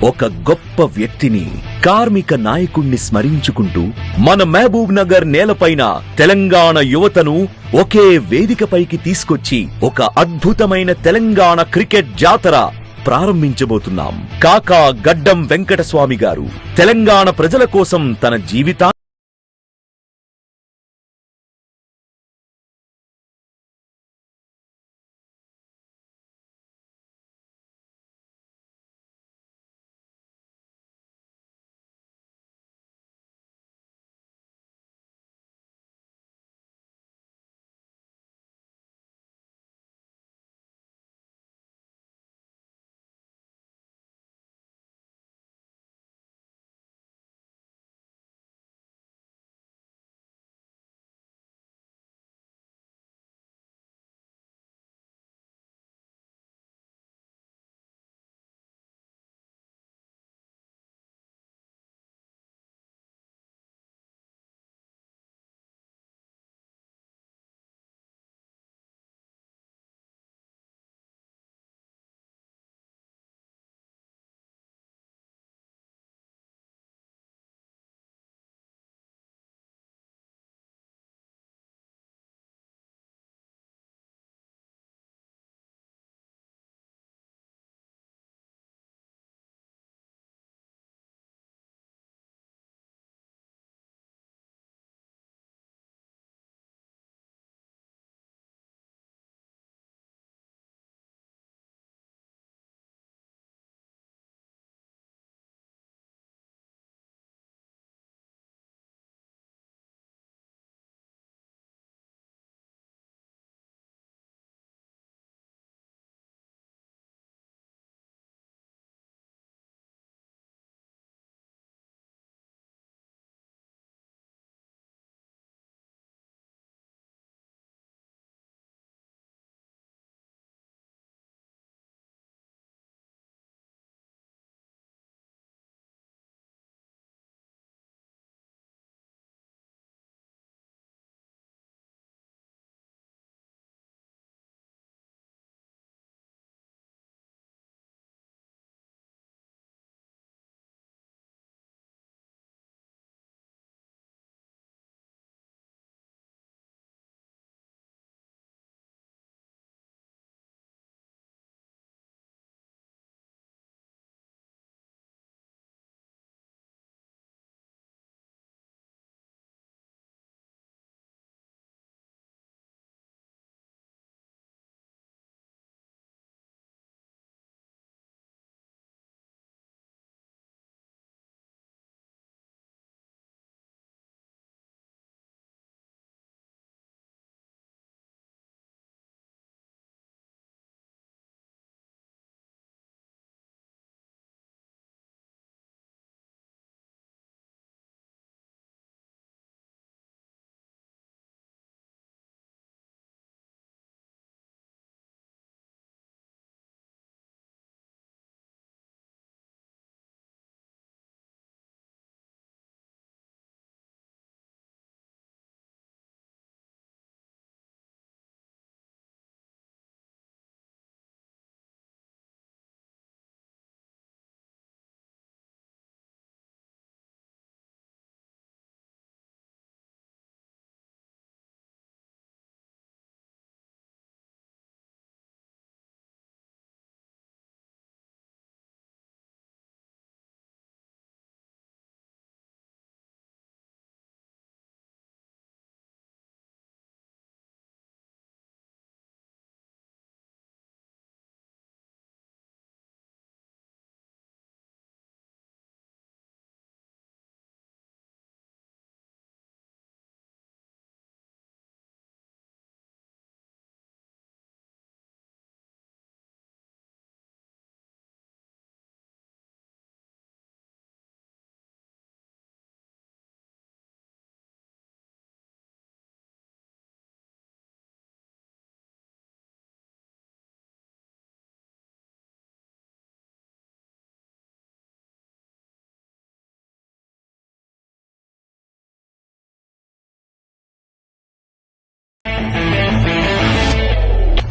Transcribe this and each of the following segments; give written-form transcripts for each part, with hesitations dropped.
ఒక గొప్ప వ్యక్తిని, కార్మిక నాయకుణ్ణి స్మరించుకుంటూ మన మహబూబ్ నగర్ నేలపైన తెలంగాణ యువతను ఒకే వేదికపైకి తీసుకొచ్చి ఒక అద్భుతమైన తెలంగాణ క్రికెట్ జాతర ప్రారంభించబోతున్నాం. కాకా గడ్డం వెంకటస్వామి గారు తెలంగాణ ప్రజల కోసం తన జీవితాన్ని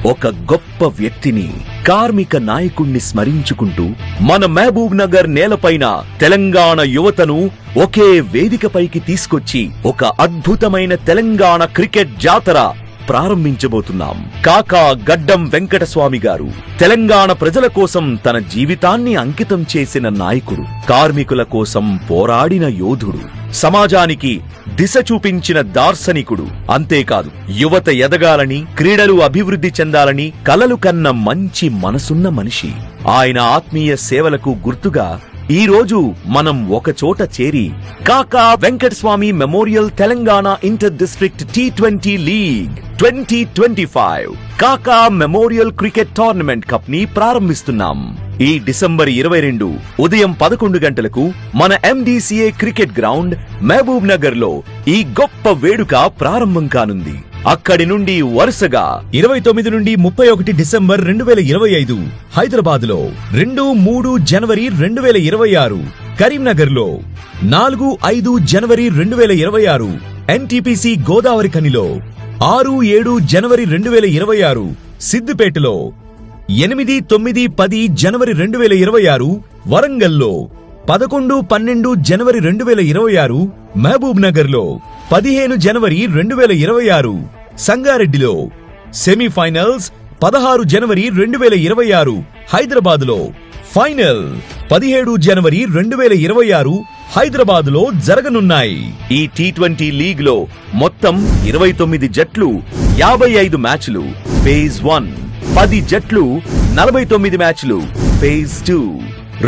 ఒక గొప్ప వ్యక్తిని, కార్మిక నాయకుణ్ణి స్మరించుకుంటూ మన మహబూబ్ నగర్ నేలపైన తెలంగాణ యువతను ఒకే వేదికపైకి తీసుకొచ్చి ఒక అద్భుతమైన తెలంగాణ క్రికెట్ జాతర ప్రారంభించబోతున్నాం. కాకా గడ్డం వెంకటస్వామి గారు తెలంగాణ ప్రజల కోసం తన జీవితాన్ని అంకితం చేసిన నాయకుడు, కార్మికుల కోసం పోరాడిన యోధుడు, సమాజానికి దిశ చూపించిన దార్శనికుడు. అంతేకాదు, యువత ఎదగాలని, క్రీడలు అభివృద్ధి చెందాలని కలలు కన్న మంచి మనసున్న మనిషి. ఆయన ఆత్మీయ సేవలకు గుర్తుగా ఈ రోజు మనం ఒక చోట చేరి కాకా Venkataswamy memorial Telangana inter district T20 league 2025 కాకా మెమోరియల్ క్రికెట్ టోర్నమెంట్ కప్ ని ప్రారంభిస్తున్నాం. ఈ డిసెంబర్ 22 ఉదయం 11 గంటలకు మన MDCA cricket ground Mahabubnagar లో ఈ గొప్ప వేడుక ప్రారంభం కానుంది. అక్కడి నుండి వరుసగా 29 నుండి 31 డిసెంబర్ 2025 హైదరాబాద్ లో, 2-3 జనవరి 2026 కరీంనగర్ లో, 4-5 జనవరి 2026 NTPC గోదావరి ఖనిలో, 6-7 జనవరి 2026 సిద్దిపేటలో, 8-9-10 జనవరి 2026 వరంగల్లో, 11-12 జనవరి 2026 మహబూబ్ నగర్ లో, 15 జనవరి 2026 సంగారెడ్డిలో, సెమీఫైనల్స్ 16 జనవరి 2026 హైదరాబాద్ లో, ఫైనల్ 17 జనవరి 2026 హైదరాబాద్ లో జరగనున్నాయి. ఈ T20 లీగ్ లో మొత్తం 29 జట్లు, 55 మ్యాచ్లు ఫేజ్ 1, 10 జట్లు, 49 మ్యాచ్లు ఫేజ్ 2.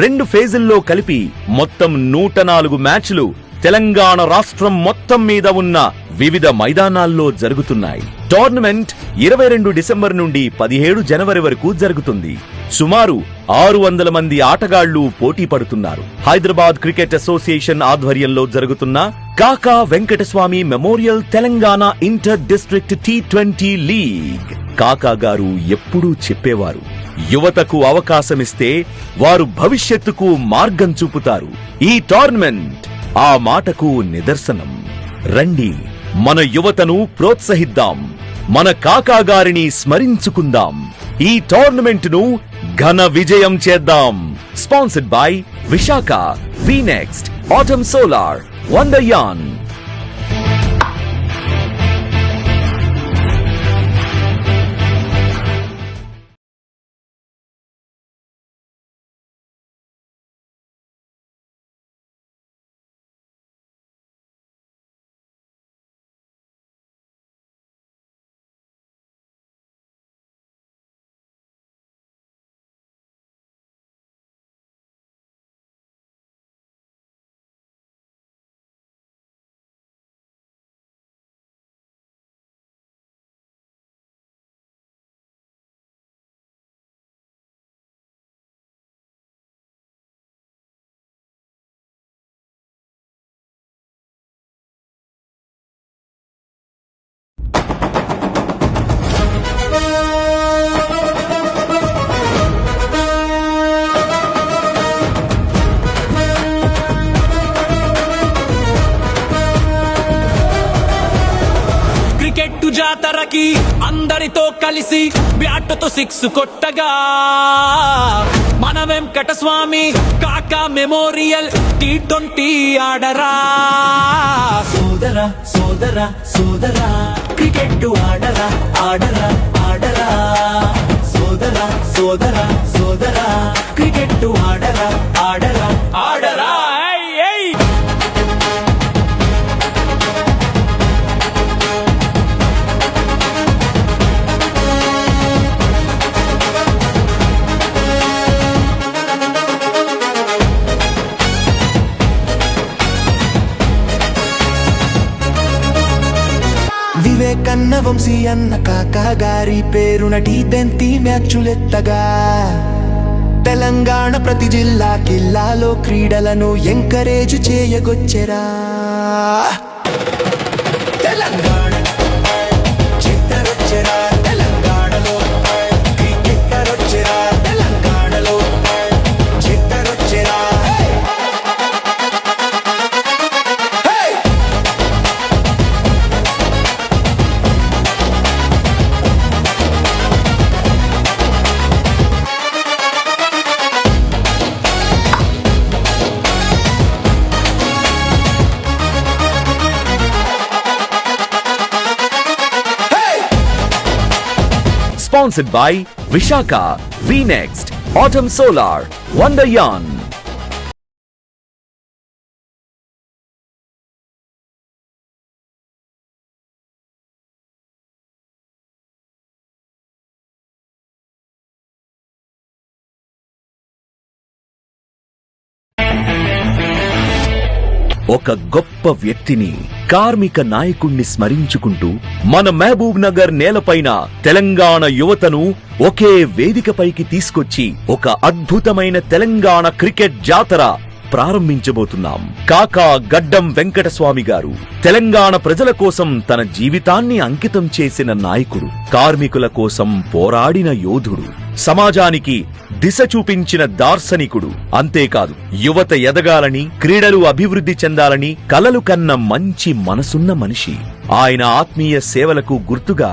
2 ఫేజుల్లో కలిపి మొత్తం 104 మ్యాచ్లు తెలంగాణ రాష్ట్రం మొత్తం మీద ఉన్న వివిధ మైదానాల్లో జరుగుతున్నాయి. టోర్నమెంట్ 22 డిసెంబర్ నుండి 17 జనవరి వరకు జరుగుతుంది. సుమారు 600 మంది ఆటగాళ్లు పోటీ పడుతున్నారు. హైదరాబాద్ క్రికెట్ అసోసియేషన్ ఆధ్వర్యంలో జరుగుతున్న కాకా Venkataswamy memorial Telangana inter district T20 league. కాకా గారు ఎప్పుడూ చెప్పేవారు, యువతకు అవకాశమిస్తే వారు భవిష్యత్తుకు మార్గం చూపుతారు. ఈ టోర్నమెంట్ ఆ మాటకు నిదర్శనం. రండి, మన యువతను ప్రోత్సహిద్దాం, మన కాకా గారిని స్మరించుకుందాం, ఈ టోర్నమెంట్ ను ఘన విజయం చేద్దాం. Sponsored by Visakha, VNext, Autumn Solar, Wonderyarn. జాతరకి అందరితో కలిసి బ్యాట్తో 6 కొట్టగా మన వెంకటస్వామి కాకా మెమోరియల్ T20 ఆడరా. సోదరా సోదరా సోదరా క్రికెట్ ఆడరా ఆడరా ఆడరా. సోదరా సోదరా సోదరా క్రికెట్ ఆడరా ఆడరా ఆడరా. కన్న వంశీ అన్న కాకా గారి పేరున T20 మ్యాచులెత్తగా తెలంగాణ ప్రతి జిల్లాలో క్రీడలను ఎంకరేజ్ చేయగొచ్చెరా. తెలంగాణ చిత్తరొచ్చెరా, తెలంగాణలో క్రికెట్టరొచ్చెరా, తెలంగాణలో చిత్తరొచ్చెరా. Sponsored by Visakhā, VNext, Autumn Solar, Wonderyarn. ఒక గొప్ప వ్యక్తిని, కార్మిక నాయకుణ్ణి స్మరించుకుంటూ మన మహబూబ్ నగర్ నేలపైన తెలంగాణ యువతను ఒకే వేదికపైకి తీసుకొచ్చి ఒక అద్భుతమైన తెలంగాణ క్రికెట్ జాతర ప్రారంభించబోతున్నాం. కాకా గడ్డం వెంకటస్వామి గారు తెలంగాణ ప్రజల కోసం తన జీవితాన్ని అంకితం చేసిన నాయకుడు, కార్మికుల కోసం పోరాడిన యోధుడు, సమాజానికి దిశ చూపించిన దార్శనికుడు. అంతేకాదు, యువత ఎదగాలని, క్రీడలు అభివృద్ధి చెందాలని కలలు కన్న మంచి మనసున్న మనిషి. ఆయన ఆత్మీయ సేవలకు గుర్తుగా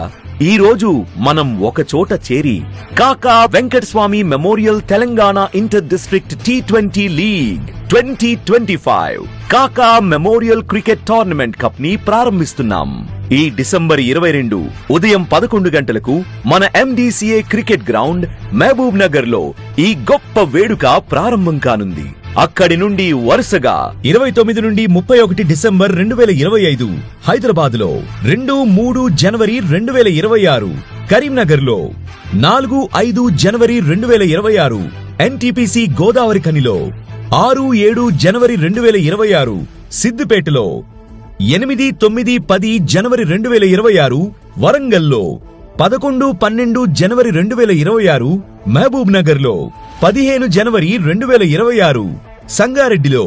ఈ రోజు మనం ఒక చోట చేరి కాకా Venkataswamy memorial Telangana inter district T20 league 2025 కాకా మెమోరియల్ క్రికెట్ టోర్నమెంట్ కప్ ని ప్రారంభిస్తున్నాం. ఈ డిసెంబర్ 22 ఉదయం 11 గంటలకు మన MDCA cricket ground Mahabubnagar లో ఈ గొప్ప వేడుక ప్రారంభం కానుంది. అక్కడి నుండి వరుసగా 29 నుండి 31 డిసెంబర్ 2025 హైదరాబాద్ లో, 2-3 జనవరి 2026 కరీంనగర్ లో, 4-5 జనవరి 2026 NTPC గోదావరి ఖనిలో, 6-7 జనవరి 2026 సిద్దిపేటలో, 8-9-10 జనవరి 2026 వరంగల్లో, 11-12 జనవరి 2026 మహబూబ్ నగర్ లో, 15 జనవరి 2026 సంగారెడ్డిలో,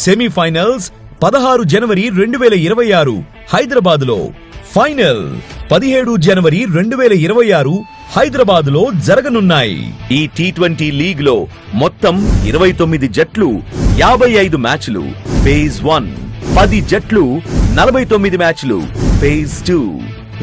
సెమీఫైనల్స్ 16 జనవరి 2026 హైదరాబాద్ లో, ఫైనల్ 17 జనవరి 2026 హైదరాబాద్ లో జరగనున్నాయి. ఈ T20 లీగ్ లో మొత్తం 29 జట్లు, 55 మ్యాచ్లు ఫేజ్ 1, 10 జట్లు, 49 మ్యాచ్లు ఫేజ్ 2.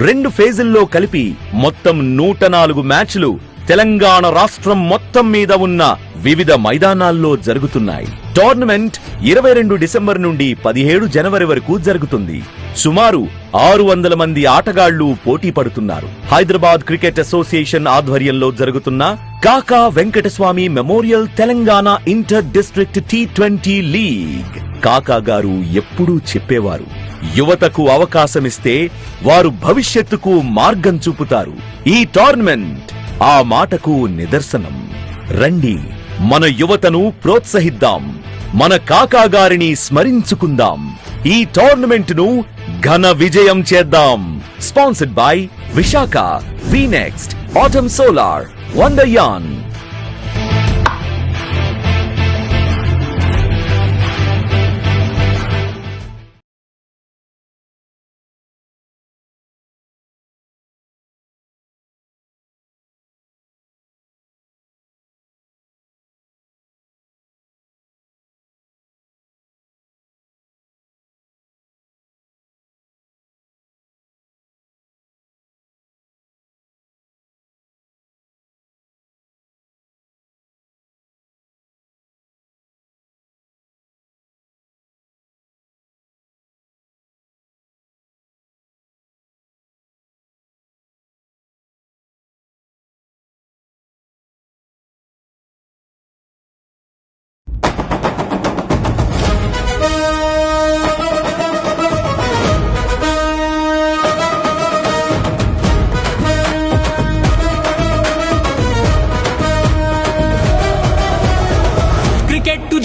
2 ఫేజుల్లో కలిపి మొత్తం 104 మ్యాచ్లు తెలంగాణ రాష్ట్రం మొత్తం మీద ఉన్న వివిధ మైదానాల్లో జరుగుతున్నాయి. టోర్నమెంట్ 22 డిసెంబర్ నుండి 17 జనవరి వరకు జరుగుతుంది. సుమారు 600 మంది ఆటగాళ్లు పోటీ పడుతున్నారు. హైదరాబాద్ క్రికెట్ అసోసియేషన్ ఆధ్వర్యంలో జరుగుతున్న కాకా Venkataswamy memorial Telangana inter district T20 league. కాకా గారు ఎప్పుడూ చెప్పేవారు, యువతకు అవకాశమిస్తే వారు భవిష్యత్తుకు మార్గం చూపుతారు. ఈ టోర్నమెంట్ ఆ మాటకు నిదర్శనం. రండి, మన యువతను ప్రోత్సహిద్దాం, మన కాకా గారిని స్మరించుకుందాం, ఈ టోర్నమెంట్ ను ఘన విజయం చేద్దాం. Sponsored by Visakha, VNext, Autumn Solar, Wonderyarn.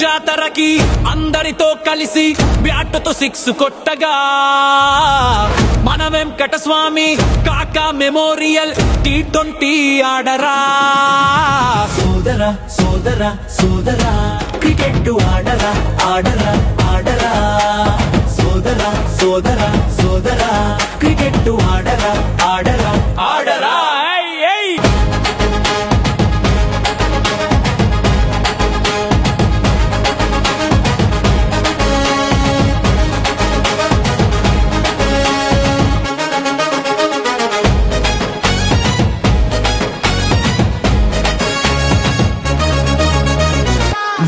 జాతరకి అందరితో కలిసి బ్యాటుతో 6 కొట్టగా మన వెంకటస్వామి కాకా మెమోరియల్ T20 ఆడరా. సోదరా సోదరా సోదరా క్రికెట్ ఆడరా ఆడరా ఆడరా. సోదరా సోదరా సోదరా క్రికెట్ ఆడరా ఆడరా ఆడరా.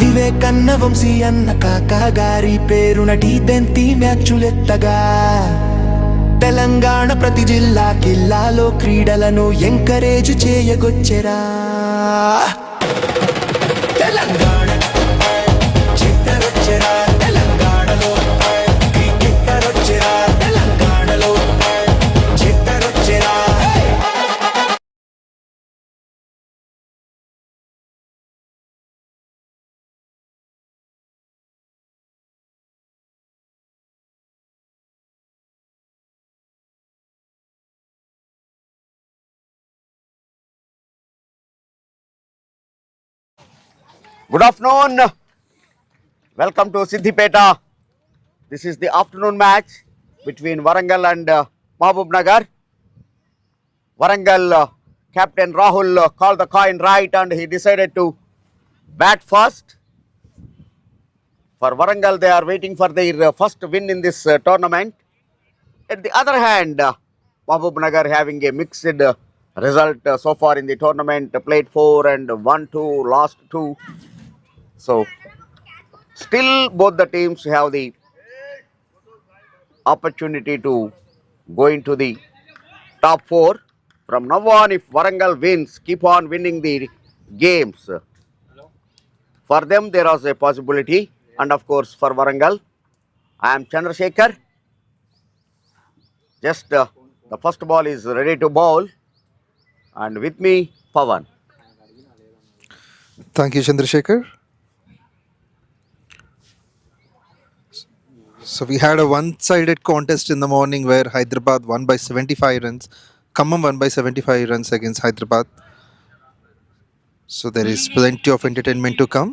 వివేకన్న వంశీ అన్న కాకా గారి పేరున T20 మ్యాచులెత్తగా తెలంగాణ ప్రతి జిల్లాలో క్రీడలను ఎంకరేజ్ చేయగొచ్చెరా తెలంగాణ చిత్తరొచ్చెరా తెలంగాణలో క్రికెటరొచ్చెరా తెలంగాణలో చిత్తరొచ్చెరా Good afternoon. Welcome to SIDDIPET. This is the afternoon match between Warangal and MAHBUBNAGAR. Warangal captain Rahul called the coin right and he decided to bat first. For Warangal, they are waiting for their first win in this tournament. At the other hand, MAHBUBNAGAR having a mixed result so far in the tournament, played 4 and won 2, lost 2. So, still both the teams have the opportunity to go into the top 4. From now on, if Warangal wins, keep on winning the games. For them, there is a possibility. And of course, for Warangal, I am 𝗃𝗃𝗃𝗃. Just the first ball is ready to bowl. And with me, Pawan. Thank you, 𝗃𝗃𝗃𝗃. So we had a one-sided contest in the morning where Hyderabad won by 75 runs. Khammam won by 75 runs against Hyderabad. So there is plenty of entertainment to come.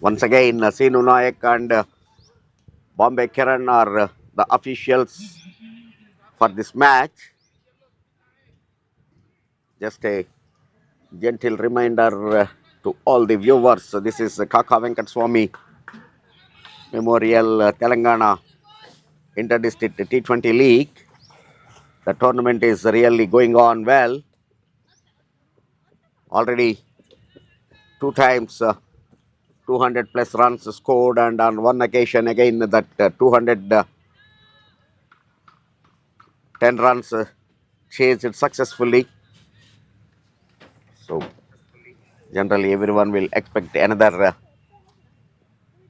Once again, Seenu Nayak and Bombay Kiran are the officials for this match. Just a gentle reminder to all the viewers, this is KAKA Venkataswamy Memorial Telangana Inter-District T20 League. The tournament is really going on well. Already 2 times 200 plus runs scored, and on one occasion again that 210 runs chased successfully. So generally everyone will expect another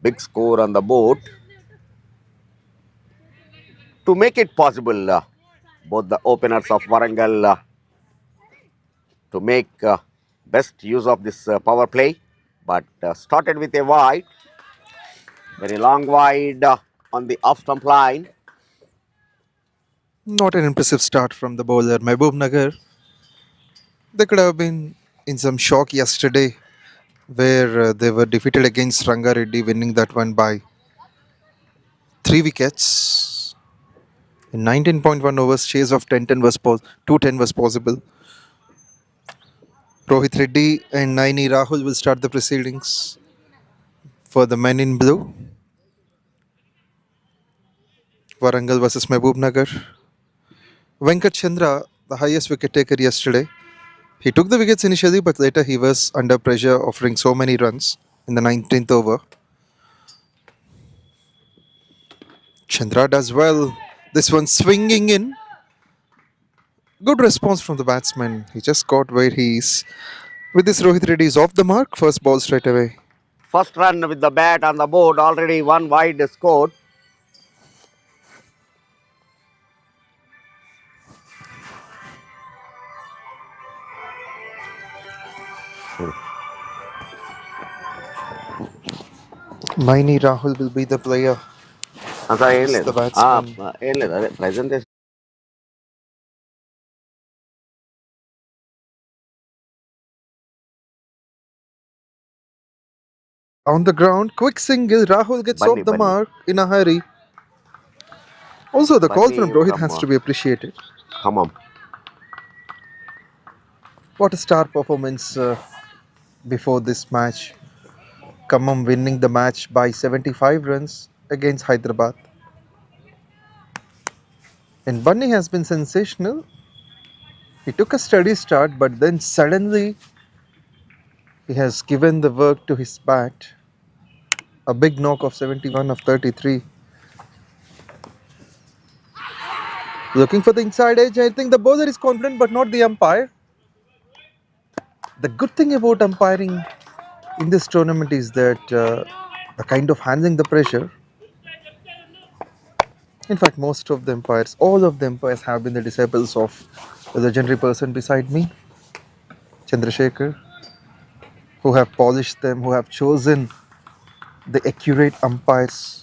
big score on the board. To make it possible, both the openers of Warangal to make best use of this power play, but started with a wide, very long wide on the off stump line. Not an impressive start from the bowler MAHBUBNAGAR. They could have been in some shock yesterday where they were defeated against Rangareddy, winning that one by 3 wickets. In 19.1 overs, chase of 210 was possible. Rohit Reddy and Naini Rahul will start the proceedings for the men in blue. Warangal versus MAHBUBNAGAR. Venkatachandra, the highest wicket taker yesterday. He took the wickets initially, but later he was under pressure, offering so many runs in the 19th over. Chandra does well. This one swinging in. Good response from the batsman. He just got where he is. With this, Rohit Reddy is off the mark. First ball straight away. First run with the bat on the board, already 1 wide scored. Naini Rahul will be the player. Yes, the batsman. present. On the ground, quick single. Rahul gets off the mark in a hurry. Also, the call from Rohit has to be appreciated. Come on. What a star performance before this match. Khammam winning the match by 75 runs against Hyderabad. And Bunny has been sensational. He took a steady start, but then suddenly he has given the work to his bat. A big knock of 71 of 33. Looking for the inside edge. I think the bowler is confident, but not the umpire. The good thing about umpiring in this tournament is that the kind of handling the pressure. In fact, most of the umpires, all of the umpires have been the disciples of the legendary person beside me, 𝗃𝗃, who have polished them, who have chosen the accurate umpires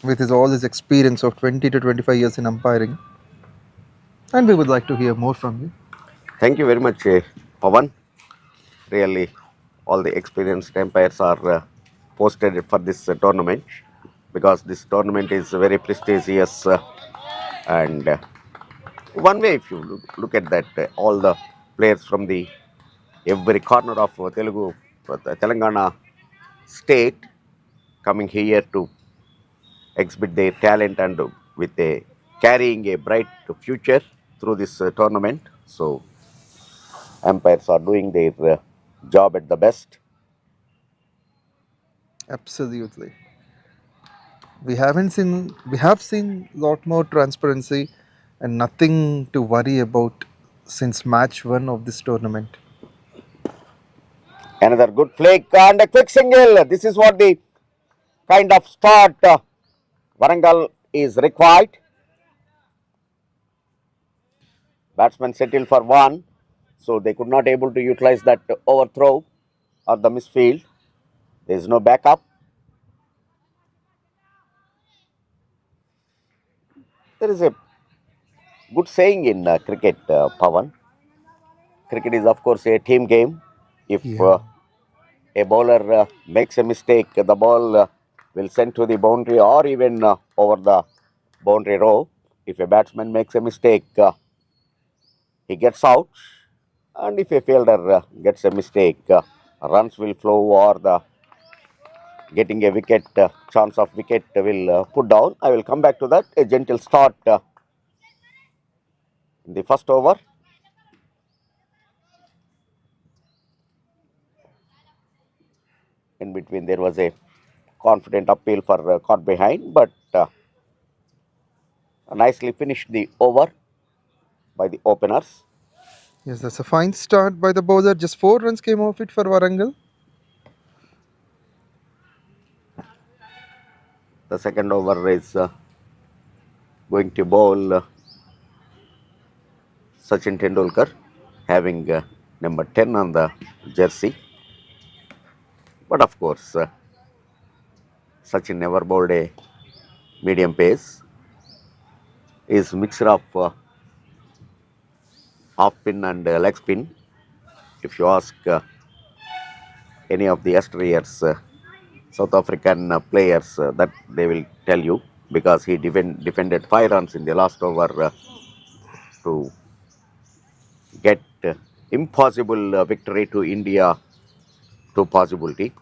with all his experience of 20 to 25 years in umpiring. And we would like to hear more from you. Thank you very much, Pawan. Really, all the experienced umpires are posted for this tournament, because this tournament is very prestigious, and one way, if you look at that, all the players from the every corner of Telangana state coming here to exhibit their talent, and with carrying a bright future through this tournament. So umpires are doing their job at the best. Absolutely. We have seen a lot more transparency and nothing to worry about since match 1 of this tournament. Another good flick and a quick single. This is what the kind of start Warangal is required. Batsman settled for 1, so they could not able to utilize that overthrow or the misfield. There is no backup. There is a good saying in cricket, Pawan. Cricket is, of course, a team game. If a bowler makes a mistake, the ball will send to the boundary or even over the boundary row. If a batsman makes a mistake, he gets out. And if a fielder gets a mistake, runs will flow, or the getting a wicket, chance of wicket will put down. I will come back to that. A gentle start in the first over. In between, there was a confident appeal for caught behind, but nicely finished the over by the openers. Yes, that's a fine start by the bowler. Just 4 runs came off it for Warangal. The second over is going to bowl Sachin Tendulkar, having number 10 on the jersey. But of course, Sachin never bowled a medium pace. Is mixture of half spin and leg spin. If you ask any of the yesteryears South African players, that they will tell you, because he defended 5 runs in the last over to get impossible victory to India to possibility.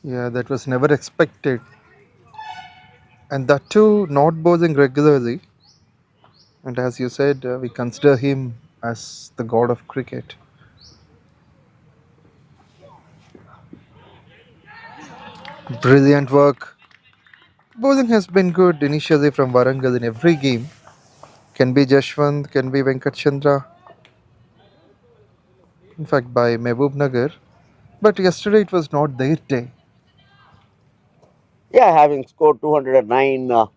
Yeah, that was never expected. And that too, not bowling regularly. And as you said, we consider him as the god of cricket. Brilliant work. Bowling has been good initially from Warangal in every game. Can be Jashwant, can be Venkatachandra. In fact, by MAHBUBNAGAR. But yesterday it was not their day. Yeah, having scored 209,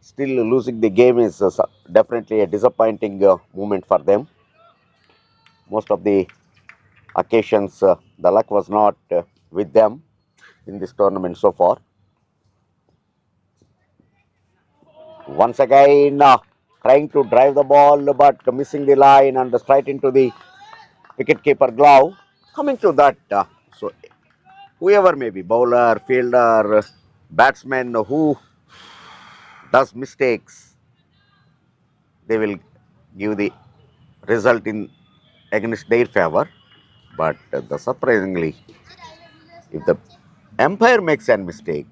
still losing the game is definitely a disappointing moment for them. Most of the occasions, the luck was not with them in this tournament so far. Once again, trying to drive the ball, but missing the line and straight into the wicket-keeper glove. Coming to that, so whoever may be, bowler, fielder, batsman, who does mistakes, they will give the result in against their favor. But surprisingly, if the umpire makes a mistake,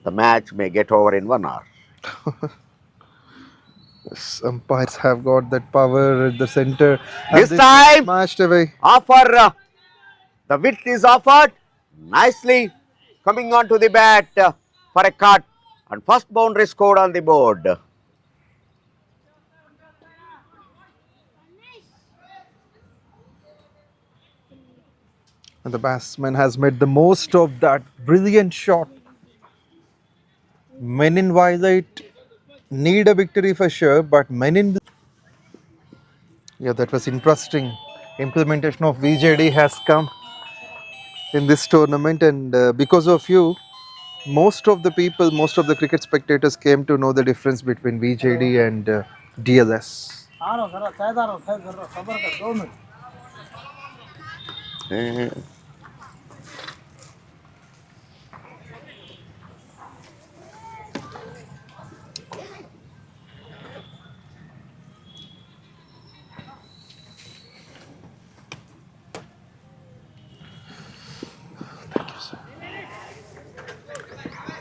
the match may get over in 1 hour. Umpires have got that power at the center. And This time, smashed away. offer, the width is offered. Nicely coming on to the bat for a cut. And first boundary scored on the board. And the batsman has made the most of that brilliant shot. Men in violet need a victory for sure, but men in... Yeah, that was interesting. Implementation of VJD has come in this tournament, and because of you, most of the people, most of the cricket spectators came to know the difference between VJD and DLS.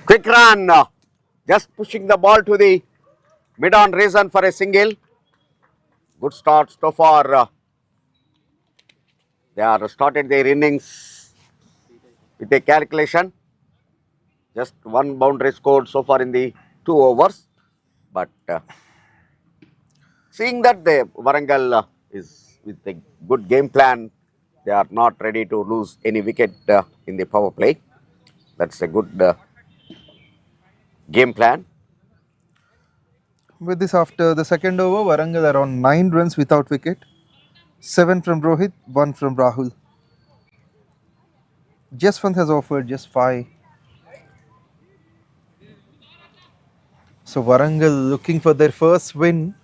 Quick run, just pushing the ball to the mid-on reason for a single. Good start so far. They are started their innings with a calculation. Just one boundary scored so far in the 2 overs. But seeing that the Warangal is with a good game plan, they are not ready to lose any wicket in the power play. That's a good game plan. With this, after the second over, Warangal are on 9 runs without wicket. 7 from Rohit, 1 from Rahul. Jaswant has offered just 5. So Warangal looking for their first win.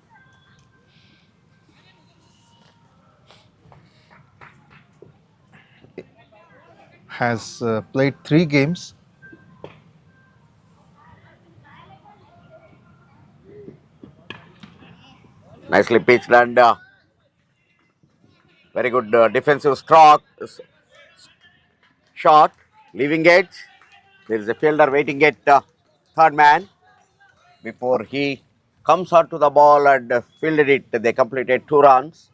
Has played 3 games. Nicely pitched and very good defensive stroke shot, leaving edge. There is a fielder waiting at third man. Before he comes out to the ball and fielded it, they completed 2 runs.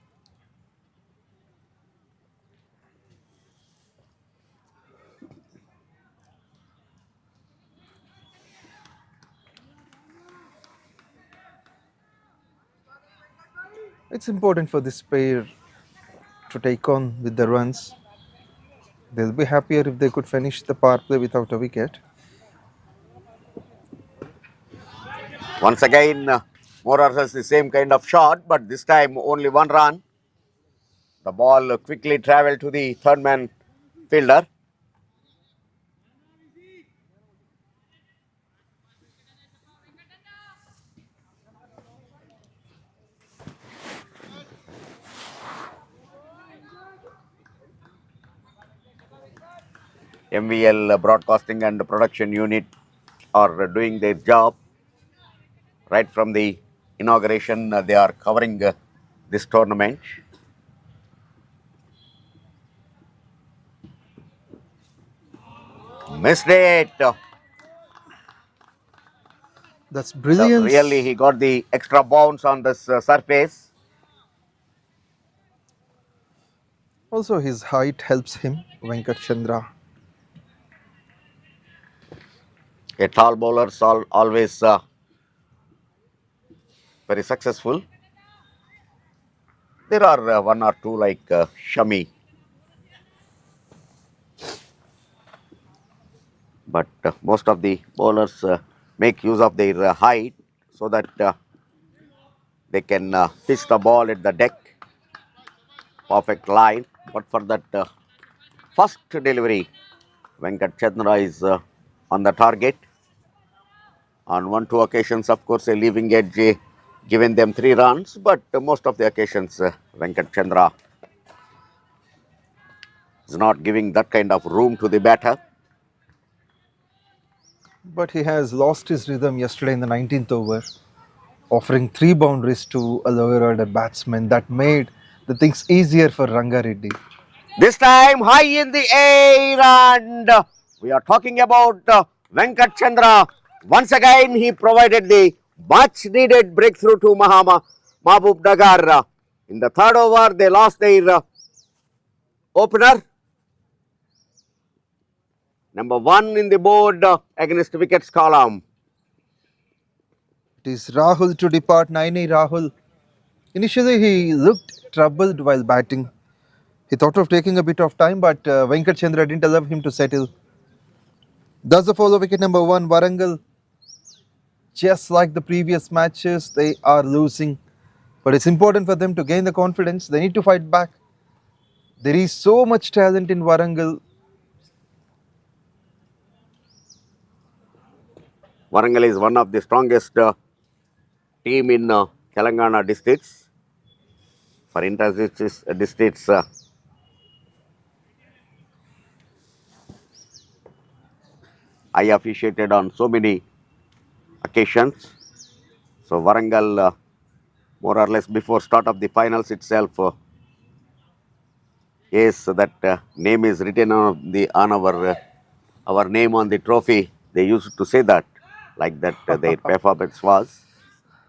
It's important for this pair to take on with the runs. They'll be happier if they could finish the power play without a wicket. Once again, more or less the same kind of shot, but this time only 1 run. The ball quickly travelled to the third man fielder. MVL broadcasting and production unit are doing their job. Right from the inauguration, they are covering this tournament. Missed it. That's brilliant. Really, he got the extra bounce on this surface. Also, his height helps him, Venkatachandra. A tall bowler is always very successful. There are 1 or 2 like 𝗀𝗏𝗔. But most of the bowlers make use of their height so that they can pitch the ball at the deck. Perfect line. But for that first delivery, Venkatachandra is on the target. On 1-2 occasions, of course, a leaving edge given them 3 runs, but most of the occasions, Venkatachandra is not giving that kind of room to the batter. But he has lost his rhythm yesterday in the 19th over, offering 3 boundaries to a lower order batsman. That made the things easier for Rangareddy. This time high in the air, and we are talking about Venkatachandra. Once again, he provided the Much needed breakthrough to MAHBUBNAGAR. In the third over, they lost their opener. Number 1 in the board against wickets column. It is Rahul to depart. Rahul. Initially, he looked troubled while batting. He thought of taking a bit of time, but VENKATASWAMY didn't allow him to settle. Thus the follow wicket number 1, Warangal. Just like the previous matches, they are losing. But it's important for them to gain the confidence. They need to fight back. There is so much talent in Warangal. Warangal is one of the strongest team in Telangana districts. For inter-districts, I officiated on so many occasions. So Warangal, more or less before start of the finals itself, yes, that name is written on our name on the trophy. They used to say that, like that their performance was,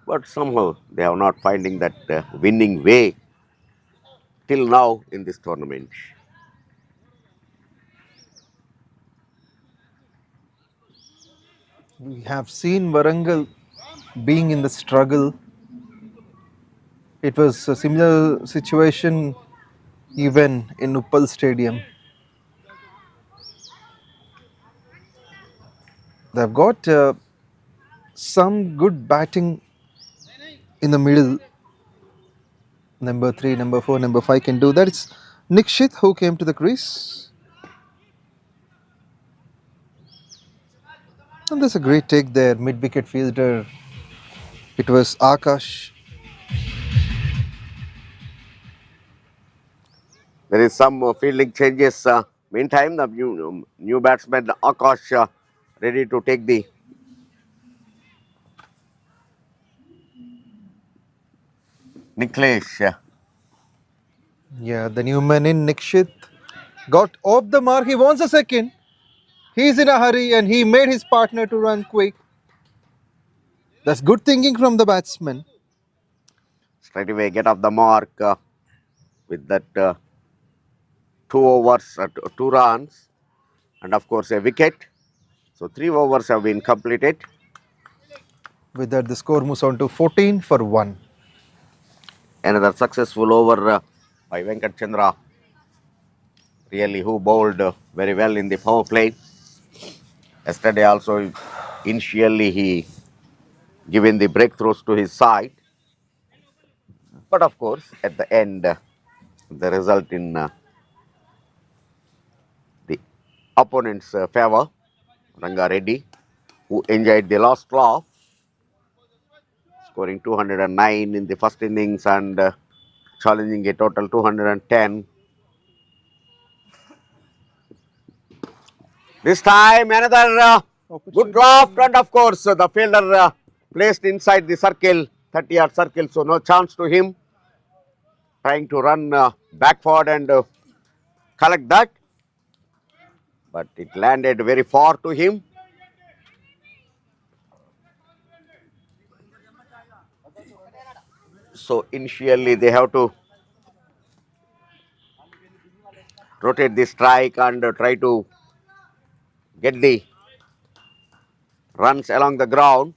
but somehow they are not finding that winning way till now in this tournament. We have seen Warangal being in the struggle. It was a similar situation even in Uppal Stadium. They've got some good batting in the middle. Number 3, number 4, number 5 can do that. It's Nikshit who came to the crease. And there's a great take there, mid-wicket fielder. It was Akash. There is some fielding changes. Meantime, the new batsman Akash ready to take the Niklesh. Yeah, the new man in Nikshit got off the mark. He wants a second. He's in a hurry and he made his partner to run quick. That's good thinking from the batsman. Straight away get off the mark with that 2 overs, 2 runs, and of course a wicket. So 3 overs have been completed. With that, the score moves on to 14 for 1. Another successful over by Venkatachandra, really who bowled very well in the power play. Yesterday also, initially he given the breakthroughs to his side, but of course at the end the result in the opponent's favor. Ranga Reddy, who enjoyed the last laugh, scoring 209 in the first innings and challenging a total 210. This time another good draft, and of course the fielder placed inside the circle, 30-yard circle, so no chance to him. Trying to run back forward and collect that, but it landed very far to him. So initially they have to rotate the strike and try to get the runs along the ground.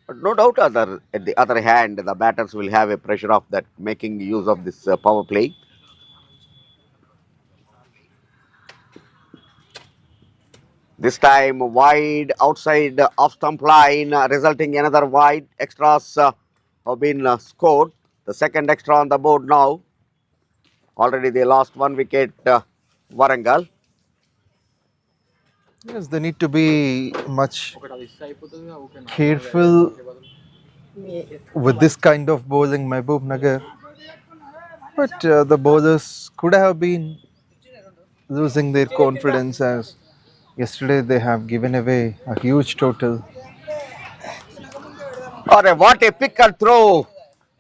But no doubt at the other hand, the batters will have a pressure of that, making use of this power play. This time wide outside off stump line, resulting another wide. Extras have been scored. The second extra on the board now. Already they lost 1 wicket, Warangal. Yes, they need to be much careful with this kind of bowling, MAHBUBNAGAR. But the bowlers could have been losing their confidence, as yesterday they have given away a huge total. What a pick and throw!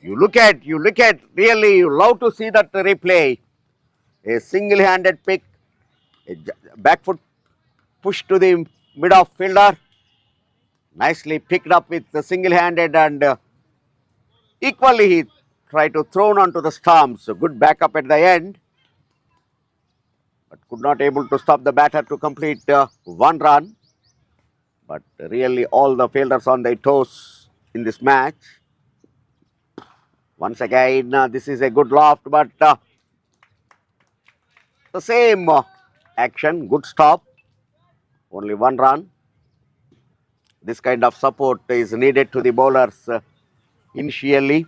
You look at, really, you love to see that replay. A single-handed pick, a back foot push to the mid-off fielder. Nicely picked up with the single-handed and equally he tried to throw onto the stumps. So good backup at the end. But could not able to stop the batter to complete 1 run. But really all the fielders on their toes in this match. Once again, this is a good loft, but the same action, good stop, only 1 run. This kind of support is needed to the bowlers initially.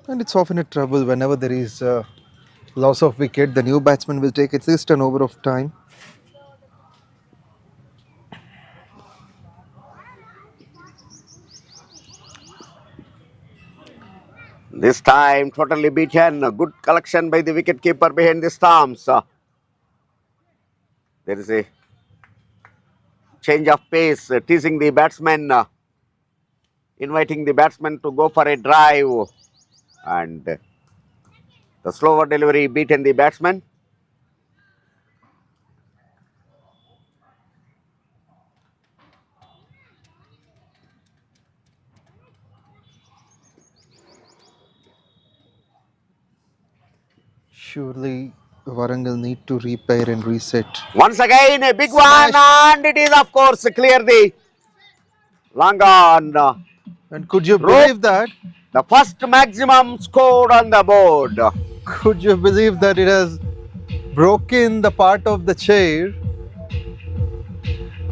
And it's often a trouble whenever there is loss of wicket. The new batsman will take at least an over of time. This time totally beaten. A good collection by the wicket-keeper behind the stumps. There is a change of pace, teasing the batsman, inviting the batsman to go for a drive, and the slower delivery beaten the batsman. Surely Warangal need to repair and reset. Once again a big one, and it is of course clear the long on. And could you believe that? The first maximum scored on the board. Could you believe that it has broken the part of the chair?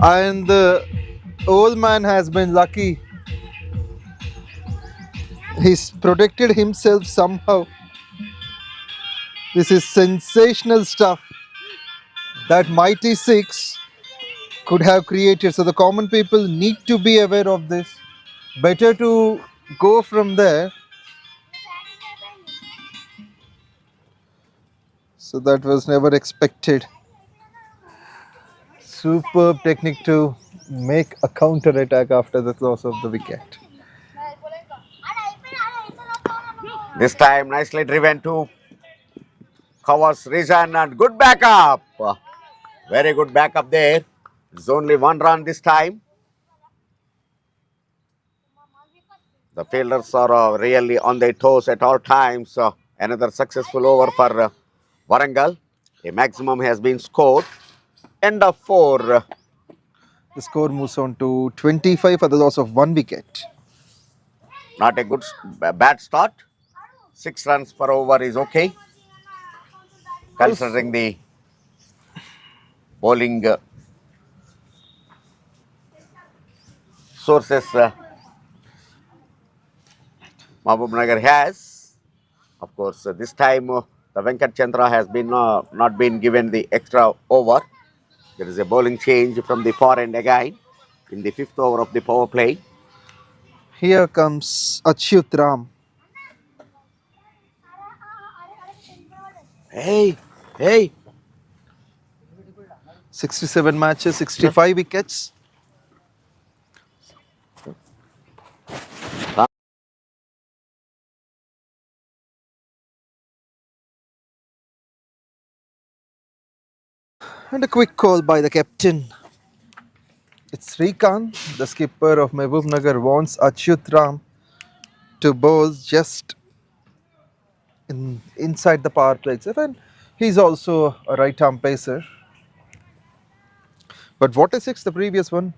And the old man has been lucky. He's protected himself somehow. This is sensational stuff that 𝗬𝗫𝗃 could have created. So the common people need to be aware of this. Better to go from there. So that was never expected. Superb technique to make a counter attack after the loss of the wicket. This time nicely driven to covers reason and good backup. Very good backup there. It's only 1 run this time. The fielders are really on their toes at all times. Another successful over for Warangal. A maximum has been scored. End of 4. The score moves on to 25 for the loss of 1 wicket. Not a good, bad start. 6 runs per over is okay, considering the bowling sources Mahbubnagar has. Of course, this time the VENKATASWAMY has been not been given the extra over. There is a bowling change from the far end again in the 5th over of the power play. Here comes 𝗪𝗏𝗏. Hey. 67 matches, 65 wickets. And a quick call by the captain. It's Srikanth, the skipper of MAHBUBNAGAR, wants 𝗪𝗏𝗏 to bowl just inside the power play itself, and he's also a right-arm pacer. But 𝗏𝗃𝗃, the previous one,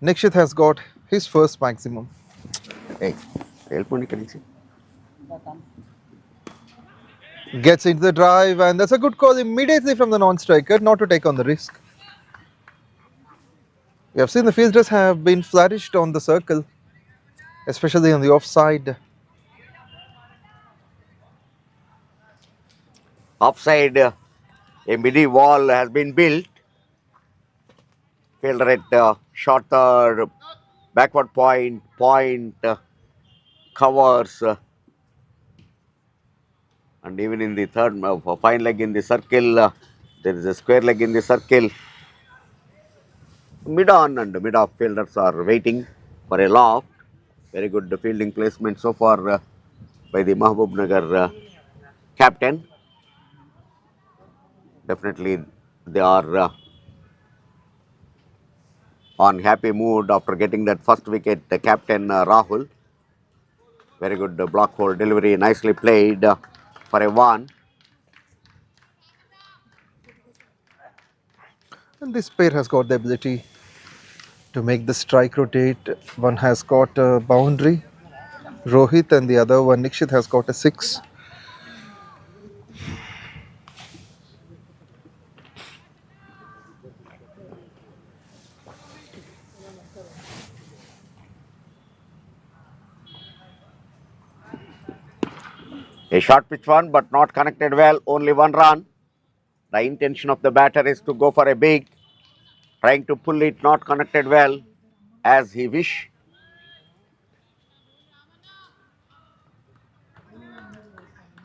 Nikshit has got his first maximum. Hey, help me, 𝗀𝗏𝗃𝗃. Gets into the drive, and that's a good call immediately from the non-striker, not to take on the risk. We have seen the fielders have been flourished on the circle, especially on the offside. Offside, a mini wall has been built. Fielder at short third, backward point, covers, and even in the third, fine leg in the circle, there is a square leg in the circle. Mid-on and mid-off fielders are waiting for a loft. Very good fielding placement so far by the Mahbubnagar captain. Definitely they are on happy mood after getting that first wicket. The captain Rahul, very good block hole delivery, nicely played for a one. And this pair has got the ability to make the strike rotate. One has got a boundary, Rohit, and the other one, Nikshit, has got a 6. A short pitch one, but not connected well, only one run. The intention of the batter is to go for a big, trying to pull it, not connected well, as he wish.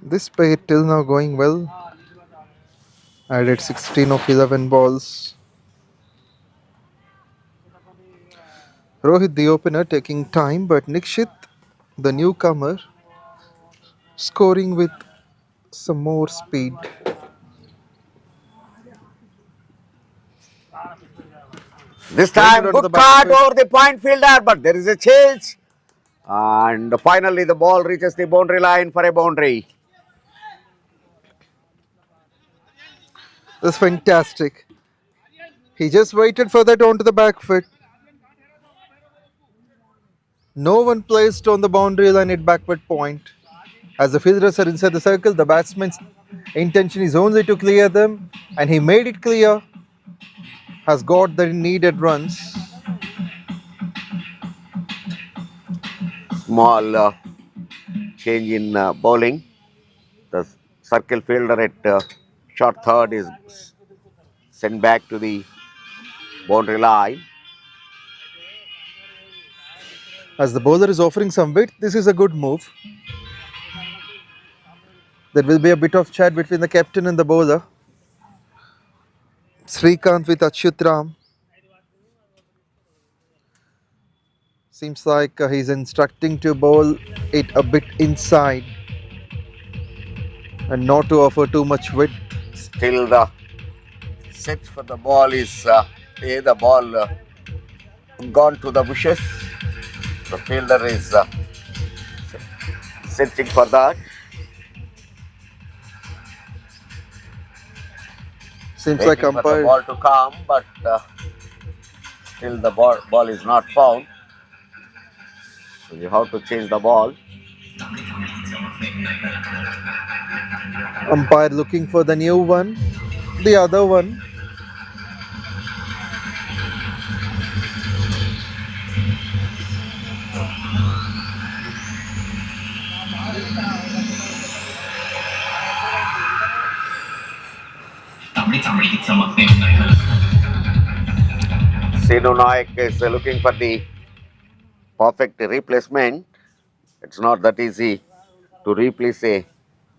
This pair till now going well. Added 16 of 11 balls. Rohit, the opener, taking time, but Nikshit, the newcomer, scoring with some more speed. This time, Going on the good back card foot. over the point fielder, but there is a chase. And finally, the ball reaches the boundary line for a boundary. That's fantastic. He just waited for that onto the back foot. No one placed on the boundary line at backward point. As the fielders are inside the circle, the batsman's intention is only to clear them, and he made it clear. Has got the needed runs. Small change in bowling. The circle fielder at short third is sent back to the boundary line. As the bowler is offering some width, this is a good move. There will be a bit of chat between the captain and the bowler. Srikanth with Achyut Ram. Seems like he's instructing to bowl it a bit inside and not to offer too much width. Still the set for the ball is the ball gone to the bushes. The fielder is searching for that. Seems like Waiting for the umpire. ball to come, but still the ball is not found. So you have to change the ball. Umpire looking for the new one. The other one. Sinu Naik is looking for the perfect replacement. It's not that easy to replace a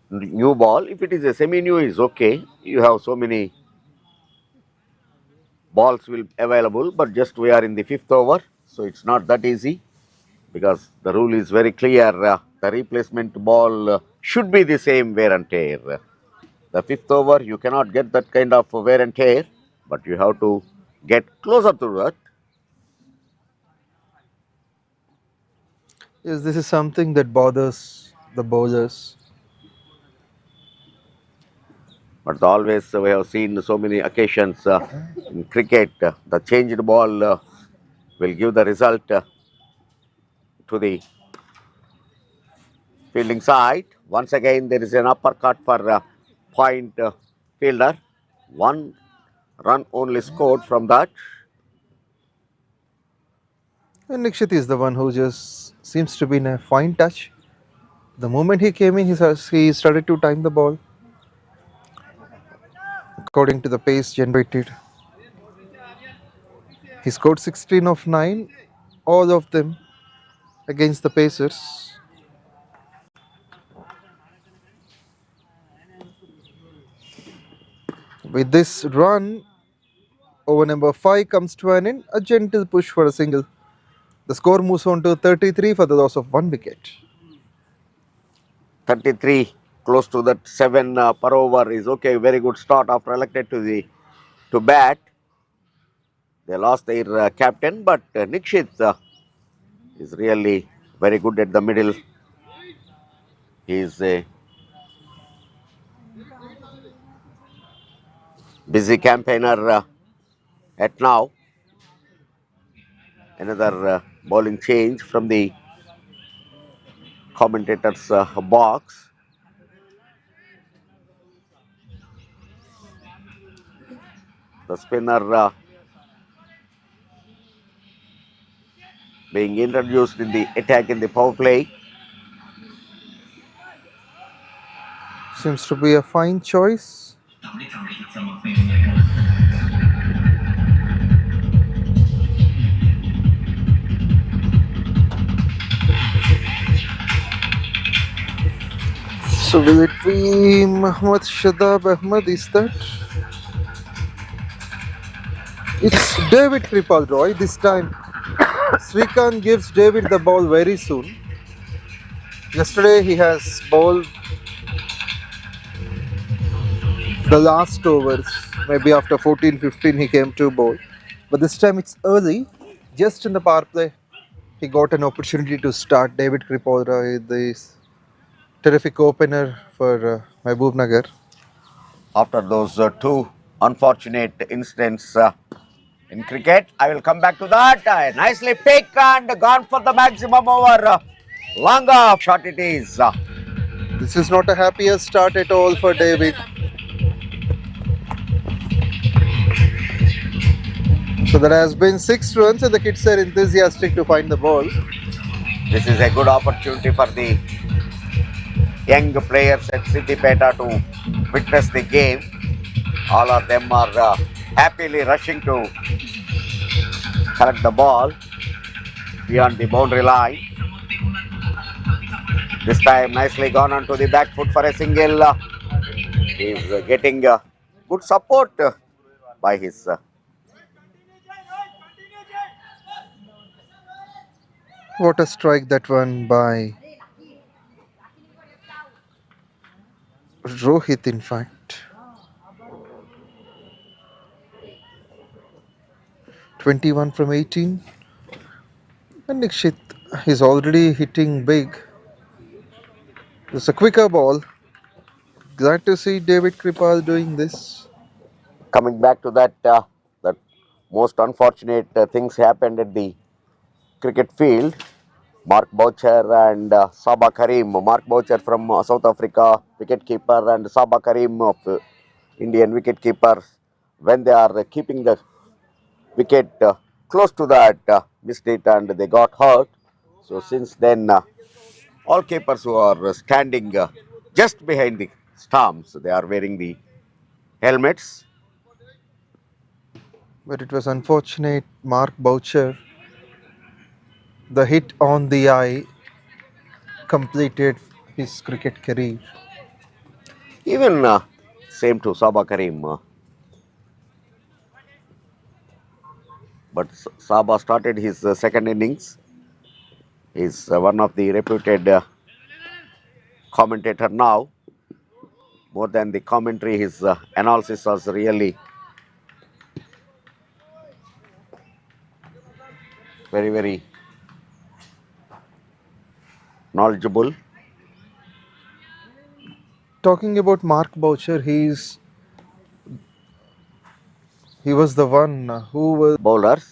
new ball. If it is a semi-new, is okay. You have so many balls will available, but just we are in the 5th over, so it's not that easy because the rule is very clear. The replacement ball should be the same wear and tear. The 5th over, you cannot get that kind of wear and tear, but you have to get closer to that. Yes, this is something that bothers the bowlers. But always we have seen so many occasions in cricket, the changed ball will give the result to the fielding side. Once again, there is an uppercut for point fielder. 1 run only scored from that. And Nikshit is the one who just seems to be in a fine touch. The moment he came in, he started to time the ball according to the pace generated. He scored 16 of 9, all of them against the Pacers. With this run, over number 5 comes to an end, a gentle push for a single. The score moves on to 33 for the loss of 1 wicket. 33, close to that 7 per over is okay. Very good start after elected to bat. They lost their captain, but 𝗃𝗃𝗃𝗃 is really very good at the middle. He is a busy campaigner at now. Another bowling change from the commentator's box. The spinner being introduced in the attack in the power play. Seems to be a fine choice. So will it be 𝗪𝗪𝗃𝗵? Is that? It's 𝗪𝗪𝗃𝗵 this time. Srikanth gives David the ball very soon. Yesterday he has bowled the last overs. Maybe after 14-15 he came to bowl. But this time it's early. Just in the power play, he got an opportunity to start. 𝗪𝗪𝗃𝗵, the terrific opener for MAHBUBNAGAR. After those two unfortunate incidents in cricket, I will come back to that. Nicely picked and gone for the maximum over. Longer shot it is. This is not a happier start at all for David. So there has been 6 runs and the kids are enthusiastic to find the ball. This is a good opportunity for the young players at SIDDIPET to witness the game. All of them are happily rushing to collect the ball beyond the boundary line. This time nicely gone onto the back foot for a single. He is getting good support by his What a strike that one by Rohit, in fact. 21 from 18. And 𝗃𝗃𝗃 is already hitting big. It's a quicker ball. Glad to see 𝗪𝗪𝗃𝗵 doing this. coming back to that that most unfortunate things happened at the cricket field. 𝗃𝗏𝗃𝗃 and 𝗃𝗏𝗃𝗃. 𝗃𝗏𝗃𝗃 from South Africa, wicketkeeper, and 𝗃𝗏𝗃𝗃 of Indian wicketkeeper. When they are keeping the wicket close to that, missed it and they got hurt. So since then, all keepers who are standing just behind the stumps, they are wearing the helmets. But it was unfortunate. 𝗃𝗏𝗃𝗃, the hit on the eye, completed his cricket career. Even same to 𝗃𝗏𝗃𝗃. But Saba started his second innings. He is one of the reputed commentator now. More than the commentary, his analysis was really very, very knowledgeable. Talking about 𝗃𝗏𝗃𝗃, he was the one who was Bowlers.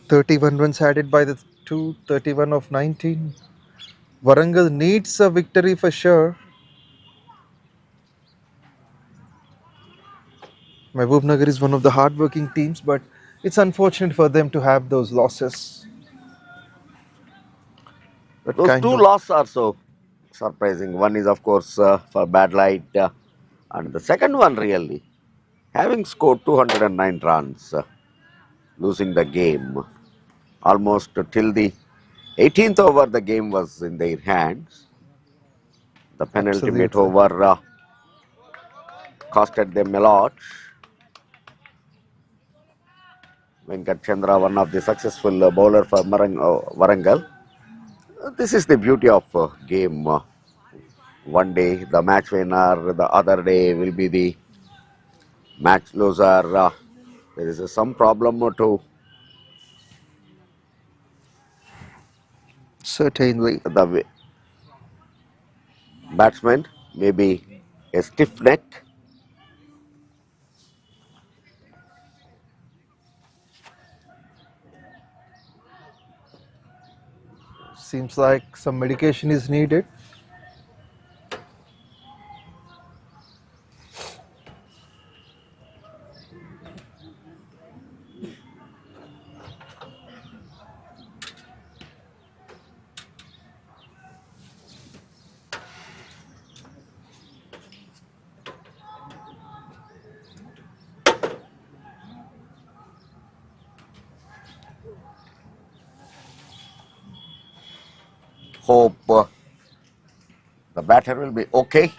𝗪31 runs added by the 231 of 19. Warangal needs a victory for sure. MAHBUBNAGAR is one of the hard-working teams, but it's unfortunate for them to have those losses. But Those two losses are so surprising. One is, of course, for bad light, and the second one, really, having scored 209 runs, losing the game. Almost till the 18th over, the game was in their hands. The penultimate over costed them a lot. Venkatachandra, one of the successful bowler for Warangal. This is the beauty of game. One day the match winner, the other day will be the match loser. There is some problem to Certainly. the batsman, maybe a stiff neck. Seems like some medication is needed. Hope the batter will be okay.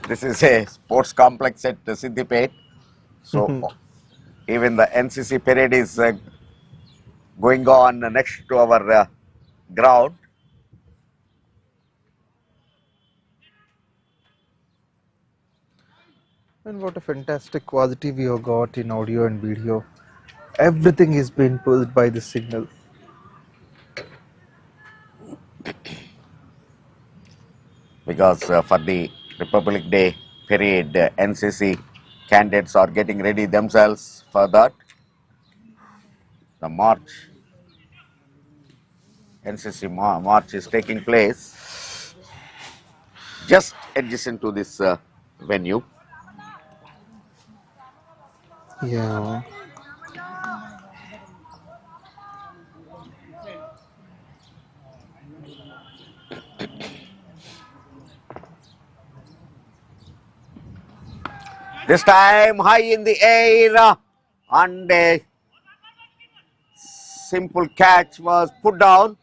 This is a sports complex at SIDDIPET. So even the 𝗀𝗃𝗃𝗵 parade is going on next to our ground. And what a fantastic quality we have got in audio and video. Everything is being pulled by the signal. Because for the Republic Day parade, 𝗀𝗃𝗃 candidates are getting ready themselves for that. The march, 𝗀𝗃𝗃 march is taking place just adjacent to this venue. Yeah. This time high in the air and a simple catch was put down.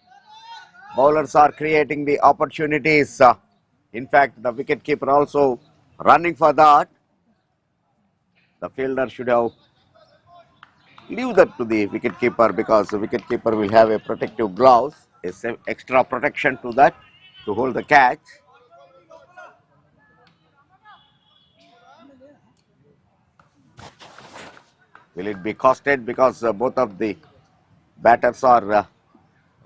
Bowlers are creating the opportunities. In fact, the wicketkeeper also running for that. The fielder should have leave that to the wicketkeeper because the wicketkeeper will have a protective gloves, extra protection to that to hold the catch. Will it be costed because both of the batters are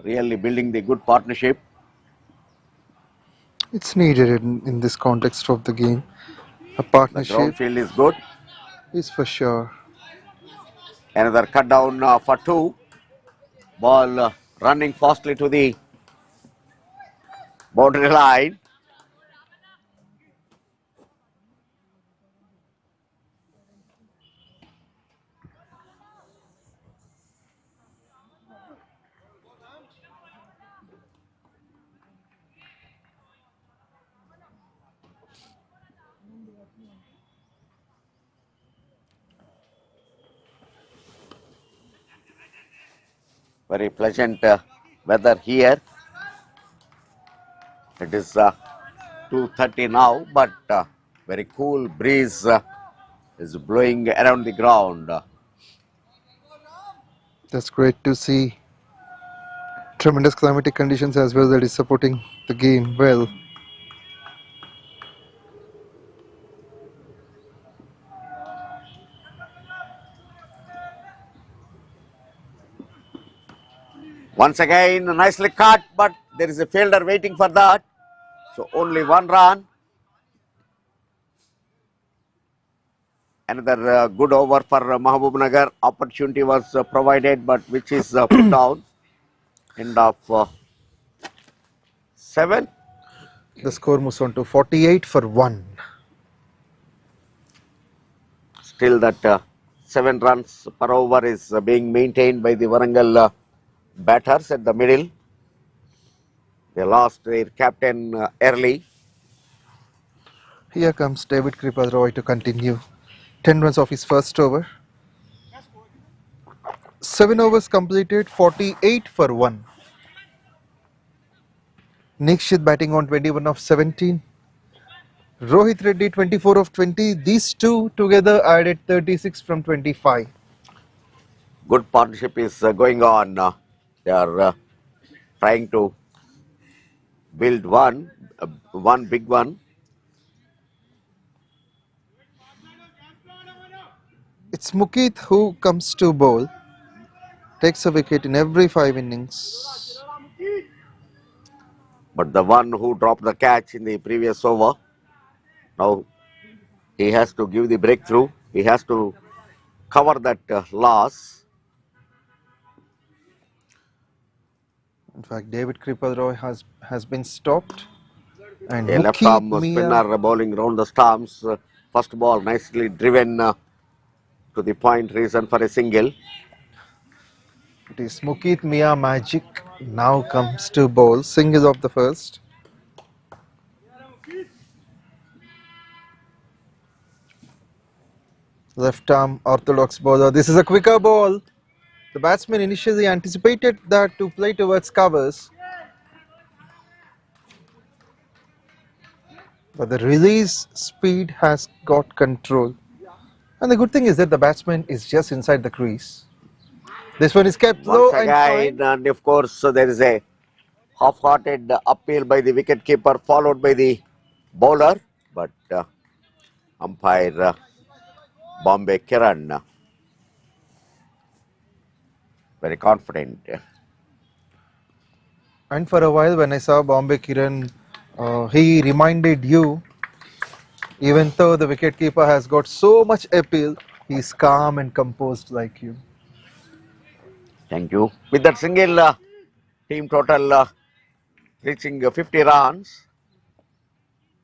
really building the good partnership? It's needed in this context of the game. A The partnership ground field is good. is for sure. Another cut down for 2. Ball running fastly to the boundary line. Very pleasant weather here. It is 2:30 now, but very cool breeze is blowing around the ground. That's great to see. Tremendous climatic conditions as well that is supporting the game well. Once again, nicely cut, but there is a fielder waiting for that. So only 1 run. Another good over for Mahbubnagar. Opportunity was provided, but which is put down. End of 7. The score moves on to 48 for 1. Still that 7 runs per over is being maintained by the Warangal batters at the middle. They lost their captain early. Here comes 𝗃𝗵𝗃𝗲 to continue. 10 runs off his first over. 7 overs completed, 48 for 1. Nikshit batting on 21 of 17. Rohit Reddy 24 of 20. These two together added 36 from 25. Good partnership is going on. They are trying to build one big one. It's Mukit who comes to bowl. Takes a wicket in every 5 innings. But the one who dropped the catch in the previous over, now he has to give the breakthrough. He has to cover that loss. In fact, 𝗏𝗃𝗃𝗲 has been stopped. And A left arm spinner bowling round the stumps. First ball nicely driven to the point, reason for a single. It is 𝗃𝗃𝗵𝗵 magic now comes to bowl. Single of the first. Left arm orthodox bowler. This is a quicker ball. The batsman initially anticipated that to play towards covers. But the release speed has got control. And the good thing is that the batsman is just inside the crease. This one is kept low Once again, and of course there is a half-hearted appeal by the wicket-keeper followed by the bowler. But umpire Bombay Kiran very confident. And for a while when I saw Bombay Kiran, he reminded you, even though the wicketkeeper has got so much appeal, he is calm and composed like you. Thank you. With that single, team total reaching 50 runs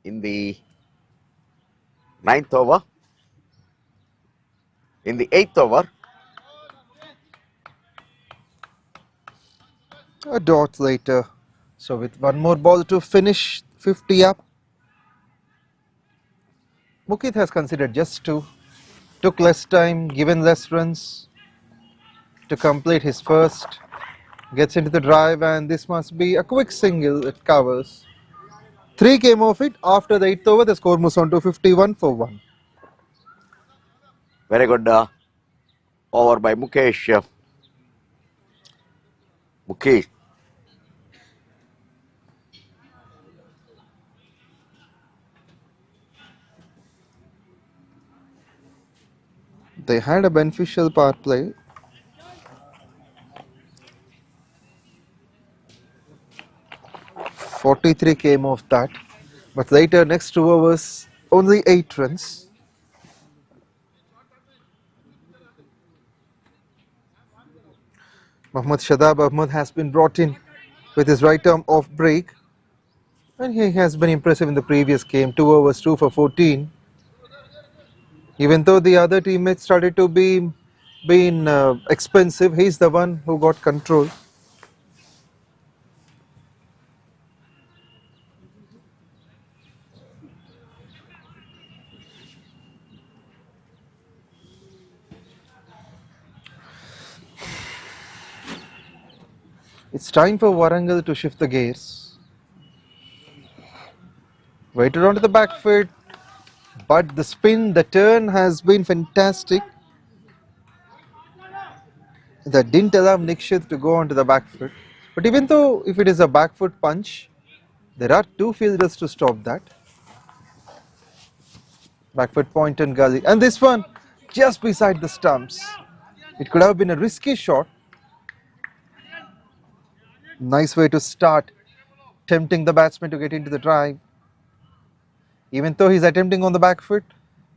in the 9th over. In the 8th over, a dot later. So with one more ball to finish 50 up. Mukit has considered just two. Took less time, given less runs to complete his first. Gets into the drive and this must be a quick single. It covers. 3 came off it. After the 8th over, the score moves on to 51 for 1. very good over by Mukesh. Mukesh. They had a beneficial power play. .43 came off that, but later next 2 overs only 8 runs. Mohammad Shadab Ahmed has been brought in with his right arm off break, and he has been impressive in the previous game. 2 overs, 2 for 14. Even though the other teammates started to be expensive, he's the one who got control. It's time for Warangal to shift the gears. Waited onto the back foot, but the spin, the turn has been fantastic. That didn't allow Nikshit to go onto the back foot. But even though if it is a back foot punch, there are 2 fielders to stop that. Back foot point and gully. And this one just beside the stumps. It could have been a risky shot. Nice way to start, tempting the batsman to get into the drive. Even though he's attempting on the back foot,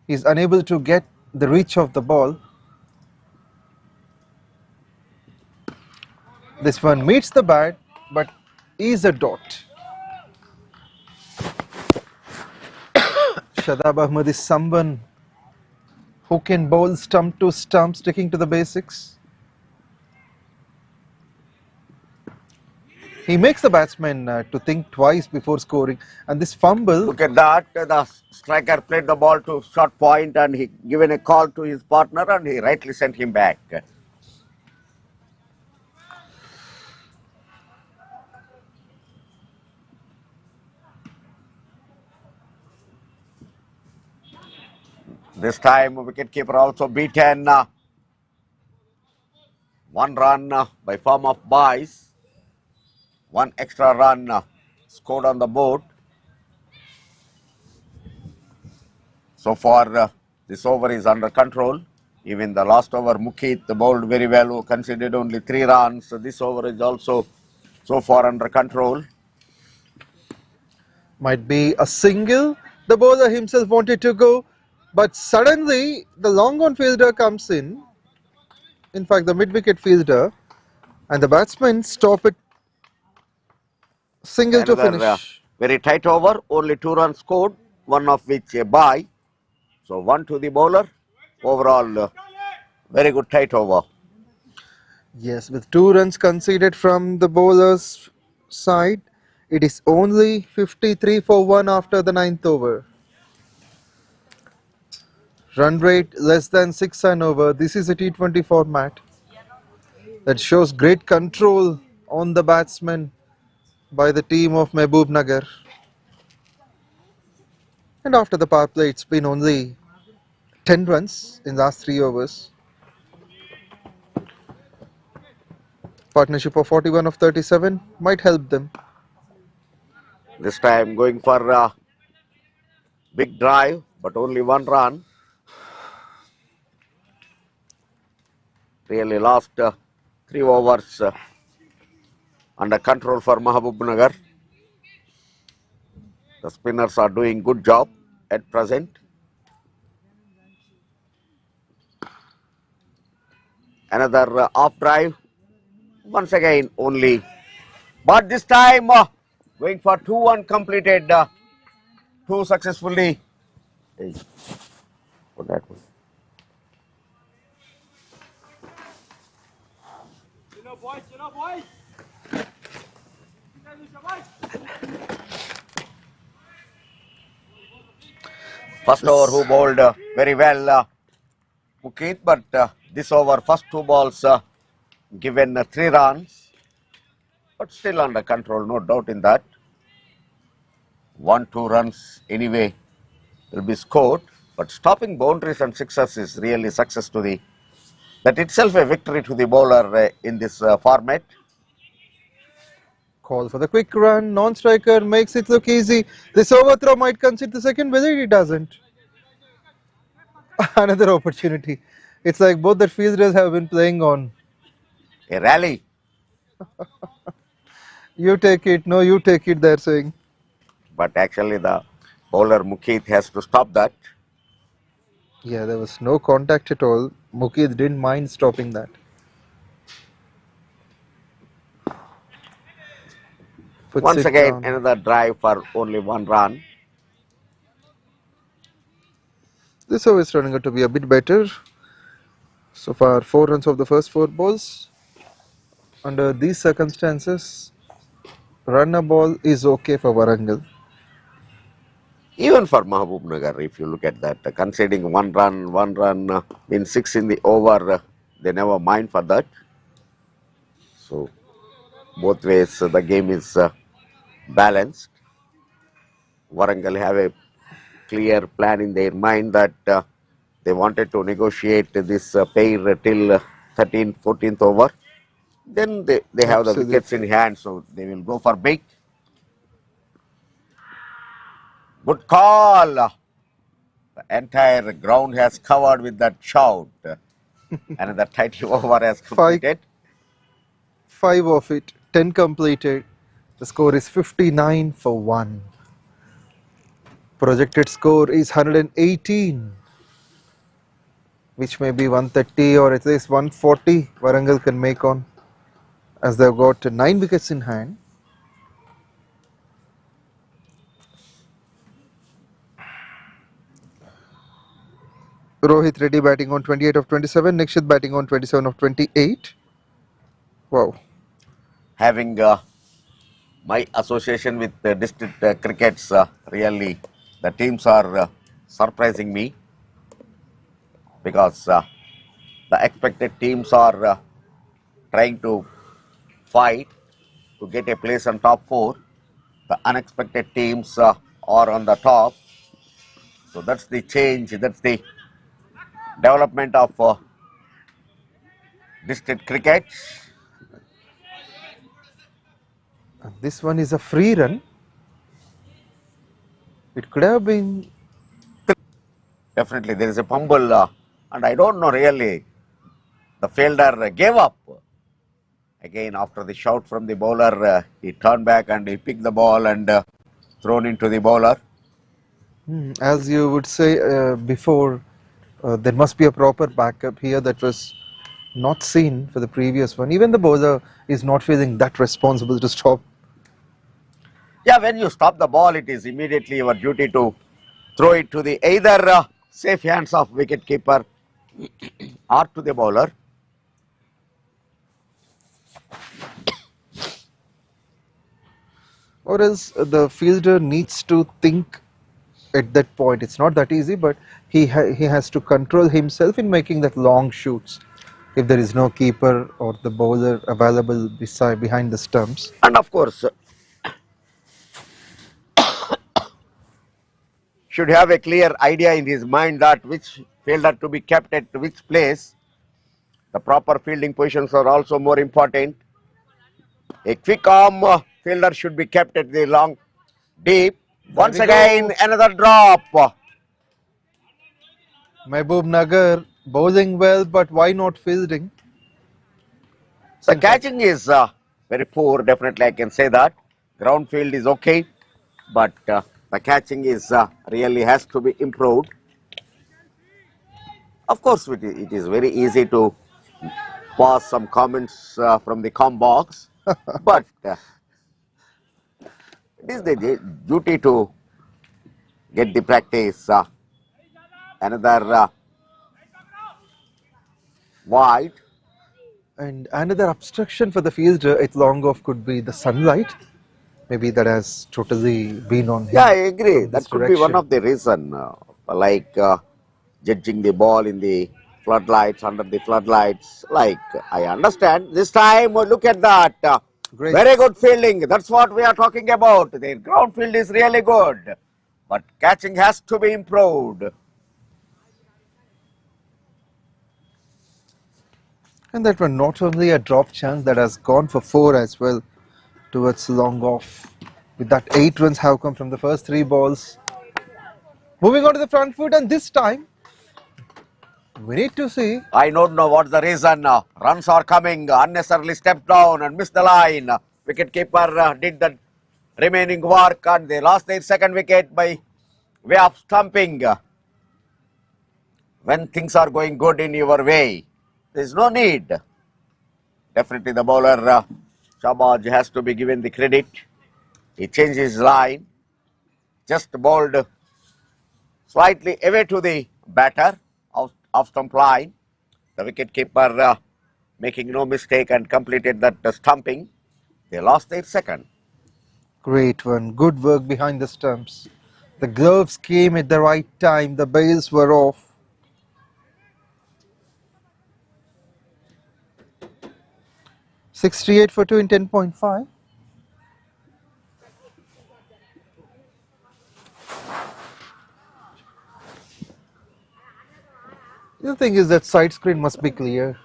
he's unable to get the reach of the ball. This one meets the bat, but is a dot. Shadab Ahmed is someone who can bowl stump to stump, sticking to the basics. He makes the batsman to think twice before scoring, and this fumble. Look at that, the striker played the ball to short point and he given a call to his partner and he rightly sent him back. This time wicketkeeper also beaten. 1 run by form of byes. 1 extra run scored on the board. So far this over is under control. Even the last over 𝗬𝗃𝗲 bowled very well, who conceded only 3 runs. So this over is also so far under control. Might be a single. The bowler himself wanted to go, but suddenly the long on fielder comes in. In fact, the mid-wicket fielder, and the batsmen stop it. Single to finish. Very tight over, only 2 runs scored, one of which a bye. So 1 to the bowler. Overall, very good tight over. Yes, with 2 runs conceded from the bowler's side, it is only 53 for 1 after the 9th over. Run rate less than 6 an over. This is a T20 format that shows great control on the batsmen by the team of MAHBUBNAGAR. And after the power play, it's been only 10 runs in the last 3 overs. Partnership of 41 of 37 might help them. This time going for a big drive, but only 1 run. Really last 3 overs under control for MAHBUBNAGAR. The spinners are doing good job at present. Another off drive. Once again only. But this time going for 2 uncompleted. 2 successfully. Hey, put that one. First over who bowled very well 𝗬𝗃𝗲, but this over first 2 balls given 3 runs, but still under control, no doubt in that. 1-2 runs anyway will be scored, but stopping boundaries and sixes is really success to the, that itself a victory to the bowler in this format. Call for the quick run, non-striker makes it look easy. This overthrow might concede the second visit, it doesn't. Another opportunity. It's like both the fielders have been playing on. A rally. You take it, no you take it, they're saying. But actually the bowler 𝗬𝗃𝗲 has to stop that. Yeah, there was no contact at all. 𝗬𝗃𝗲 didn't mind stopping that. Once again another drive for only 1 run. This over is turning out to be a bit better. So far 4 runs of the first 4 balls. Under these circumstances, run a ball is okay for Warangal. Even for MAHBUBNAGAR, if you look at that, conceding 1 run in 6 in the over, they never mind for that. So both ways the game is balanced. Warangal have a clear plan in their mind that they wanted to negotiate this pair till 13th, 14th over. Then they have the wickets in hand, so they will go for big. Good call. The entire ground has covered with that shout. Another tidy over has completed. 5 of it, 10 completed. The score is 59 for 1. Projected score is 118, which may be 130 or at least 140 Warangal can make on, as they've got 9 wickets in hand. Rohit Reddy batting on 28 of 27, Nikshit batting on 27 of 28. Wow. Having my association with district crickets, really the teams are surprising me, because the expected teams are trying to fight to get a place on top 4. The unexpected teams are on the top. So that's the change, that's the development of district cricket. This one is a free run. It could have been. Definitely there is a fumble and I don't know really, the fielder gave up. Again after the shout from the bowler, he turned back and he picked the ball and thrown into the bowler. As you would say before, there must be a proper backup here that was not seen for the previous one. Even the bowler is not feeling that responsible to stop. Yeah, when you stop the ball, it is immediately your duty to throw it to the either safe hands of wicket-keeper or to the bowler. Or else the fielder needs to think at that point. It's not that easy, but he has to control himself in making that long shoots if there is no keeper or the bowler available behind the stumps. And of course, should have a clear idea in his mind that which fielder to be kept at which place. The proper fielding positions are also more important. A quick arm fielder should be kept at the long deep. Once again another drop. MAHBUBNAGAR bowling well, but why not fielding? The catching is very poor, definitely I can say that. Ground field is okay, but the catching is really has to be improved. Of course, it is very easy to pass some comments from the com box, but it is the duty to get the practice. Another wide. And another obstruction for the fielder at long off could be the sunlight. Maybe that has totally been on him. Yeah, I agree. That could be one direction. of the reason, like judging the ball in the floodlights, under the floodlights. Like, I understand. This time, look at that. Great. Very good fielding. That's what we are talking about. The ground field is really good, but catching has to be improved. And that one not only a drop chance, that has gone for 4 as well towards long off. With that 8 runs have come from the first 3 balls. Moving on to the front foot, and this time we need to see. I don't know what's the reason. Runs are coming. Unnecessarily stepped down and missed the line. Wicket-keeper did the remaining work and they lost their second wicket by way of stumping. When things are going good in your way, there is no need. Definitely the bowler 𝗀𝗏𝗃 has to be given the credit. He changed his line, just bowled slightly away to the batter off stump line. The wicket-keeper making no mistake and completed that stumping. They lost their second. Great one, good work behind the stumps. The gloves came at the right time, the bails were off. '68 for 2 in 10.5. The thing is that side screen must be clear.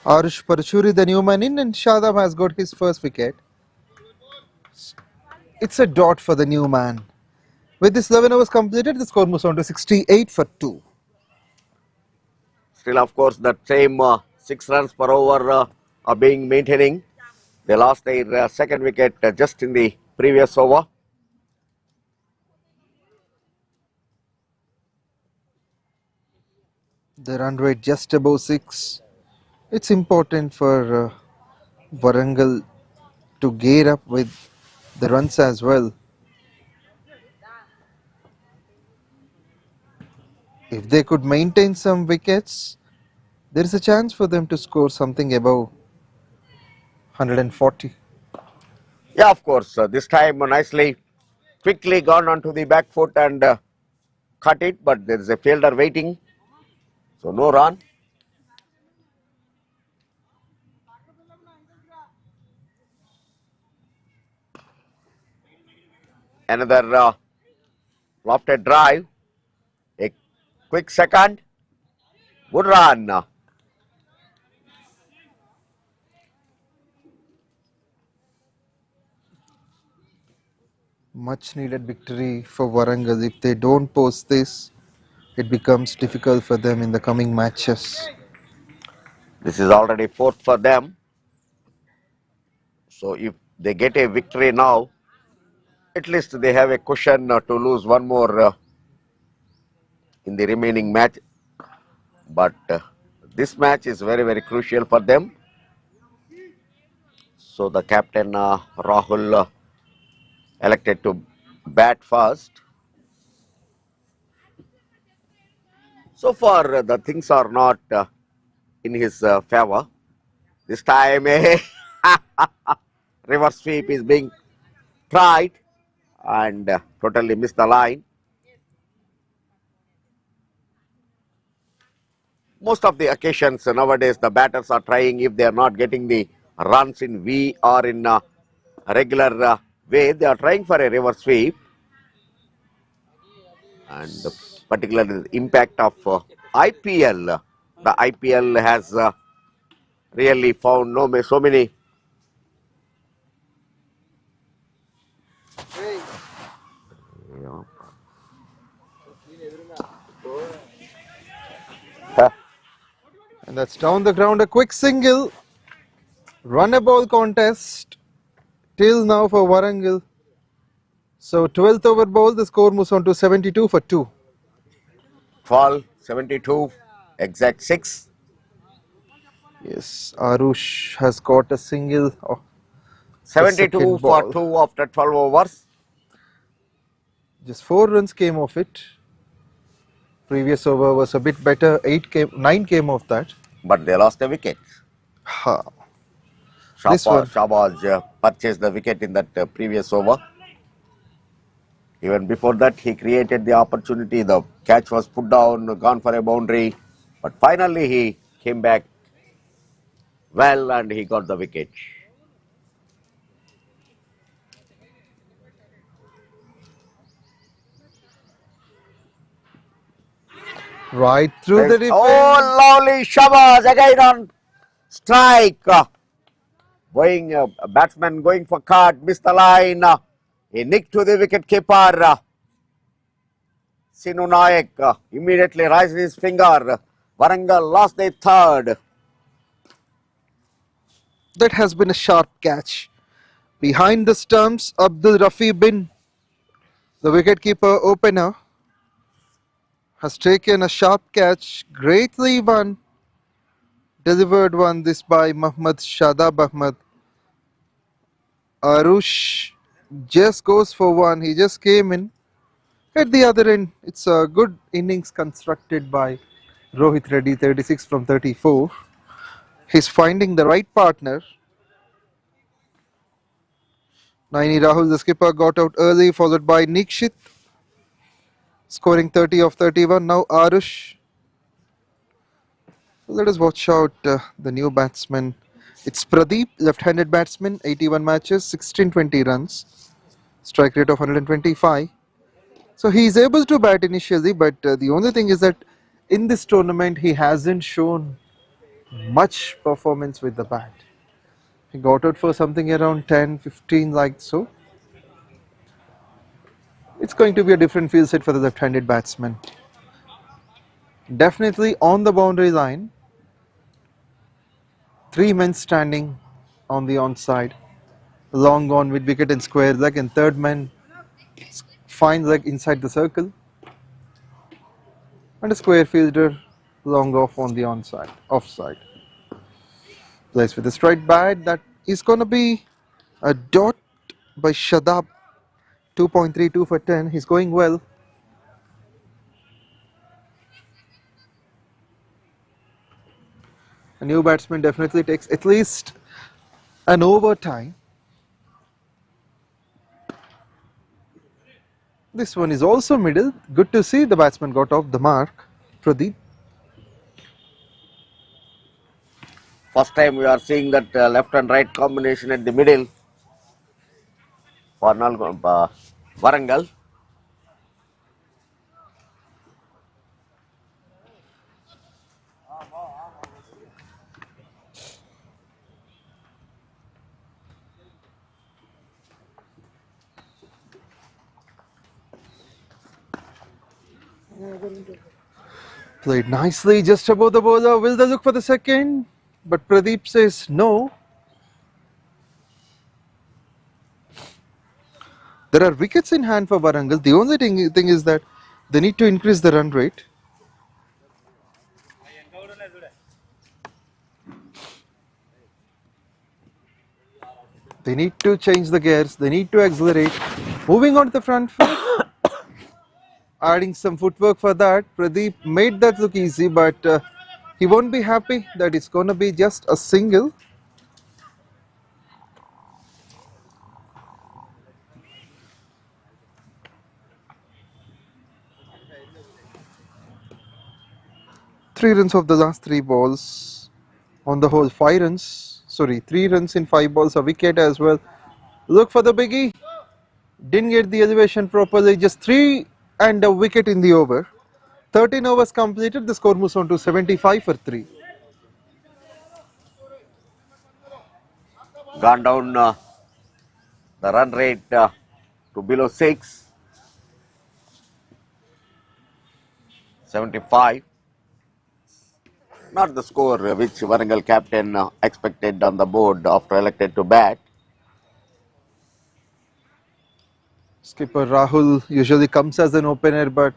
𝗬𝗏𝗃𝗲, the new man in, and Shadab has got his first wicket. It's a dot for the new man. With this 11 overs completed, the score moves on to 68 for 2. Still, of course, that same 6 runs per over are being maintaining. They lost their second wicket just in the previous over. The run rate just above 6. It's important for Warangal to gear up with the runs as well. If they could maintain some wickets, there is a chance for them to score something above 140. Yeah, of course, this time nicely, quickly gone onto the back foot and cut it, but there is a fielder waiting. So no run. Another lofted drive. A quick second. Good run. Much needed victory for Warangal. If they don't post this, it becomes difficult for them in the coming matches. This is already fourth for them. So if they get a victory now, at least they have a cushion to lose one more in the remaining match. But this match is very, very crucial for them. So the captain Rahul elected to bat first. So far the things are not in his favor. This time a reverse sweep is being tried and totally missed the line. Most of the occasions nowadays the batters are trying, if they are not getting the runs in V or in a regular way, they are trying for a reverse sweep. And particularly the impact of IPL. The IPL has really found so many And that's down the ground, a quick single. Run a ball contest till now for Warangal. So 12th over ball, the score moves on to 72 for 2. 12, 72, exact 6. Yes, Arush has got a single. 72 for 2 after 12 overs. Just 4 runs came off it. Previous over was a bit better. 9 came off that. But they lost a wicket. Ha. This one. 𝗃𝗏𝗃𝗃 purchased the wicket in that previous over. Even before that, he created the opportunity. The catch was put down, gone for a boundary. But finally, he came back well and he got the wicket. Right through the defense. Oh, lovely 𝗃𝗏𝗃𝗃 again on strike. Batsman going for cut, missed the line. A nick to the wicket keeper. Sinu Nayak immediately raised his finger. Warangal lost their third. That has been a sharp catch. Behind the stumps, 𝗵𝗏𝗏, the wicketkeeper opener, has taken a sharp catch, greatly one, delivered one, this by Mohammad Shadab Ahmed. Arush just goes for one, he just came in. At the other end, it's a good innings constructed by Rohit Reddy, 36 from 34. He's finding the right partner. Naini Rahul, the skipper, got out early, followed by Nikshit, scoring 30 of 31. Now Arush. Let us watch out the new batsman. It's Pradeep, left-handed batsman, 81 matches, 1620 runs, strike rate of 125. So he is able to bat initially, but the only thing is that in this tournament he hasn't shown much performance with the bat. He got out for something around 10, 15 like so. It's going to be a different field set for the left-handed batsman. Definitely on the boundary line. 3 men standing on the onside. Long on with wicket and square leg, and third man fine leg inside the circle. And a square fielder long off on the onside, offside. Plays with a straight bat. That is going to be a dot by Shadab. 2.32 for 10. He's going well. A new batsman definitely takes at least an overtime. This one is also middle. Good to see the batsman got off the mark. Pradeep. First time we are seeing that left and right combination at the middle for Warangal. Played nicely just above the bowler. Will they look for the second? But Pradeep says no. There are wickets in hand for Warangal. The only thing is that they need to increase the run rate. They need to change the gears. They need to accelerate. Moving on to the front foot. Adding some footwork for that. Pradeep made that look easy, but he won't be happy that it's going to be just a single. Three runs of the last 3 balls. On the whole, 5 runs. Sorry, 3 runs in 5 balls, a wicket as well. Look for the biggie. Didn't get the elevation properly. Just 3 and a wicket in the over. 13 overs completed. The score moves on to 75 for 3. Gone down the run rate to below 6. 75. Not the score which Warangal captain expected on the board after elected to bat. Skipper Rahul usually comes as an opener, but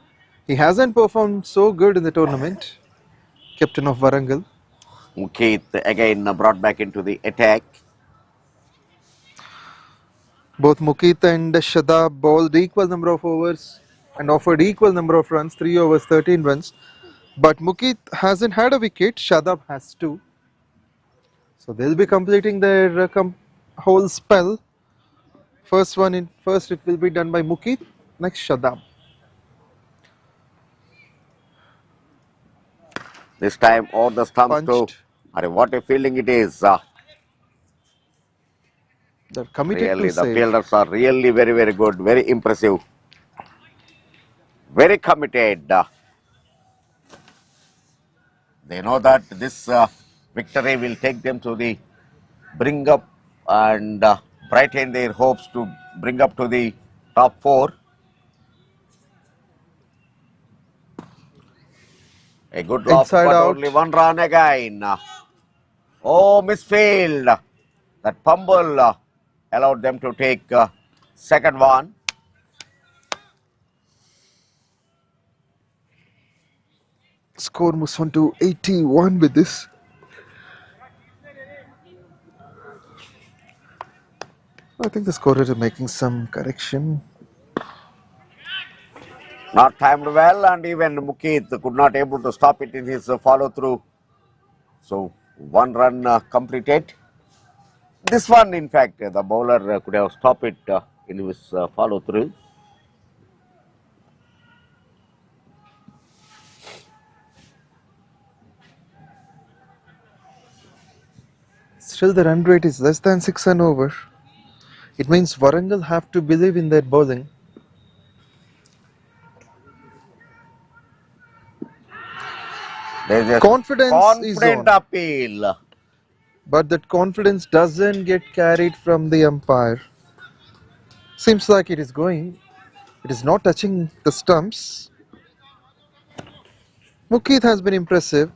he hasn't performed so good in the tournament. Captain of Warangal. Mukeet again brought back into the attack. Both Mukeet and Shadab bowled equal number of overs and offered equal number of runs, 3 overs, 13 runs. But Mukeet hasn't had a wicket, Shadab has 2. So they'll be completing their whole spell. First it will be done by Mukeet, next Shadab. This time over the stumps too. What a fielding it is. They're committed Really, to the save. fielders are really very, very good, very impressive. Very committed. They know that this victory will take them to the bring up and brighten their hopes to bring up to the top 4. A good loft, Inside but out. only 1 run again. Oh, misfield. That fumble allowed them to take second one. Score moves on to 81 with this. I think the scorer is making some correction. Not timed well, and even Mukeet could not able to stop it in his follow through. So 1 run completed. This one, in fact, the bowler could have stopped it in his follow through. Still the run rate is less than 6 and over. It means Warangal have to believe in their bowling. There is a Confidence is confident on. appeal. But that confidence doesn't get carried from the umpire. Seems like it is going. It is not touching the stumps. Mukeet has been impressive.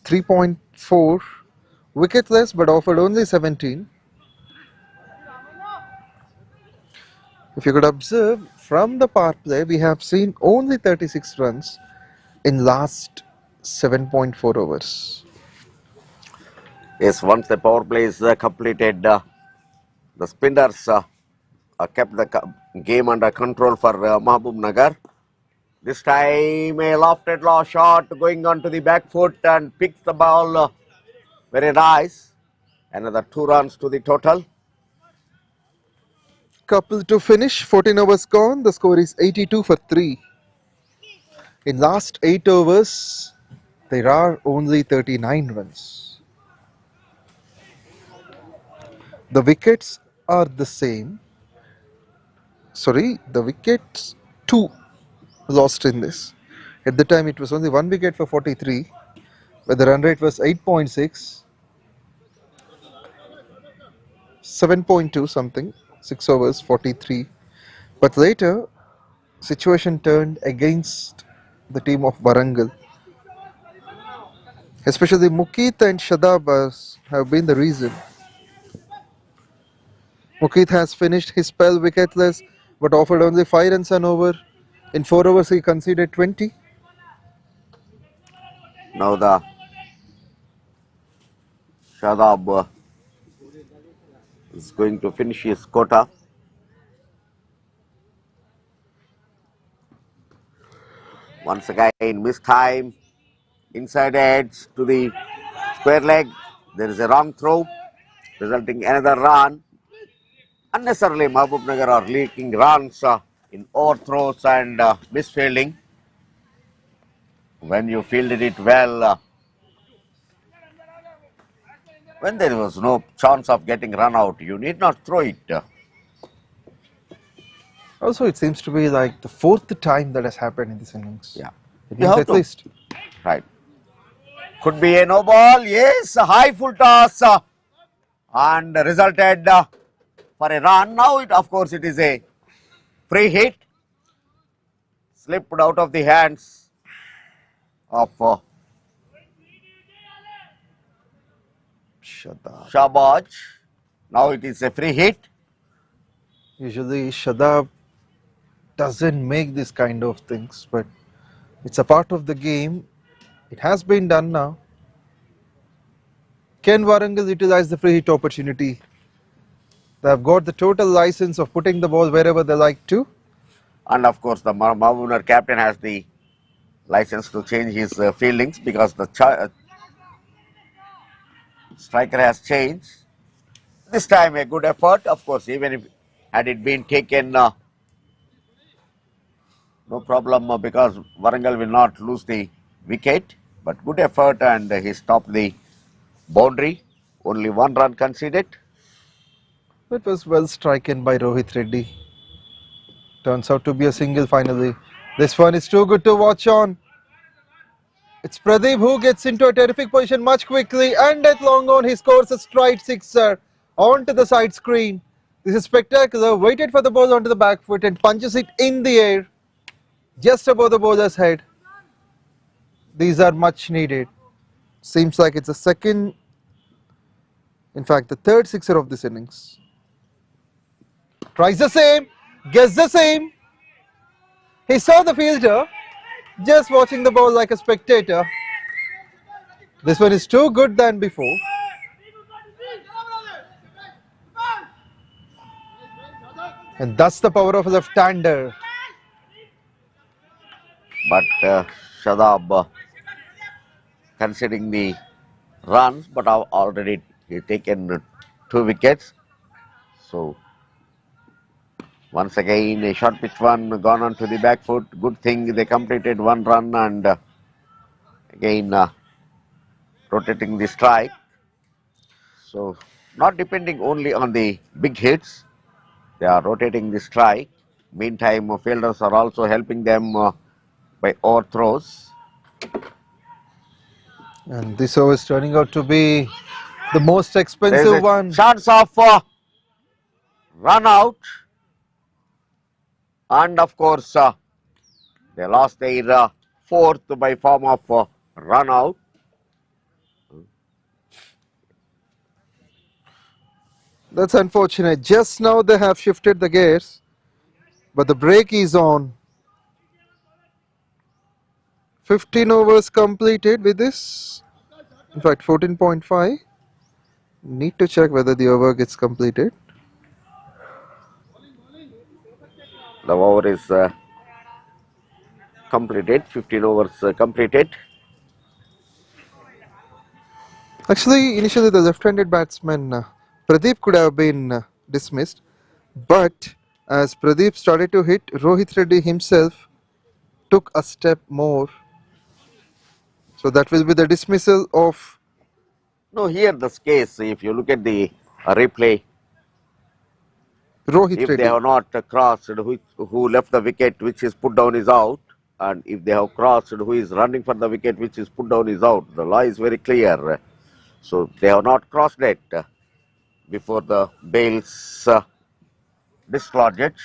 3.4. Wicketless but offered only 17. If you could observe, from the power play, we have seen only 36 runs in last 7.4 overs. Yes, once the power play is completed, the spinners kept the game under control for MAHBUBNAGAR. This time a lofted law shot going on to the back foot and picks the ball very nice. Another 2 runs to the total. Couple to finish, 14 overs gone, the score is 82 for 3. In last 8 overs, there are only 39 runs. The wickets are the same. Sorry, the wickets 2 lost in this. At the time it was only 1 wicket for 43, but the run rate was 8.6, 7.2 something, 6 overs, 43. But later, situation turned against the team of Warangal. Especially Mukit and Shadabas have been the reason. Mukit has finished his spell wicketless but offered only 5 runs an over. In 4 overs he conceded 20. Now the Shadab is going to finish his quota. Once again, missed time, inside edge to the square leg. There is a wrong throw, resulting in another run. Unnecessarily, Mahbubnagar are leaking runs in overthrows and misfielding. When you fielded it well, when there was no chance of getting run out, you need not throw it. Also, it seems to be like the 4th time that has happened in this innings. Yeah. It You means have at to. least. Right. Could be a no ball. Yes, a high full toss and resulted for a run. Now, of course, it is a free hit. Slipped out of the hands of Shadab. Now it is a free hit. Usually Shadab doesn't make this kind of things, but it's a part of the game. It has been done now. Can Warangal utilize the free hit opportunity? They have got the total license of putting the ball wherever they like to. And of course, the Mahbubnagar captain has the license to change his fieldings because the striker has changed. This time a good effort. Of course, even if had it been taken, no problem because Warangal will not lose the wicket. But good effort and he stopped the boundary. Only 1 run conceded. It was well striken by Rohit Reddy. Turns out to be a single finally. This one is too good to watch on. It's Pradeep who gets into a terrific position much quickly, and at long on he scores a straight sixer onto the side screen. This is spectacular. Waited for the ball onto the back foot and punches it in the air just above the bowler's head. These are much needed. Seems like it's the second, in fact the 3rd sixer of this innings. Tries the same, gets the same. He saw the fielder, just watching the ball like a spectator. This one is too good than before. And that's the power of a left-hander. But Shadab considering the runs, but already he taken 2 wickets. So once again a short pitch one gone on to the back foot. Good thing they completed 1 run and again rotating the strike. So not depending only on the big hits, they are rotating the strike. Meantime, fielders are also helping them by overthrows. And this over is turning out to be the most expensive one. Chance of run out. And of course, they lost their 4th by form of run out. That's unfortunate. Just now they have shifted the gears, but the break is on. 15 overs completed with this. In fact, 14.5. Need to check whether the over gets completed. The over is completed. 15 overs completed. Actually, initially the left-handed batsman Pradeep could have been dismissed, but as Pradeep started to hit, Rohit Reddy himself took a step more. So that will be the dismissal of... No, here this case, if you look at the replay, Rohit If Reddy. they have not crossed, who left the wicket which is put down is out, and if they have crossed, who is running for the wicket which is put down is out. The law is very clear. So they have not crossed it before the bails dislodge it.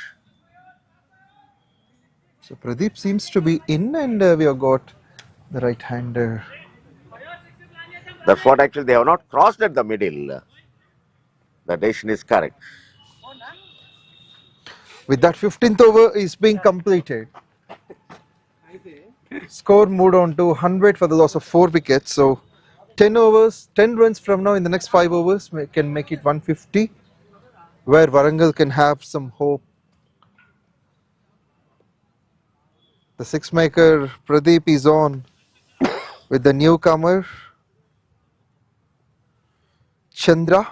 So Pradeep seems to be in, and we have got the right-hander. That's what actually they have not crossed at the middle. The decision is correct. With that, 15th over is being completed. Score moved on to 100 for the loss of 4 wickets. So 10 overs, 10 runs from now in the next 5 overs can make it 150, where Warangal can have some hope. The six-maker Pradeep is on with the newcomer Chandra,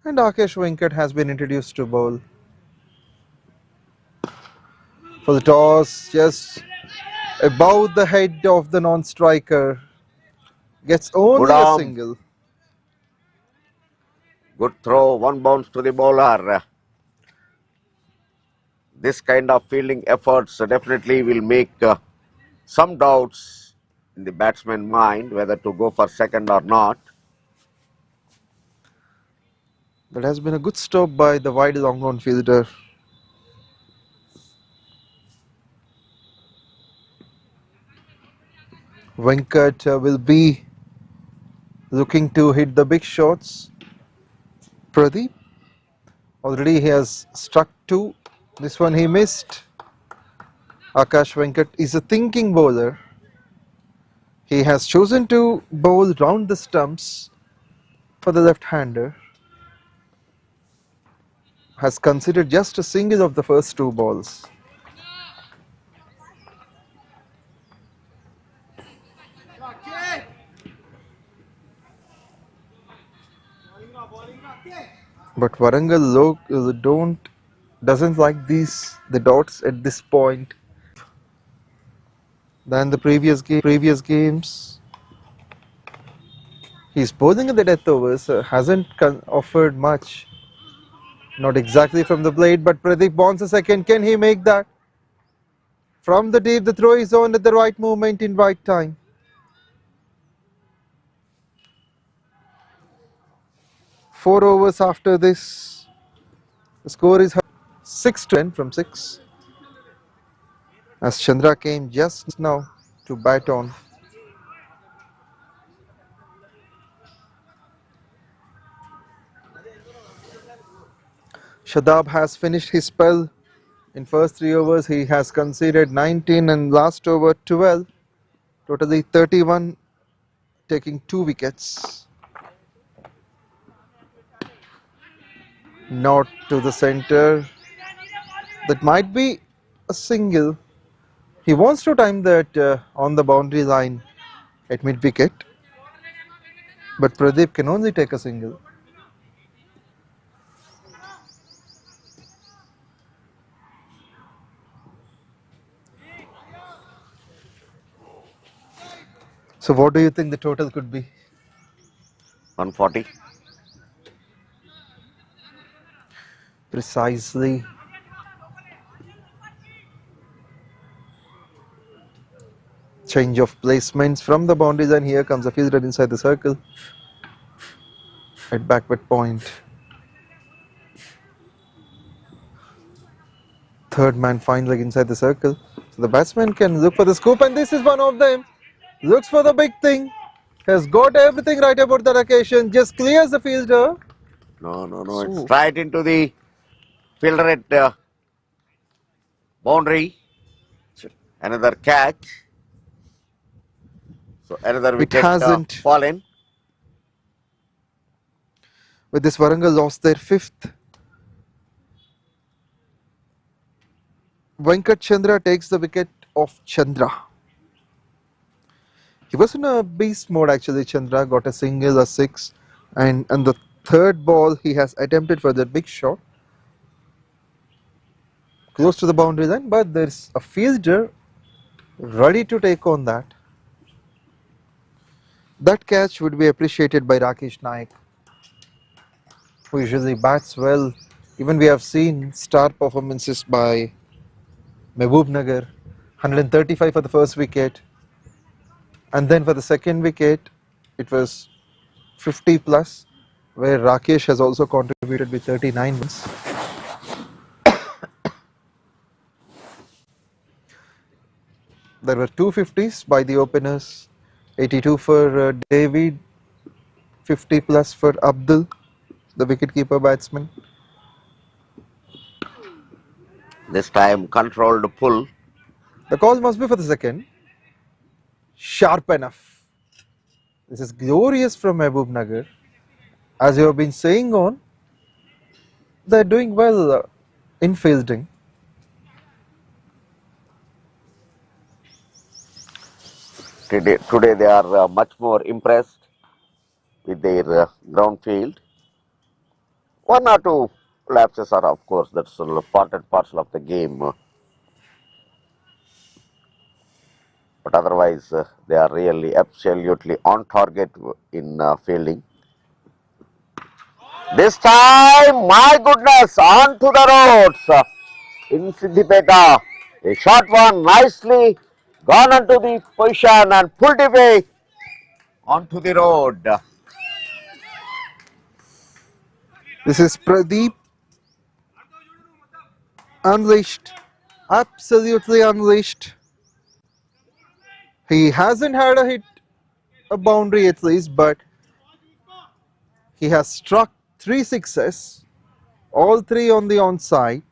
and 𝗃𝗃 has been introduced to bowl. For the toss, just above the head of the non-striker, gets only Good a arm. single. Good throw, one bounce to the bowler. This kind of fielding efforts definitely will make some doubts in the batsman's mind whether to go for second or not. That has been a good stop by the wide long on fielder. Venkat will be looking to hit the big shots. Pradeep, already he has struck 2. This one he missed. Akash Venkat is a thinking bowler. He has chosen to bowl round the stumps for the left-hander. Has considered just a single of the first 2 balls. But Warangal doesn't like the dots at this point than the previous games. He's bowling in the death overs, hasn't offered much. Not exactly from the blade, but Pradeep wants a second. Can he make that? From the deep, the throw is on at the right moment in right time. Four overs after this, the score is 6-10 from 6. As Chandra came just now to bat on. Shadab has finished his spell. In first 3 overs, he has conceded 19 and last over 12. Totally 31, taking 2 wickets. Not to the center. That might be a single. He wants to time that on the boundary line at mid-wicket. But Pradeep can only take a single. So what do you think the total could be? 140. Precisely. Change of placements from the boundary line. Here comes a fielder inside the circle at backward point. Third man finally inside the circle. So the batsman can look for the scoop, and this is one of them. Looks for the big thing. Has got everything right about that occasion. Just clears the fielder. No. It's right into the fielder at boundary. Another catch. So another wicket hasn't. fallen. With this, Warangal lost their 5th. Venkat Chandra takes the wicket of Chandra. He was in a beast mode actually. Chandra got a single, a 6, and on the 3rd ball he has attempted for that big shot close to the boundary line, but there is a fielder ready to take on that. That catch would be appreciated by Rakesh Naik. who usually bats well. Even we have seen star performances by MAHBUBNAGAR, 135 for the first wicket, and then for the second wicket it was 50 plus, where Rakesh has also contributed with 39 runs. There were 250s by the openers, 82 for David, 50 plus for Abdul, the wicket-keeper batsman. This time controlled pull. The call must be for the second. Sharp enough. This is glorious from MAHBUBNAGAR. As you have been saying on, they are doing well in fielding. Today they are much more impressed with their ground field. One or two lapses are, of course, that's a part and parcel of the game. But otherwise, they are really absolutely on target in fielding. This time, my goodness, on to the roads in SIDDIPET. A short one, nicely gone onto the position and pulled away onto the road. This is Pradeep, unleashed, absolutely unleashed. He hasn't had a hit, a boundary at least, but he has struck 3 sixes, all 3 on the onside.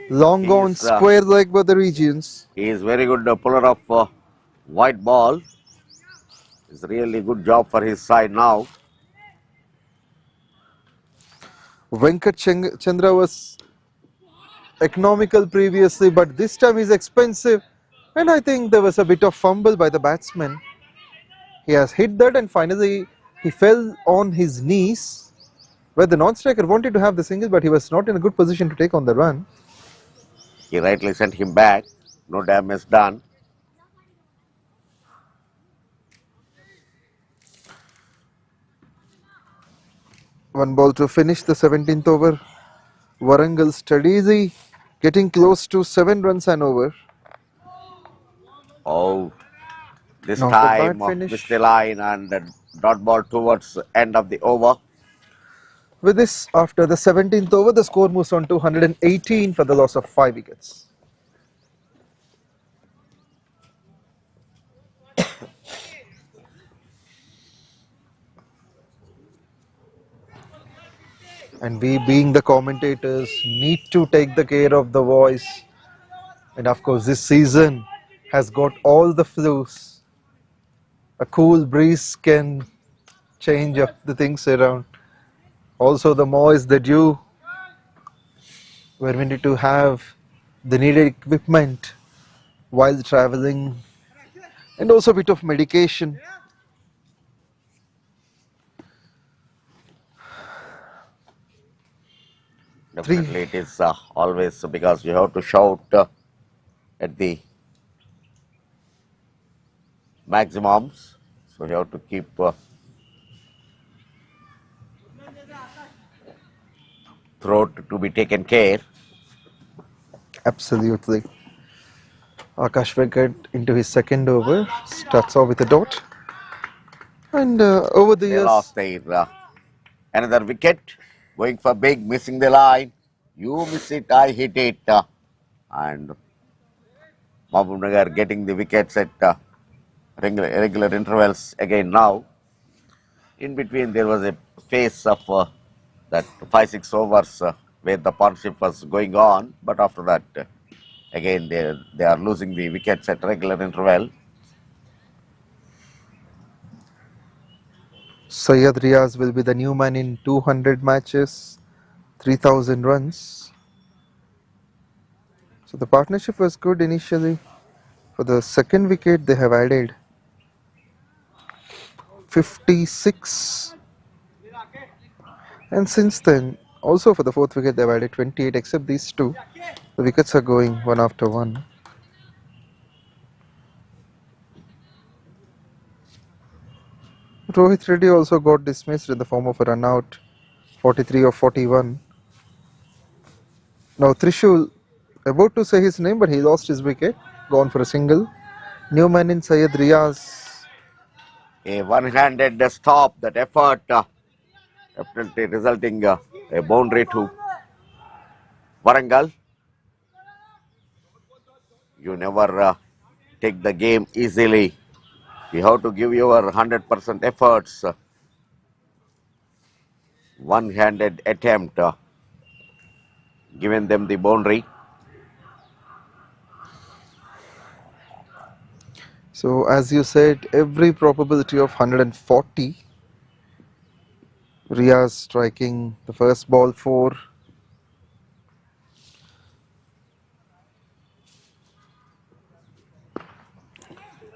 Long on square leg for the regions. He is very good puller of white ball. It's really good job for his side now. VENKATASWAMY was economical previously, but this time he's expensive, and I think there was a bit of fumble by the batsman. He has hit that and finally he fell on his knees, where the non-striker wanted to have the single, but he was not in a good position to take on the run. He rightly sent him back. No damage done. One ball to finish the 17th over. Warangal steady, getting close to 7 runs and over. Oh, this Not a time bad finish. missed the line and dot ball towards end of the over. With this, after the 17th over, the score moves on to 118 for the loss of 5 wickets. And we, being the commentators, need to take the care of the voice. And of course, this season has got all the flus. A cool breeze can change up the things around. Also the moist, the dew, where we need to have the needed equipment while traveling, and also a bit of medication. Definitely it is always because you have to shout at the maximums. So you have to keep throat to be taken care. Absolutely. Akash Venkat into his second over, starts off with a dot. And over the They years, lost their another wicket, going for big, missing the line. You miss it, I hit it. And MAHBUBNAGAR getting the wickets at regular intervals again now. In between there was a phase of that 5-6 overs where the partnership was going on, but after that again they are losing the wickets at regular interval. Syed Riaz will be the new man in 200 matches, 3,000 runs. So the partnership was good initially. For the second wicket, they have added 56. And since then, also for the fourth wicket, they have added 28, except these two. The wickets are going one after one. Rohit Reddy also got dismissed in the form of a run out, 43 of 41. Now Trishul, about to say his name, but he lost his wicket, gone for a single. New man in Syed Riaz. A one-handed stop, that effort definitely resulting a boundary to Warangal. You never take the game easily. You have to give your 100% efforts. One-handed attempt, giving them the boundary. So as you said, every probability of 140. Riaz striking the first ball 4.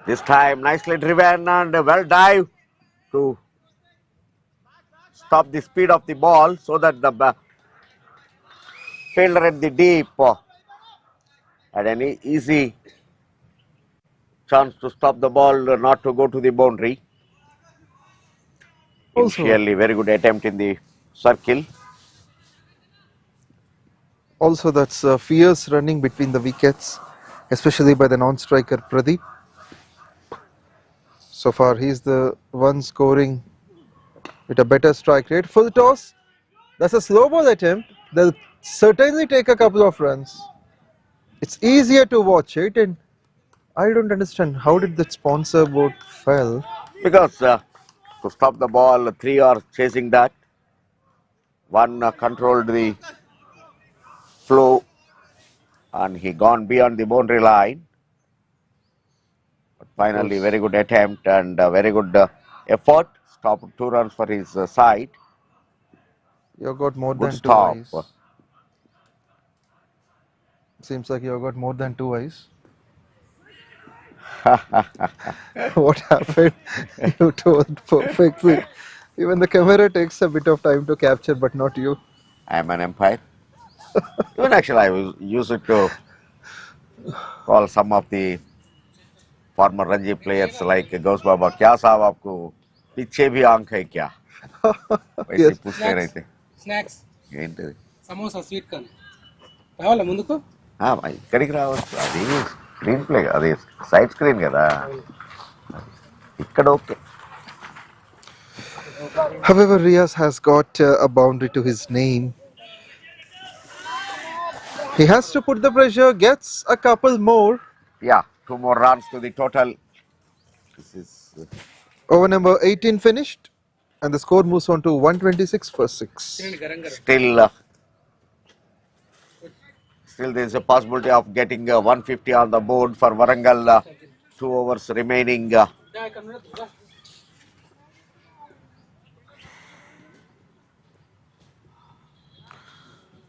This time nicely driven and well dive to stop the speed of the ball so that the fielder at the deep had an easy chance to stop the ball, not to go to the boundary. Also- Initially, very good attempt in the circle. Also, that's fierce running between the wickets, especially by the non-striker Pradeep. So far, he's the one scoring with a better strike rate. Full toss. That's a slow ball attempt. They'll certainly take a couple of runs. It's easier to watch it, and I don't understand how did that sponsor board fell. Because to stop the ball, 3 are chasing that. One controlled the flow and he gone beyond the boundary line. But finally, very good attempt and very good effort. Stopped 2 runs for his side. You've got more Good than stop. 2 eyes. Seems like you've got more than 2 eyes. What happened? You told perfectly. Even the camera takes a bit of time to capture, but not you. I am an umpire. Even actually, I was used to call some of the former Ranji players like 𝗀𝗶𝗃𝗏, क्या साहब आपको पीछे भी आंख है क्या? वैसे पूछते रहते. స్నాక్స్ ఏంటిది? సమోసా స్వీట్ కార్న్ రావాలా ముందుకు ఇక్కడికి రావచ్చు. అది స్క్రీన్ ప్లే, అది సైడ్ స్క్రీన్ కదా. ఇక్కడ okay. However, Riaz has got a boundary to his name. He has to put the pressure, gets a couple more. Yeah, 2 more runs to the total. This is Over number 18 finished, and the score moves on to 126 for 6. still there is a possibility of getting 150 on the board for Warangal. 2 overs remaining.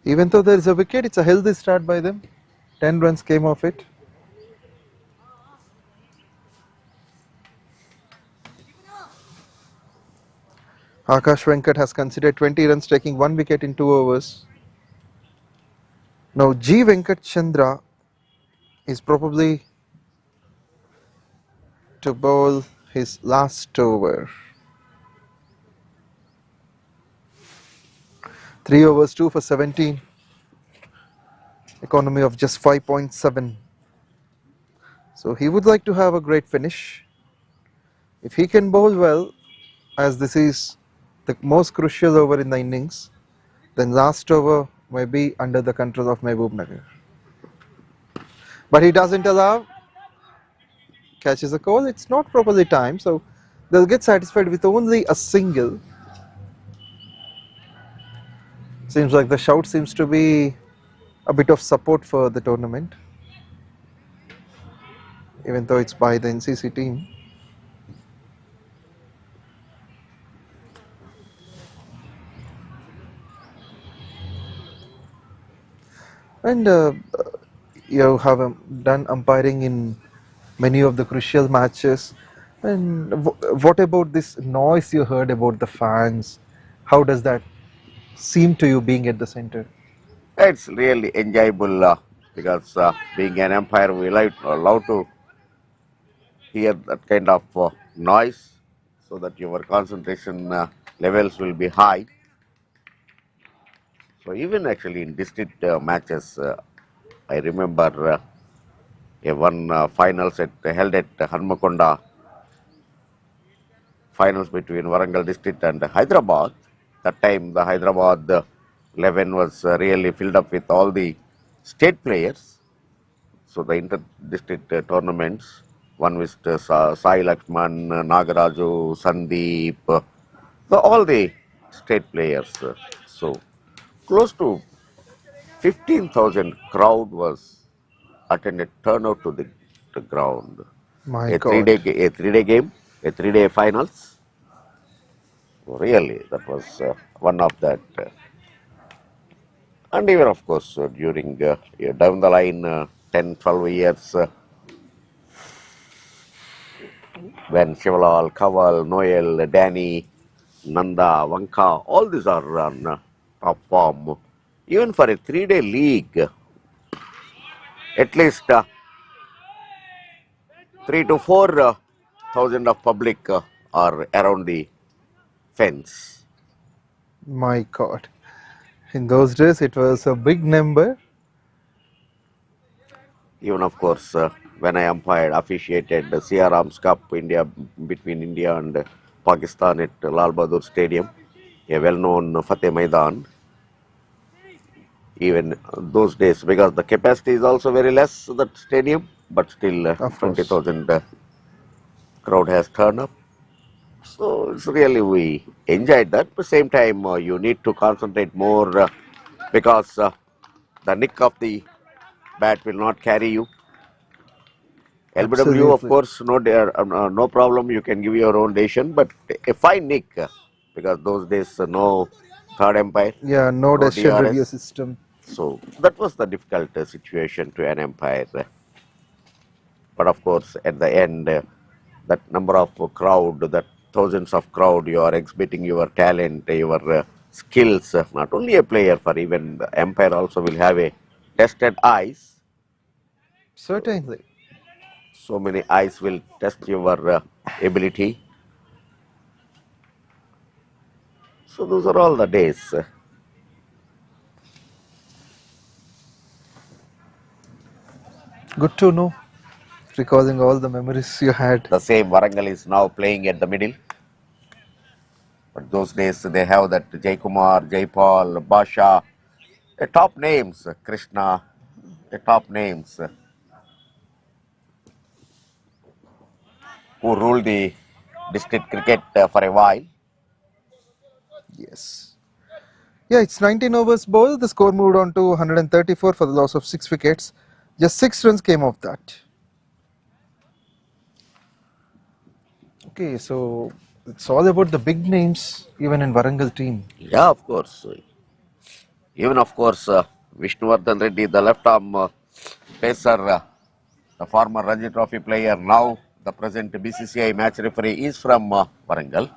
Even though there is a wicket, it's a healthy start by them. 10 runs came off it. Akash Venkat has considered 20 runs, taking 1 wicket in 2 overs. Now 𝗃𝗃𝗃 is probably to bowl his last over. 3 overs, 2 for 17. Economy of just 5.7. So he would like to have a great finish. If he can bowl well, as this is the most crucial over in the innings, then last over may be under the control of MAHBUBNAGAR. But he doesn't allow, catches a call, it's not properly timed, so they'll get satisfied with only a single. Seems like the shout seems to be a bit of support for the tournament, even though it's by the NCC team. And you have done umpiring in many of the crucial matches. And what about this noise you heard about the fans? How does that seem to you being at the center? It's really enjoyable because being an umpire, we love to hear that kind of noise, so that your concentration levels will be high. So even actually in district matches, I remember one finals held at Hanmakonda, finals between Warangal district and Hyderabad. That time the Hyderabad 11 was really filled up with all the state players. So the inter-district tournaments, one with Sai Lakshman, Nagaraju, Sandeep, all the state players. So close to 15,000 crowd was attended, turnout to the ground. My A God. 3-day game, a 3-day finals. Really, that was one of that. And even of course during down the line 10, 12 years when Shivalal, Kaval, Noel, Danny, Nanda, Vanka, all these are on top form. Even for a 3-day league, at least 3 to 4 thousand of public are around the fence. My God. In those days, it was a big number. Even of course, when I umpired, officiated the Sia Rams Cup India between India and Pakistan at Lal Bahadur Stadium, a well-known Fateh Maidan. Even those days, because the capacity is also very less, that stadium, but still 20,000 crowd has turned up. So it's really, we enjoyed that. At the same time, you need to concentrate more because the nick of the bat will not carry you. LBW, of course, no problem. You can give your own decision, but a fine nick because those days no third umpire. Yeah, no decision DRS. review system. So that was the difficult situation to an umpire. But of course, at the end, that number of crowd, that thousands of crowd, you are exhibiting your talent, your skills. Not only a player, for even the umpire also will have a tested eyes. Certainly. So many eyes will test your ability. So those are all the days. Good to know. Recalling all the memories you had. The same Warangal is now playing at the middle. But those days they have that Jaykumar, Jaypal, Basha, the top names, Krishna, the top names who ruled the district cricket for a while. Yes. Yeah, it's 19 overs bowled. The score moved on to 134 for the loss of 6 wickets. Just 6 runs came off that. Okay, so it's all about the big names even in Warangal team. Yeah, of course. Even of course, Vishnuvardhan Reddy, the left arm pacer, the former Ranji Trophy player, now the present BCCI match referee, is from Warangal.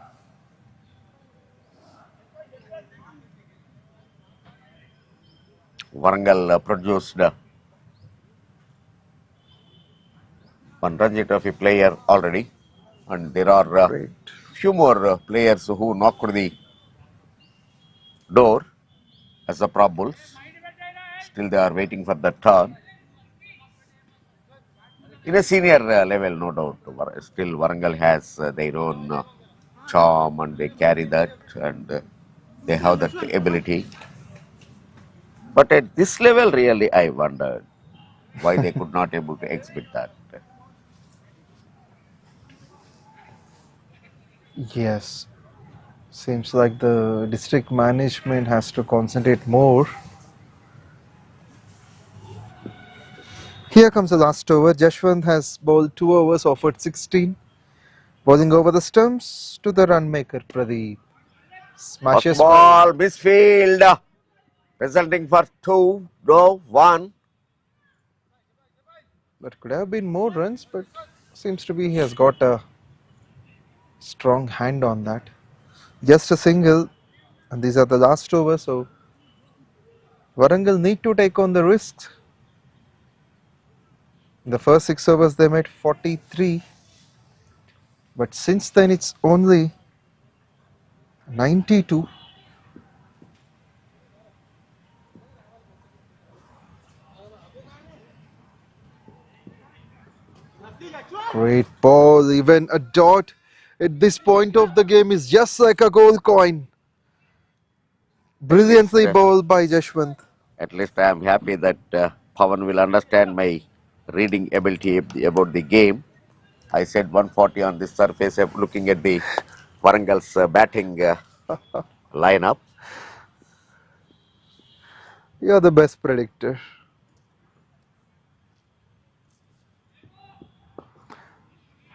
Warangal produced one Ranji Trophy player already, and there are few more players who knocked the door as the prop bulls. Still they are waiting for the turn. In a senior level, no doubt, still Warangal has their own charm and they carry that and they have that ability. But at this level, really, I wondered why they could not able to exhibit that. Yes. Seems like the district management has to concentrate more. Here comes the last over. Jashwant has bowled 2 overs, offered 16. Bowling over the stumps to the run maker, Pradeep. Smashes Ball, misfield, resulting for 2, no, 1. But could have been more runs, but seems to be he has got a strong hand on that. Just a single, and these are the last overs, so Warangal need to take on the risks. In the first 6 overs they made 43. But since then it's only 92. Great ball, even a dot at this point of the game is just like a gold coin. Brilliantly bowled by Jashwant. At least I am happy that Pawan will understand my reading ability about the game. I said 140 on this surface of looking at the Warangal's batting lineup. You're the best predictor.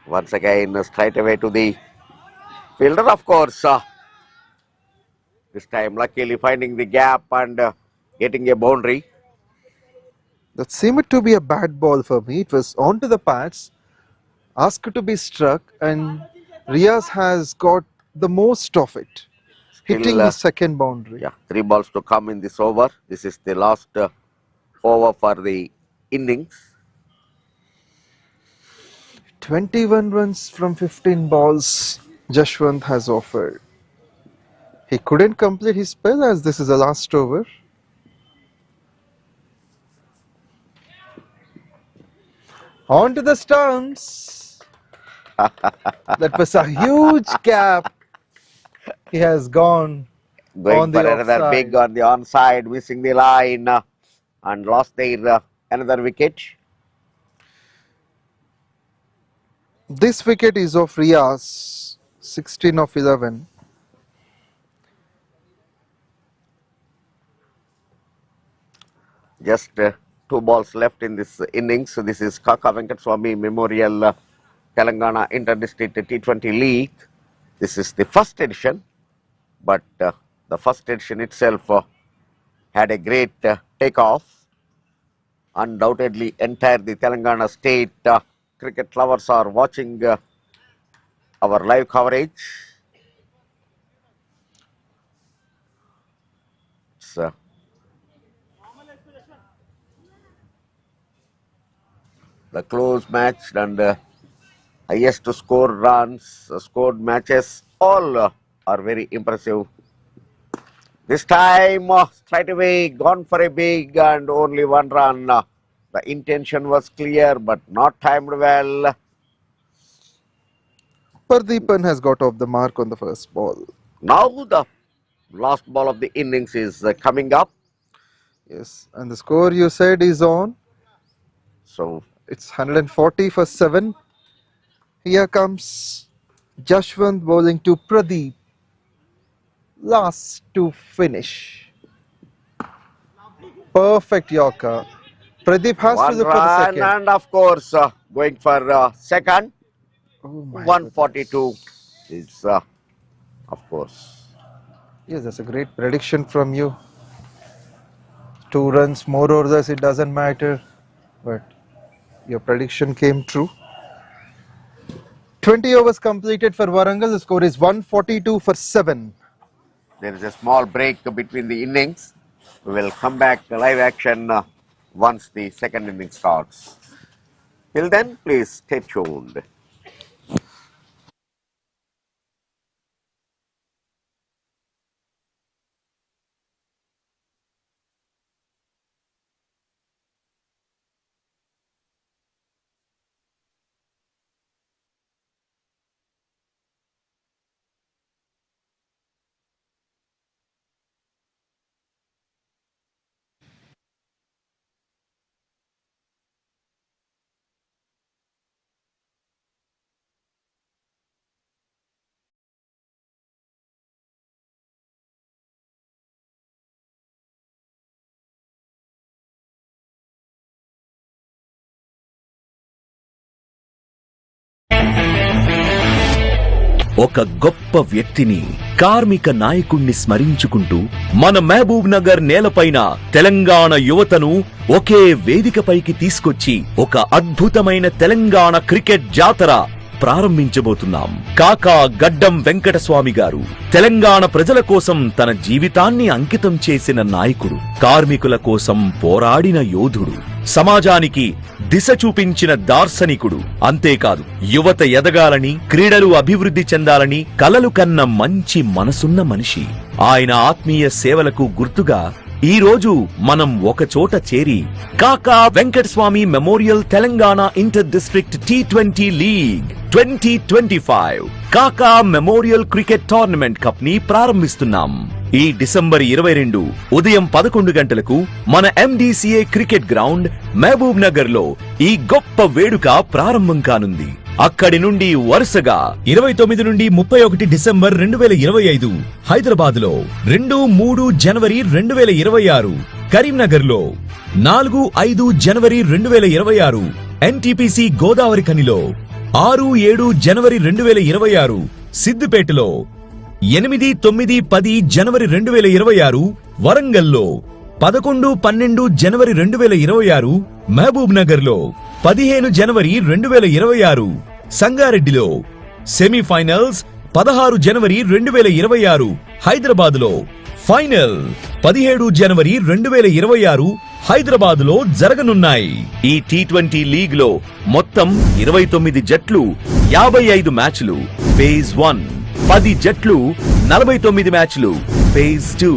Once again, straight away to the fielder, of course. This time, luckily finding the gap and getting a boundary. That seemed to be a bad ball for me. It was onto the pads, asked to be struck, and Riaz has got the most of it, hitting his second boundary. Yeah, 3 balls to come in this over. This is the last over for the innings. 21 runs from 15 balls Jashwant has offered. He couldn't complete his spell as this is the last over. On to the stumps. That was a huge gap. He has gone Going on for the another offside. big on the onside, missing the line and lost their another wicket. This wicket is of Riaz, 16 of 11. Just 2 balls left in this innings. So this is KAKA Venkataswamy Memorial Telangana Inter-District T20 League. This is the first edition, but the first edition itself had a great takeoff. Undoubtedly, entire the Telangana state cricket lovers are watching our live coverage. It's, the close match and highest to score runs, scored matches, all are very impressive. This time, straight away, gone for a big and only 1 run. The intention was clear, but not timed well. Pardeepan has got off the mark on the first ball. Now the last ball of the innings is coming up. Yes, and the score you said is on. So It's 140 for 7. Here comes Jashwant bowling to Pradeep. Last to finish. Perfect Yorker. Pradeep has to 1 look for the run second. and of course going for second. Oh my 142 is of course. Yes, that's a great prediction from you. 2 runs more or less, it doesn't matter. But your prediction came true. 20 overs completed for Warangal. The score is 142 for 7. There is a small break between the innings. We will come back live action once the second inning starts. Till then, please stay tuned. ఒక గొప్ప వ్యక్తిని, కార్మిక నాయకుణ్ణి స్మరించుకుంటూ మన మహబూబ్ నగర్ నేలపైన తెలంగాణ యువతను ఒకే వేదికపైకి తీసుకొచ్చి ఒక అద్భుతమైన తెలంగాణ క్రికెట్ జాతర ప్రారంభించబోతున్నాం. కాకా గడ్డం వెంకటస్వామి గారు తెలంగాణ ప్రజల కోసం తన జీవితాన్ని అంకితం చేసిన నాయకుడు, కార్మికుల కోసం పోరాడిన యోధుడు, సమాజానికి దిశ చూపించిన దార్శనికుడు. అంతేకాదు యువత ఎదగాలని, క్రీడలు అభివృద్ధి చెందాలని కలలు కన్న మంచి మనసున్న మనిషి. ఆయన ఆత్మీయ సేవలకు గుర్తుగా ఈ రోజు మనం ఒక చోట చేరి కాకా Venkataswamy memorial Telangana inter district T20 league 2025 కాకా మెమోరియల్ క్రికెట్ టోర్నమెంట్ కప్ ని ప్రారంభిస్తున్నాం. ఈ డిసెంబర్ 22 ఉదయం 11 గంటలకు మన MDCA cricket ground Mahabubnagar లో ఈ గొప్ప వేడుక ప్రారంభం కానుంది. అక్కడి నుండి వరుసగా 29 నుండి 31 డిసెంబర్ 2025 హైదరాబాద్ లో, 2-3 జనవరి 2026 కరీంనగర్ లో, 4-5 జనవరి 2026 NTPC గోదావరి ఖనిలో, 6-7 జనవరి 2026 సిద్దిపేటలో, 8-9-10 జనవరి 2026 వరంగల్లో, 11-12 జనవరి 2026 మహబూబ్ నగర్ లో, 15 జనవరి 2026 సంగారెడ్డిలో, సెమీఫైనల్స్ 16 జనవరి 2026 హైదరాబాద్ లో, ఫైనల్ 17 జనవరి 2026 హైదరాబాద్ లో జరగనున్నాయి. ఈ T20 లీగ్ లో మొత్తం 29 జట్లు, 55 మ్యాచ్లు ఫేజ్ 1, 10 జట్లు, 49 మ్యాచ్లు ఫేజ్ 2.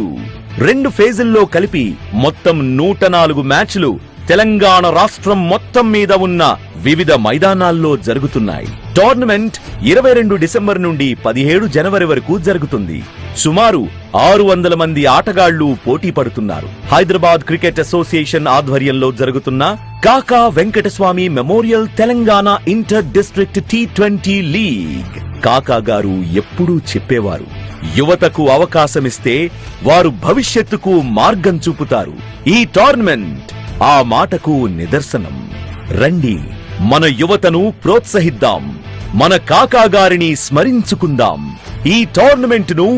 2 ఫేజుల్లో కలిపి మొత్తం 104 మ్యాచ్లు తెలంగాణ రాష్ట్రం మొత్తం మీద ఉన్న వివిధ మైదానాల్లో జరుగుతున్నాయి. టోర్నమెంట్ 22 డిసెంబర్ నుండి 17 జనవరి వరకు జరుగుతుంది. సుమారు 600 మంది ఆటగాళ్లు పోటీ పడుతున్నారు. హైదరాబాద్ క్రికెట్ అసోసియేషన్ ఆధ్వర్యంలో జరుగుతున్న కాకా Venkataswamy memorial Telangana inter district T20 league. కాకా గారు ఎప్పుడూ చెప్పేవారు, యువతకు అవకాశమిస్తే వారు భవిష్యత్తుకు మార్గం చూపుతారు. ఈ టోర్నమెంట్ ఆ మాటకు నిదర్శనం. రండి, మన యువతను ప్రోత్సహిద్దాం, మన కాకా గారిని స్మరించుకుందాం, ఈ టోర్నమెంట్ ను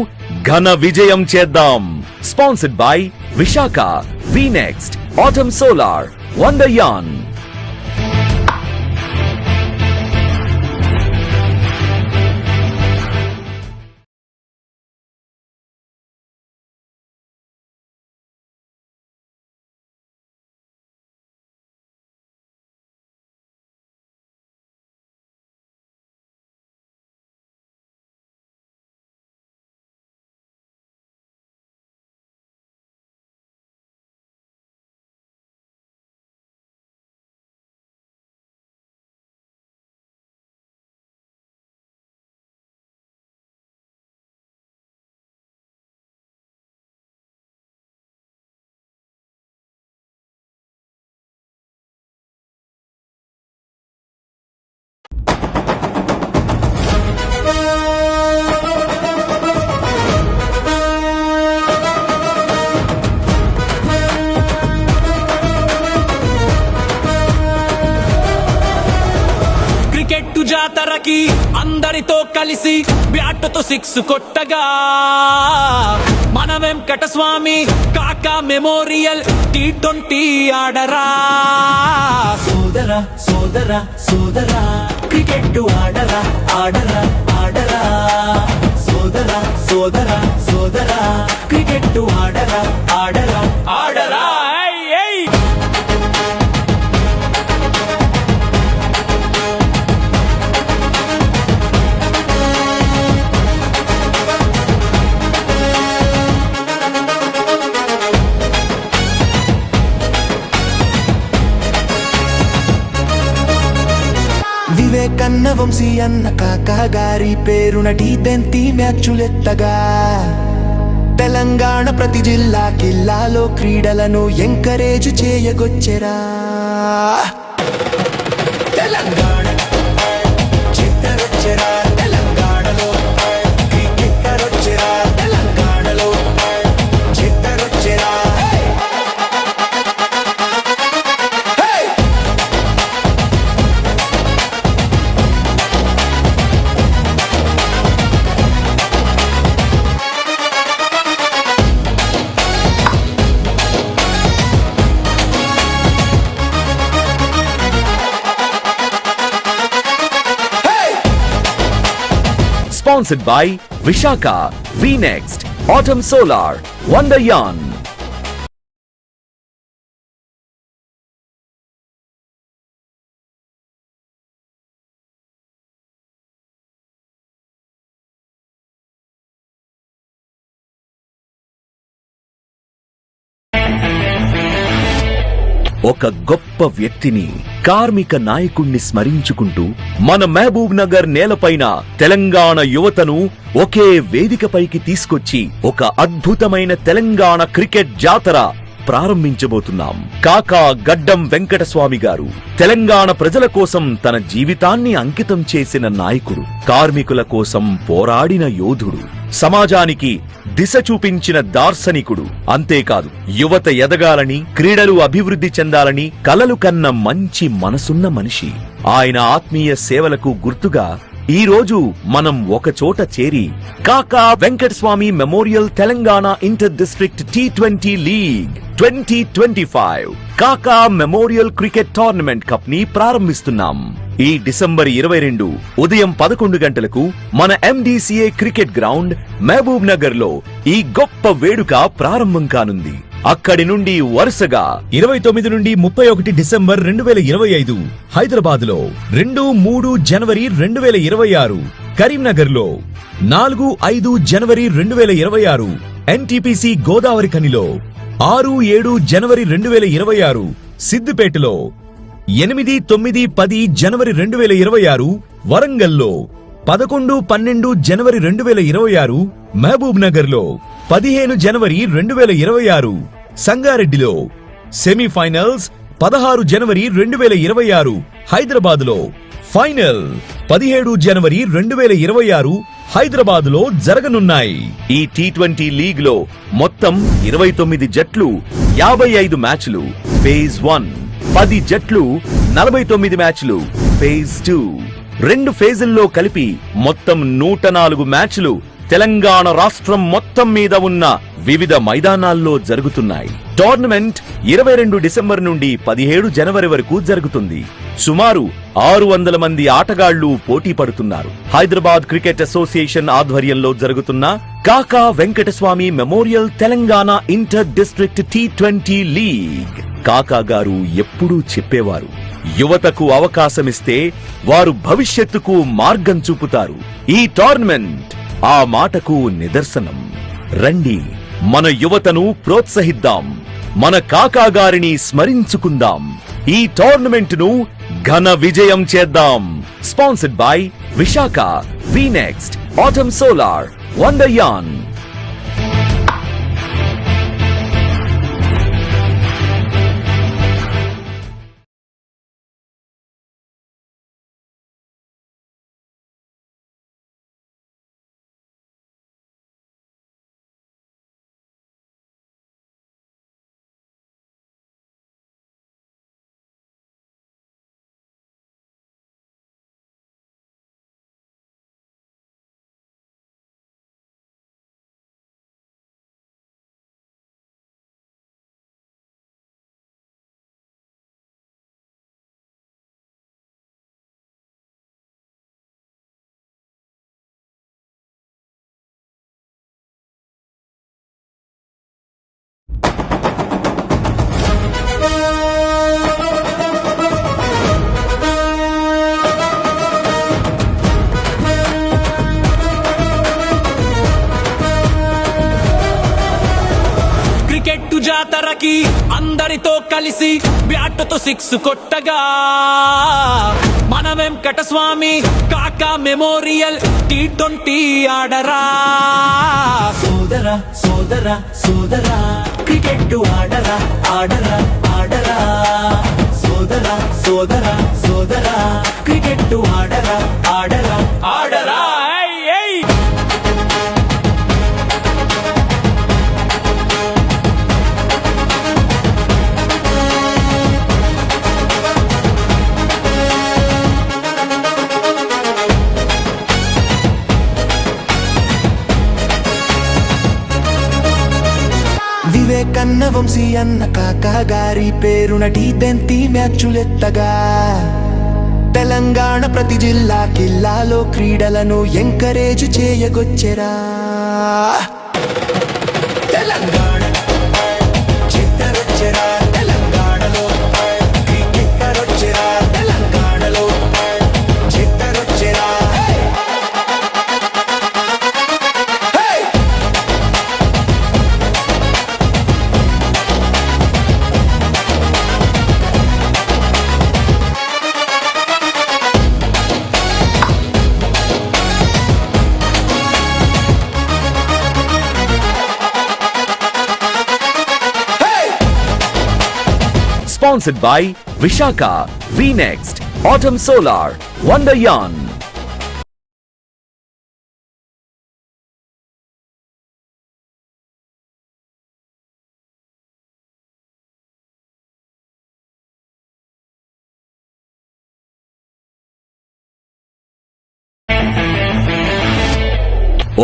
ఘన విజయం చేద్దాం. Sponsored by Visakha, VNext, Autumn Solar, Wonderyarn. జాతరకి అందరితో కలిసి బ్యాట్తో 6 కొట్టగా మన వెంకటస్వామి కాకా మెమోరియల్ T20 ఆడరా. సోదరా సోదరా సోదరా క్రికెట్ ఆడరా ఆడరా ఆడరా. సోదరా సోదరా సోదరా క్రికెట్ ఆడరా ఆడరా ఆడరా. వివేకన్న వంశీ అన్న కాకా గారి పేరున T20 మ్యాచులెత్తగా తెలంగాణ ప్రతి జిల్లాలో క్రీడలను ఎంకరేజ్ చేయగొచ్చెరా. తెలంగాణ చిత్తరొచ్చెరా, తెలంగాణలో క్రికెట్టరొచ్చెరా, తెలంగాణలో చిత్తరొచ్చెరా. Sponsored by Visakhapatnam, VNext, Autumn Solar, Wonderyarn. ఒక గొప్ప వ్యక్తిని, కార్మిక నాయకుణ్ణి స్మరించుకుంటూ మన మహబూబ్ నగర్ నేలపైన తెలంగాణ యువతను ఒకే వేదికపైకి తీసుకొచ్చి ఒక అద్భుతమైన తెలంగాణ క్రికెట్ జాతర ప్రారంభించబోతున్నాం. కాకా గడ్డం వెంకటస్వామి గారు తెలంగాణ ప్రజల కోసం తన జీవితాన్ని అంకితం చేసిన నాయకుడు, కార్మికుల కోసం పోరాడిన యోధుడు, సమాజానికి దిశ చూపించిన దార్శనికుడు. అంతేకాదు, యువత ఎదగాలని, క్రీడలు అభివృద్ధి చెందాలని కలలు కన్న మంచి మనసున్న మనిషి. ఆయన ఆత్మీయ సేవలకు గుర్తుగా ఈ రోజు మనం ఒక చోట చేరి కాకా Venkataswamy memorial Telangana inter district T20 league 2025 కాకా మెమోరియల్ క్రికెట్ టోర్నమెంట్ కప్ ని ప్రారంభిస్తున్నాం. ఈ డిసెంబర్ 22 ఉదయం 11 గంటలకు మన MDCA cricket ground Mahabubnagar లో ఈ గొప్ప వేడుక ప్రారంభం కానుంది. అక్కడి నుండి వరుసగా 29 నుండి 31 డిసెంబర్ 2025 హైదరాబాద్ లో, 2-3 జనవరి 2026 కరీంనగర్ లో, 4-5 జనవరి 2026 NTPC గోదావరి ఖనిలో, 6-7 జనవరి 2026 సిద్దిపేటలో, 8-9-10 జనవరి 2026 వరంగల్లో, 11-12 జనవరి 2026 మహబూబ్ నగర్ లో, 15 జనవరి 2026 సంగారెడ్డిలో, సెమీఫైనల్స్ 16 జనవరి 2026 హైదరాబాద్ లో, ఫైనల్ 17 జనవరి 2026 హైదరాబాద్ లో జరగనున్నాయి. ఈ T20 లీగ్ లో మొత్తం 29 జట్లు, 55 మ్యాచ్లు ఫేజ్ 1, 10 జట్లు, 49 మ్యాచ్లు ఫేజ్ 2. 2 ఫేజుల్లో కలిపి మొత్తం 104 మ్యాచ్లు తెలంగాణ రాష్ట్రం మొత్తం మీద ఉన్న వివిధ మైదానాల్లో జరుగుతున్నాయి. టోర్నమెంట్ 22 డిసెంబర్ నుండి 17 జనవరి వరకు జరుగుతుంది. సుమారు 600 మంది ఆటగాళ్లు పోటీ పడుతున్నారు. హైదరాబాద్ క్రికెట్ అసోసియేషన్ ఆధ్వర్యంలో జరుగుతున్న కాకా Venkataswamy memorial Telangana inter district T20 league. కాకా గారు ఎప్పుడూ చెప్పేవారు, యువతకు అవకాశమిస్తే వారు భవిష్యత్తుకు మార్గం చూపుతారు. ఈ టోర్నమెంట్ ఆ మాటకు నిదర్శనం. రండి, మన యువతను ప్రోత్సహిద్దాం, మన కాకా గారిని స్మరించుకుందాం, ఈ టోర్నమెంట్ ను ఘన విజయం చేద్దాం. స్పాన్సర్డ్ బై విశాఖ, వీనెక్స్ట్, ఆటమ్ సోలార్, వండర్యాన్. జాతరకి అందరితో కలిసి బ్యాట్తో 6 కొట్టగా మన వెంకటస్వామి కాకా మెమోరియల్ T20 ఆడరా. సోదరా సోదరా సోదరా క్రికెట్ ఆడరా ఆడరా ఆడరా. సోదరా సోదరా సోదరా క్రికెట్ ఆడరా ఆడరా ఆడరా. వివేకన్న వంశీ అన్న కాకా గారి పేరున T20 మ్యాచులెత్తగా తెలంగాణ ప్రతి జిల్లా కిల్లాలో క్రీడలను ఎంకరేజ్ చేయగొచ్చెరా తెలంగాణ చిత్తరొచ్చెరా తెలంగాణలో క్రికెట్టరొచ్చెరా తెలంగాణలో చిత్తరొచ్చెరా Sponsored by Vishaka, VNext, Autumn Solar, Wonder Yarn.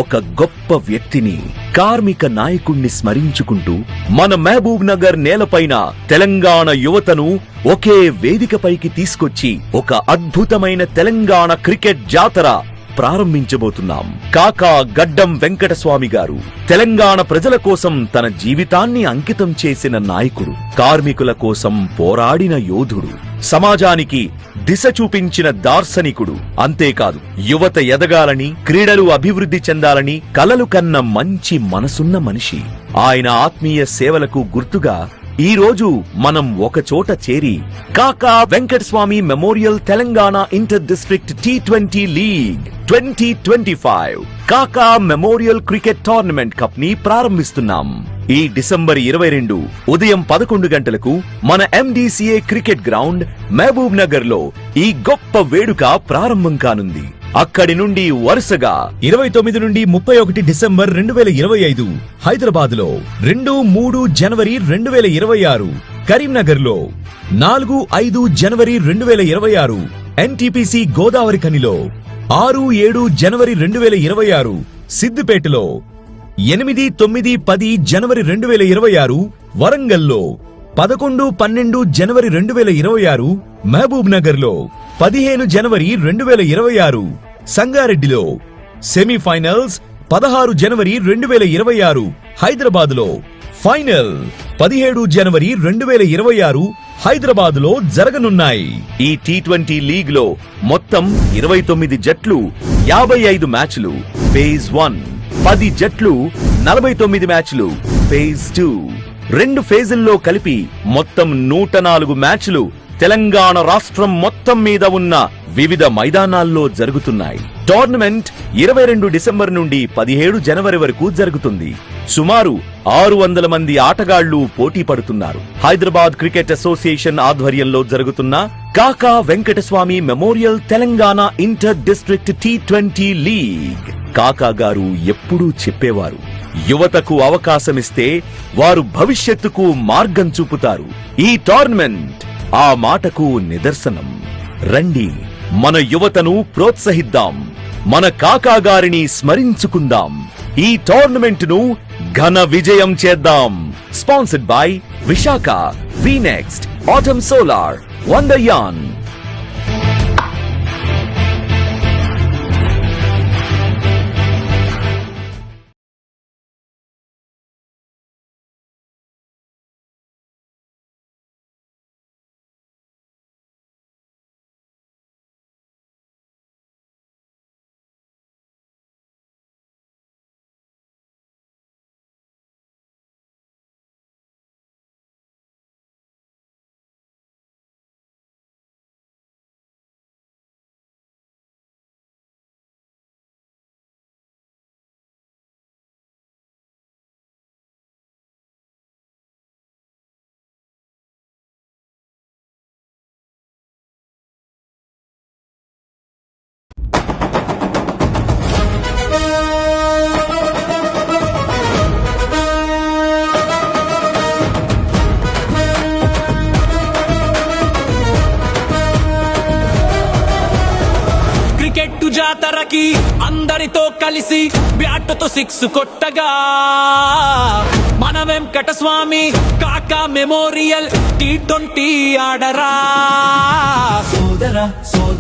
ఒక గొప్ప వ్యక్తిని, కార్మిక నాయకుణ్ణి స్మరించుకుంటూ మన మహబూబ్ నగర్ నేలపైన తెలంగాణ యువతను ఒకే వేదికపైకి తీసుకొచ్చి ఒక అద్భుతమైన తెలంగాణ క్రికెట్ జాతర ప్రారంభించబోతున్నాం. కాకా గడ్డం వెంకటస్వామి గారు తెలంగాణ ప్రజల కోసం తన జీవితాన్ని అంకితం చేసిన నాయకుడు, కార్మికుల కోసం పోరాడిన యోధుడు, సమాజానికి దిశ చూపించిన దార్శనికుడు. అంతేకాదు, యువత ఎదగాలని, క్రీడలు అభివృద్ధి చెందాలని కలలు కన్న మంచి మనసున్న మనిషి. ఆయన ఆత్మీయ సేవలకు గుర్తుగా ఈ రోజు మనం ఒక చోట చేరి కాకా Venkataswamy memorial Telangana inter district T20 league 2025 కాకా మెమోరియల్ క్రికెట్ టోర్నమెంట్ కప్ ని ప్రారంభిస్తున్నాం. ఈ డిసెంబర్ 22 ఉదయం 11 గంటలకు మన MDCA cricket ground Mahabubnagar లో ఈ గొప్ప వేడుక ప్రారంభం కానుంది. అక్కడి నుండి వరుసగా 29 నుండి 31 డిసెంబర్ 2025 హైదరాబాద్ లో, 2-3 జనవరి 2026 కరీంనగర్ లో, 4-5 జనవరి 2026 NTPC గోదావరి ఖనిలో, 6-7 జనవరి 2026 సిద్దిపేటలో, 8-9-10 జనవరి 2026 వరంగల్లో, 11-12 జనవరి 2026 మహబూబ్ నగర్ లో, 15 జనవరి 2026 సంగారెడ్డిలో, సెమీఫైనల్స్ 16 జనవరి 2026 హైదరాబాద్ లో, ఫైనల్ 17 జనవరి 2026 హైదరాబాద్ లో జరగనున్నాయి. ఈ T20 లీగ్ లో మొత్తం 29 జట్లు, 55 మ్యాచ్లు ఫేజ్ 1, 10 జట్లు, 49 మ్యాచ్లు ఫేజ్ 2, 2 ఫేజుల్లో కలిపి మొత్తం 104 మ్యాచ్లు తెలంగాణ రాష్ట్రం మొత్తం మీద ఉన్న వివిధ మైదానాల్లో జరుగుతున్నాయి. టోర్నమెంట్ 22 డిసెంబర్ నుండి 17 జనవరి వరకు జరుగుతుంది. సుమారు 600 మంది ఆటగాళ్లు పోటీ పడుతున్నారు. హైదరాబాద్ క్రికెట్ అసోసియేషన్ ఆధ్వర్యంలో జరుగుతున్న కాకా Venkataswamy memorial Telangana inter district T20 league. కాకా గారు ఎప్పుడూ చెప్పేవారు, యువతకు అవకాశమిస్తే వారు భవిష్యత్తుకు మార్గం చూపుతారు. ఈ టోర్నమెంట్ ఆ మాటకు నిదర్శనం. రండి, మన యువతను ప్రోత్సహిద్దాం, మన కాకా గారిని స్మరించుకుందాం, ఈ టోర్నమెంట్ ను ఘన విజయం చేద్దాం. Sponsored by Visakha, VNext, Autumn Solar, Wonder Yarn. జాతరకి అందరితో కలిసి బ్యాట్తో 6 కొట్టగా మన వెంకటస్వామి కాకా మెమోరియల్ T20 ఆడరా. సోదరా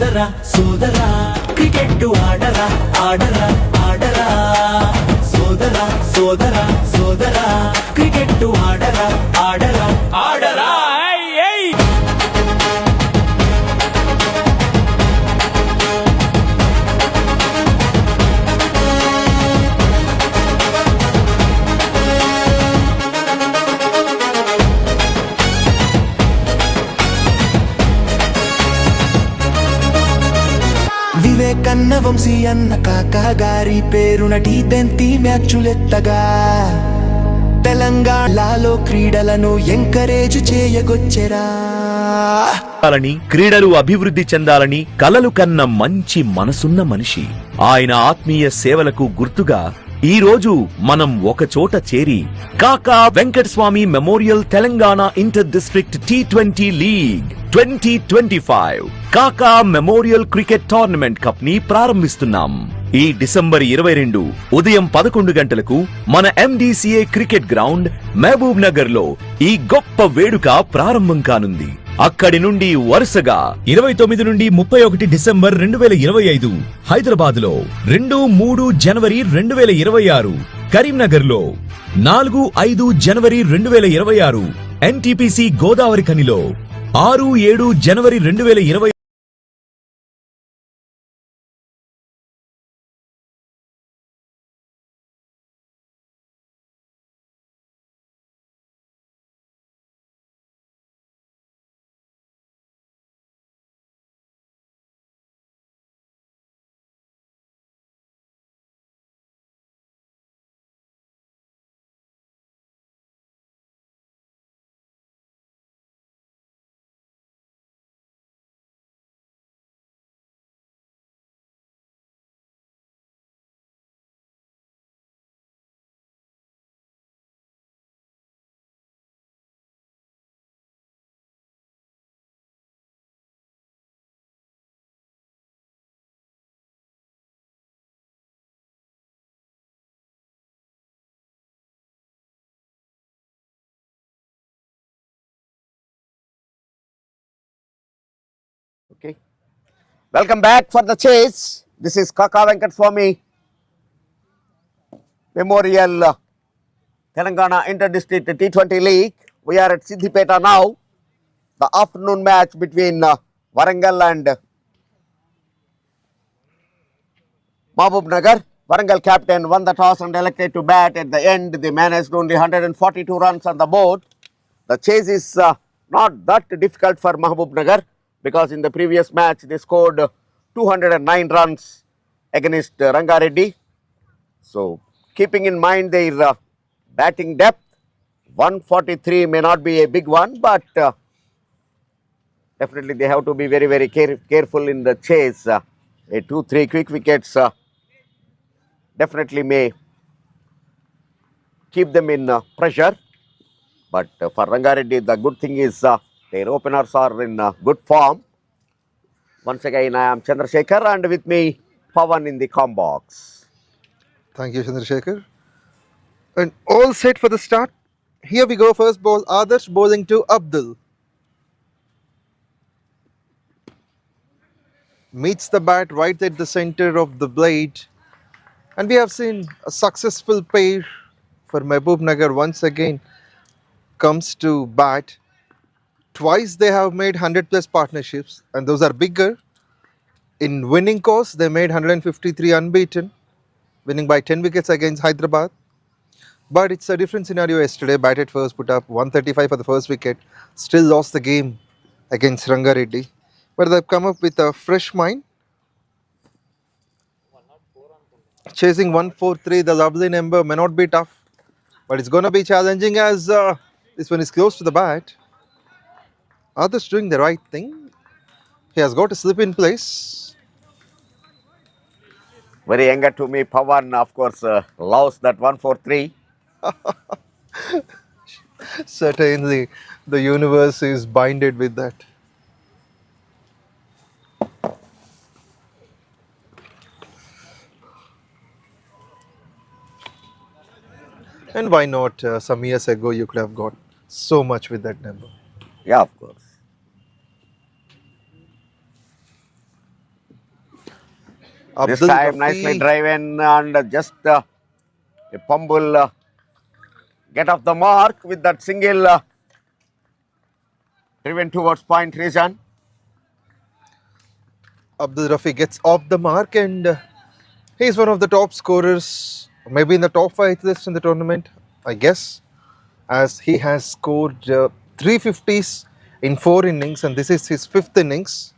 సోదరా సోదరా క్రికెట్ ఆడరా ఆడరా ఆడరా సోదరా సోదరా సోదరా క్రికెట్ ఆడరా ఆడరా ఆడరా వివేకన్న వంశీ అన్న కాకా గారి పేరున టీ20 మ్యాచులెత్తగా తెలంగాణలో క్రీడలను ఎంకరేజ్ చేయగొచ్చెరా. క్రీడలు అభివృద్ధి చెందాలని కలలు కన్న మంచి మనసున్న మనిషి. ఆయన ఆత్మీయ సేవలకు గుర్తుగా ఈ రోజు మనం ఒక చోట చేరి కాకా Venkataswamy memorial Telangana inter district T20 league 2025 కాకా మెమోరియల్ క్రికెట్ టోర్నమెంట్ కప్ ని ప్రారంభిస్తున్నాం. ఈ డిసెంబర్ 22 ఉదయం 11 గంటలకు మన MDCA cricket ground Mahabubnagar లో ఈ గొప్ప వేడుక ప్రారంభం కానుంది. అక్కడి నుండి వరుసగా 29 నుండి 31 డిసెంబర్ 2025 హైదరాబాద్ లో 2-3 జనవరి 2026 కరీంనగర్ లో 4-5 జనవరి 2026 NTPC Godavari ఖనిలో 6-7 January 2020 Okay. Welcome back for the chase. This is KAKA Venkataswamy Memorial Telangana Inter-District T20 League. We are at SIDDIPET now. The afternoon match between Warangal and Mahbubnagar. Warangal captain won the toss and elected to bat. At the end, they managed only 142 runs on the board. The chase is not that difficult for Mahbubnagar, because in the previous match they scored 209 runs against Rangareddy. So keeping in mind their batting depth, 143 may not be a big one, but definitely they have to be very careful in the chase. A 2-3 quick wickets definitely may keep them in pressure. But for Rangareddy, the good thing is their openers are in good form. Once again, I am Chandrasekhar, and with me, Pawan in the com box. Thank you, Chandrasekhar. And all set for the start. Here we go. First ball, Adarsh bowling to Abdul. Meets the bat right at the center of the blade. And we have seen a successful pair for Mahbubnagar once again comes to bat. Twice they have made 100+ partnerships, and those are bigger. In winning course, they made 153 unbeaten, winning by 10 wickets against Hyderabad. But it's a different scenario yesterday. Batted first, put up 135 for the first wicket, still lost the game against Rangareddy. But they've come up with a fresh mind. Chasing 143, the lovely number may not be tough, but it's going to be challenging as this one is close to the bat. Others doing the right thing. He has got a slip in place. Very younger to me, Pawan, of course, loves that 143. Certainly, the universe is binded with that. And why not? Some years ago, you could have got so much with that number. Yeah, of course. This Abdul time Rafi. nicely driven and just a fumble get off the mark with that single driven towards point region. Abdul Rafi gets off the mark and he's one of the top scorers, maybe in the top 5 list in the tournament, I guess, as he has scored 350s in 4 innings and this is his 5th innings.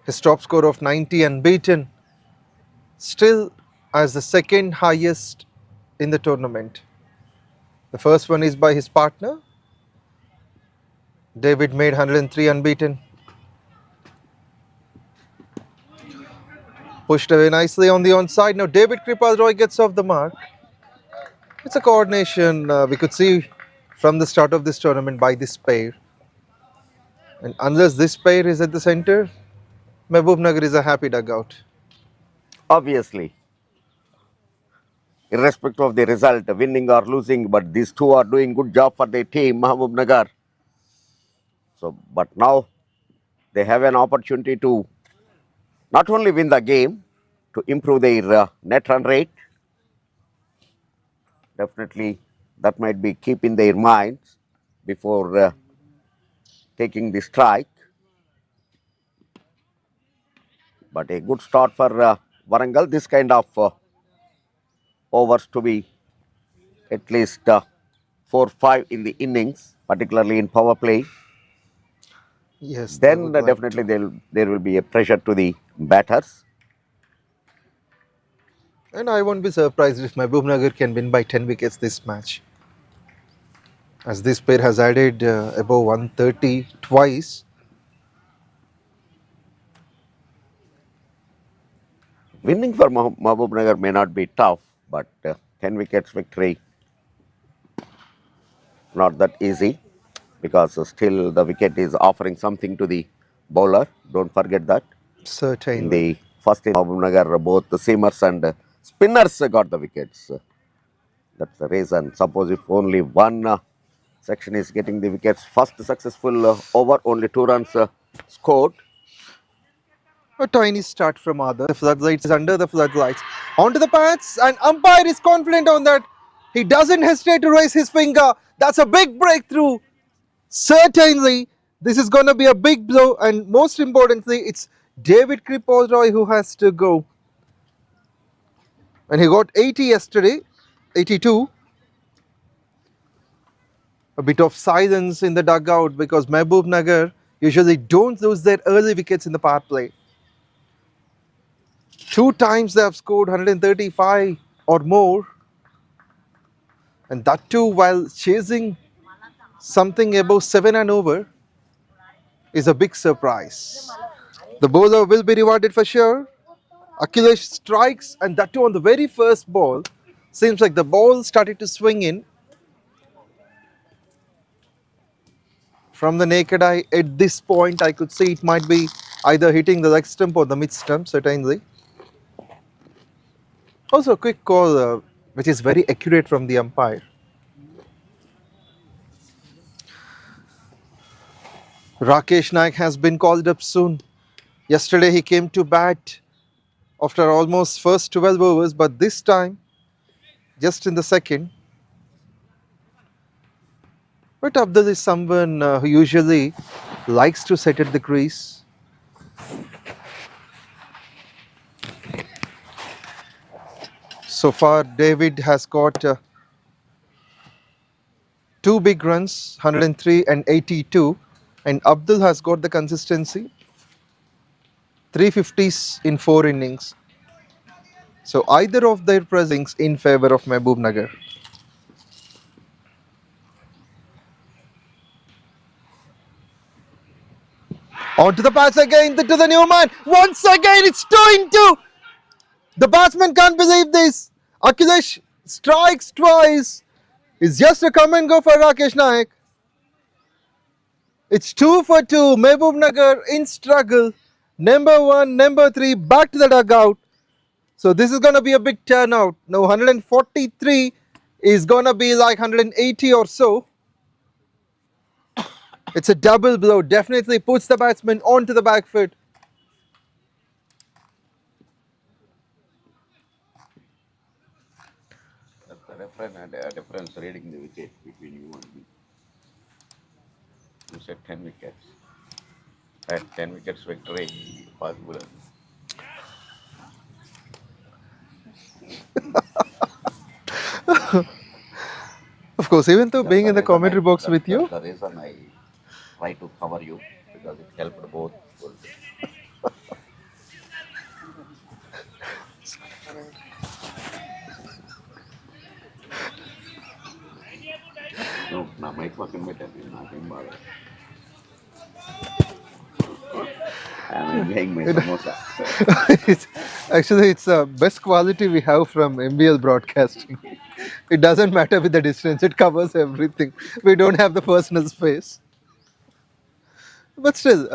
His top score of 90 unbeaten, still as the 2nd highest in the tournament. The first one is by his partner. David made 103 unbeaten. Pushed away nicely on the onside. Now 𝗏𝗃𝗃𝗍𝗏 gets off the mark. It's a coordination we could see from the start of this tournament by this pair. And unless this pair is at the center, Mahbubnagar is a happy dugout. Obviously, irrespective of the result, winning or losing, but these two are doing good job for their team, Mahbubnagar. So, but now they have an opportunity to not only win the game, to improve their net run rate. Definitely, that might be keeping their minds before taking the strike. But a good start for Warangal. This kind of overs to be at least 4-5 in the innings, particularly in power play. Yes. Then definitely there will be a pressure to the batters. And I won't be surprised if Mahbubnagar can win by 10 wickets this match, as this pair has added above 130 twice. Winning for Mahbubnagar may not be tough, but 10 wickets victory not that easy, because still the wicket is offering something to the bowler. Don't forget that. Certainly. In the first in Mahbubnagar, both the seamers and spinners got the wickets. That's the reason. Suppose if only one section is getting the wickets, first successful over, only 2 runs scored. A tiny start from Adar. The floodlights is under the floodlights. Onto the pads, and umpire is confident on that. He doesn't hesitate to raise his finger. That's a big breakthrough. Certainly, this is going to be a big blow, and most importantly, it's 𝗏𝗃𝗃𝗍𝗏 who has to go. And he got 80 yesterday, 82. A bit of silence in the dugout because Mahbubnagar usually don't lose their early wickets in the power play. 2 times they have scored 135 or more, and that too while chasing something above 7 and over is a big surprise. The bowler will be rewarded for sure. Akhilesh strikes, and that too on the very first ball. Seems like the ball started to swing in. From the naked eye, at this point, I could see it might be either hitting the leg stump or the mid stump, certainly. Also, a quick call, which is very accurate from the umpire. Rakesh Naik has been called up soon. Yesterday, he came to bat after almost first 12 overs, but this time, just in the second. But Abdul is someone who usually likes to set at the crease. So far, David has got 2 big runs, 103 and 82, and Abdul has got the consistency, 350s in 4 innings. So either of their presence in favor of Mahbubnagar. On to the pass again, to the new man. Once again, it's 2-2. The batsman can't believe this. Akhilesh strikes twice. It's just a come and go for Rakesh Naik. It's 2 for 2. Mahbubnagar in struggle. Number 1, number 3 back to the dugout. So this is going to be a big turnout. Now 143 is going to be like 180 or so. It's a double blow. Definitely puts the batsman onto the back foot. difference reading the wicket between you and me. You said 10 wickets. That 10 wickets victory possible. Of course, even though being in the commentary box with you. That's the reason I try to cover you, because it helped both. No, na 𝗦𝗁𝗃𝗵𝗵𝗵 nothing bother. I'm enjoying my samosa. Actually, it's the best quality we have from MBL broadcasting. It doesn't matter with the distance, it covers everything. We don't have the personal space. But still,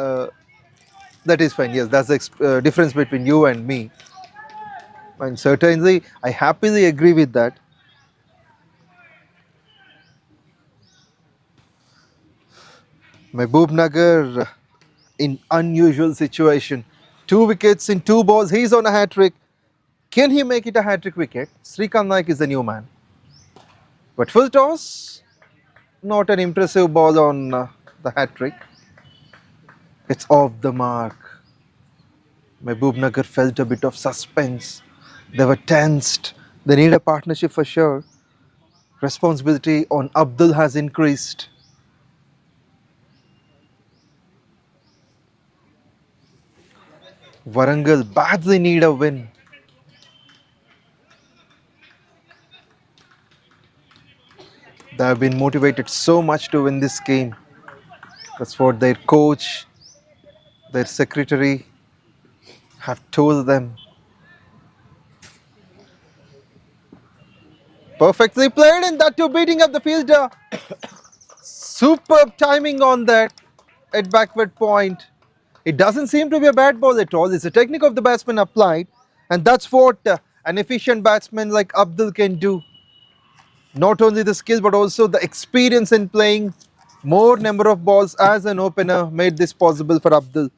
that is fine. Yes, that's the difference between you and me. And certainly, I happily agree with that. MAHBUBNAGAR in unusual situation. 2 wickets in 2 balls. He's on a hat-trick. Can he make it a hat-trick wicket? Srikanth Naik is the new man. But full toss, not an impressive ball on the hat-trick. It's off the mark. MAHBUBNAGAR felt a bit of suspense. They were tensed. They need a partnership for sure. Responsibility on Abdul has increased. Warangal badly need a win. They have been motivated so much to win this game. That's what their coach, their secretary have told them. Perfectly played, and that too beating up the fielder. Superb timing on that at backward point. It doesn't seem to be a bad ball at all. It's a technique of the batsman applied, and that's what an efficient batsman like Abdul can do. Not only the skill but also the experience in playing more number of balls as an opener made this possible for Abdul.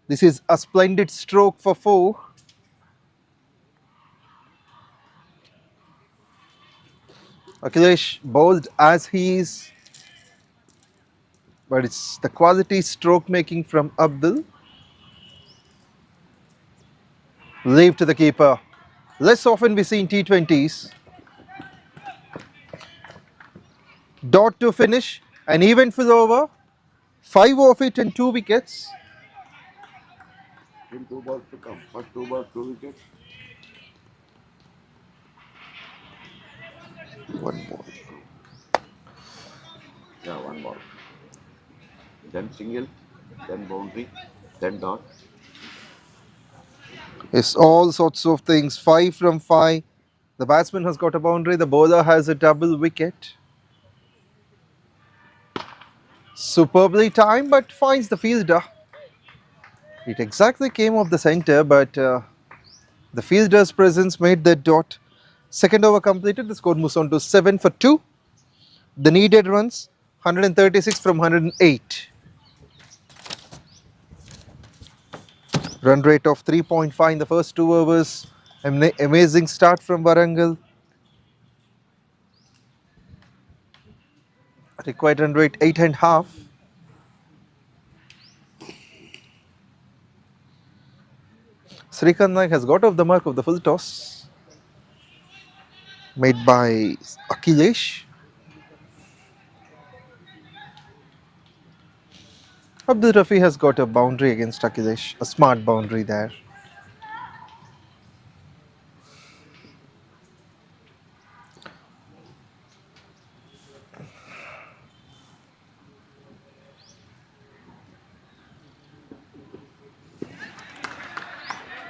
This is a splendid stroke for 4. Akhilesh bowled as he is, but it's the quality stroke making from Abdul. Leave to the keeper. Less often we see in T20s. Dot to finish, an eventful over. 5 off it and 2 wickets. In 2 balls to come. First 2 balls, 2 wickets. 1 ball. Yeah, 1 ball. Then single, then boundary, then dot. It's all sorts of things. 5 from 5. The batsman has got a boundary. The bowler has a double wicket. Superbly timed, but finds the fielder. It exactly came off the centre, but the fielder's presence made the dot. Second over completed. The score moves on to 7 for 2. The needed runs 136 from 108. Run rate of 3.5 in the first 2 overs. Amazing start from Warangal. Required run rate 8.5. Srikanth Naik has got off the mark of the full toss made by Akhilesh. 𝗵𝗆 has got a boundary against Akhilesh, a smart boundary there.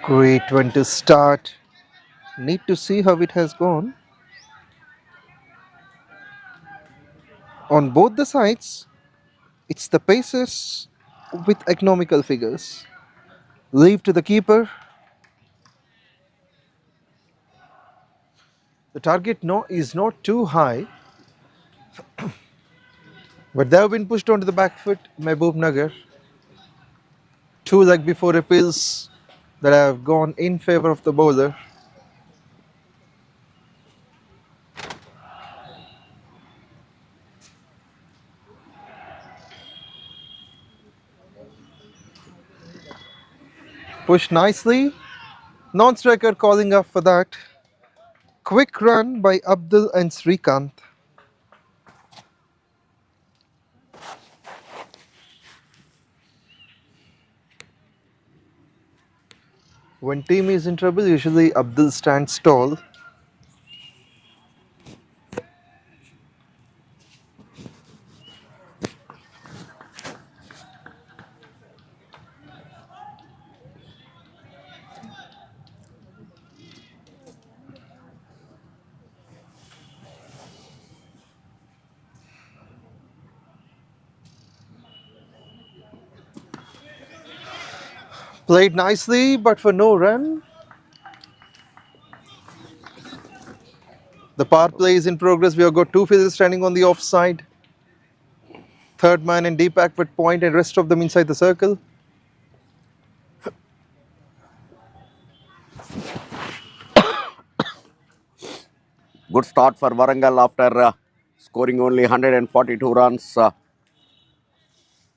Great one to start. Need to see how it has gone. On both the sides, it's the paces with economical figures. Leave to the keeper. The target is not too high, but they have been pushed onto the back foot. MAHBUBNAGAR. 2 leg before appeals that have gone in favor of the bowler. Pushed nicely. Non-striker calling up for that. Quick run by Abdul and Srikanth. When team is in trouble, usually Abdul stands tall. Played nicely, but for no run. The power play is in progress. We have got two phases standing on the offside. Third man in deep backward point and rest of them inside the circle. Good start for Warangal after scoring only 142 runs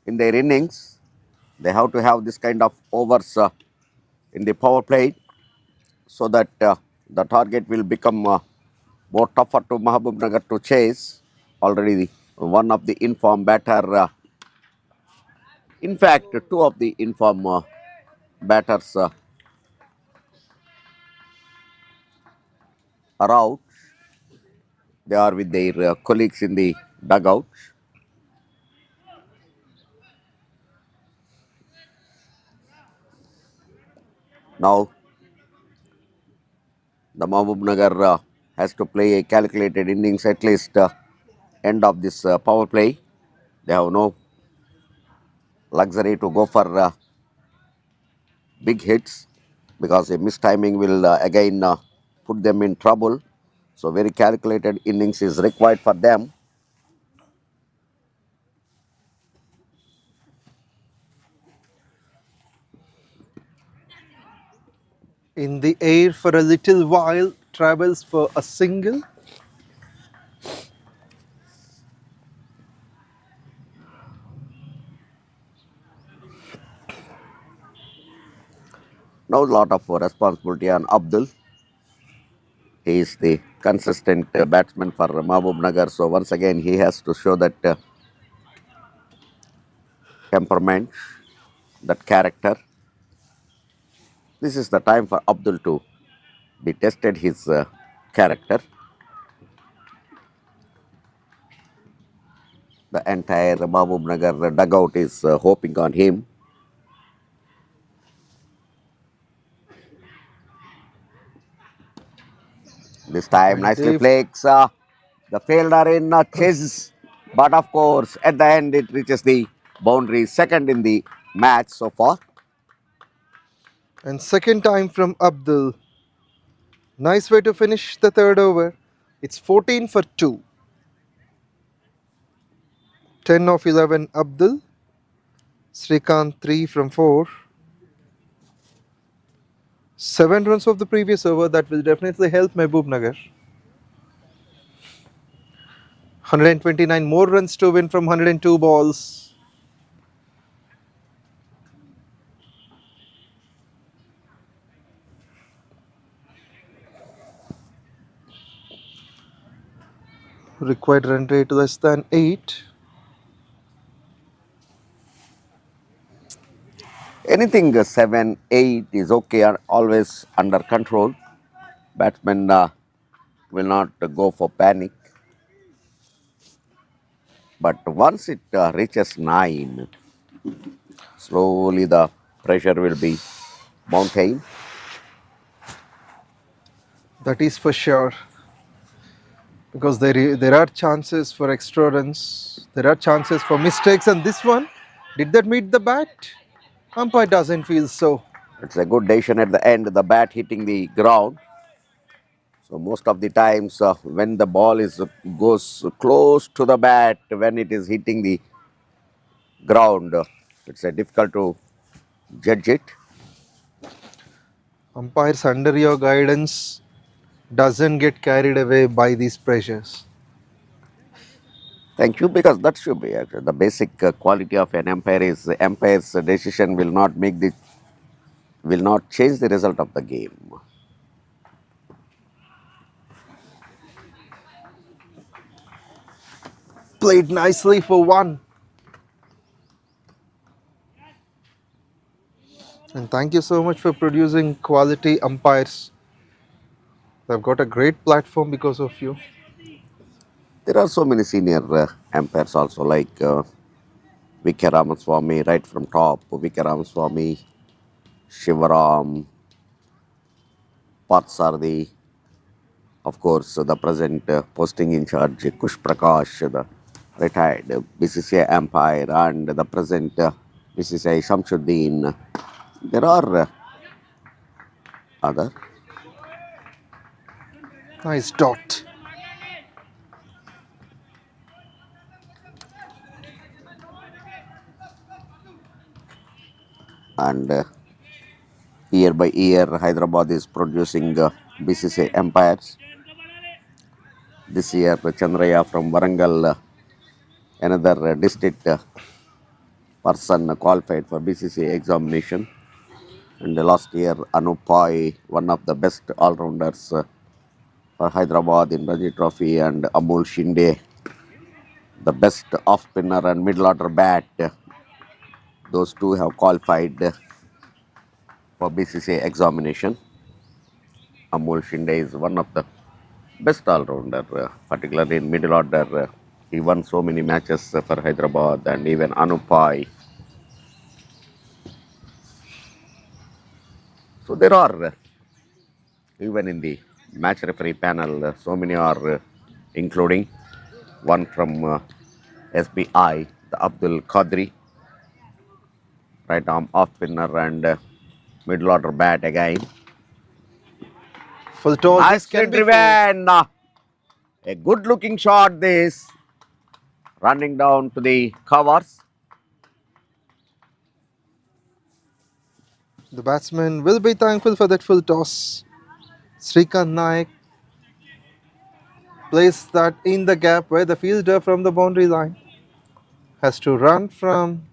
in their innings. They have to have this kind of overs in the power play so that the target will become more tougher to Mahbubnagar to chase. Already one of the informed batter, in fact two of the informed batters are out. They are with their colleagues in the dugout. Now the Mahbubnagar has to play a calculated innings at least end of this power play. They have no luxury to go for big hits because a mistiming will again put them in trouble. So very calculated innings is required for them. In the air for a little while, travels for a single. Now a lot of responsibility on Abdul. He is the consistent batsman for Mahbubnagar. So once again he has to show that temperament, that character. This is the time for Abdul to be tested his character. The entire Mahbubnagar dugout is hoping on him. This time nicely flicks the fielder in chases, but of course at the end it reaches the boundary, second in the match so far. And second time from Abdul. Nice way to finish the third over. It's 14 for 2. 10 of 11 Abdul. Srikanth 3 from 4. 7 runs of the previous over. That will definitely help Mahbubnagar. 129 more runs to win from 102 balls. Required run rate less than 8. Anything 7, 8 is okay, always under control. Batsmen will not go for panic. But once it reaches 9, slowly the pressure will be mounting. That is for sure. Because there are chances for extra runs. There are chances for mistakes. And this one, did that meet the bat? Umpire doesn't feel so. It's a good decision at the end, the bat hitting the ground. So most of the times when the ball goes close to the bat, when it is hitting the ground, it's difficult to judge it. Umpires under your guidance doesn't get carried away by these pressures. Thank you, because that should be the basic quality of an umpire is the umpire's decision will will not change the result of the game. Played nicely for one. And thank you so much for producing quality umpires. They've got a great platform because of you. There are so many senior umpires also, like 𝗃𝗏𝗹𝗆 right from top, 𝗃𝗏𝗹𝗆, Shivaram, Parthasarathi, of course, the present posting in charge, 𝗀𝗶𝗃𝗃, the retired BCCI umpire, and the present BCCI Shamsuddin. There are other. Nice dot. And year by year, Hyderabad is producing BCCI umpires. This year, Chandraya from Warangal, another district person qualified for BCCI examination. And last year, 𝗬𝗏𝗃𝗃, one of the best all-rounders for Hyderabad in Ranji Trophy, and 𝗍𝗶𝘆, the best off-spinner and middle-order bat. Those two have qualified for BCCI examination. 𝗍𝗶𝘆 is one of the best all-rounder, particularly in middle order. He won so many matches for Hyderabad, and even 𝗬𝗏𝗃𝗃. So there are, even in the match referee panel, so many are, including one from SBI, the Abdul Qadri, right arm off spinner and middle order bat again. Full toss. Nicely driven. A good looking shot this. Running down to the covers. The batsman will be thankful for that full toss. Srikanth Naik placed that in the gap where the fielder from the boundary line has to run from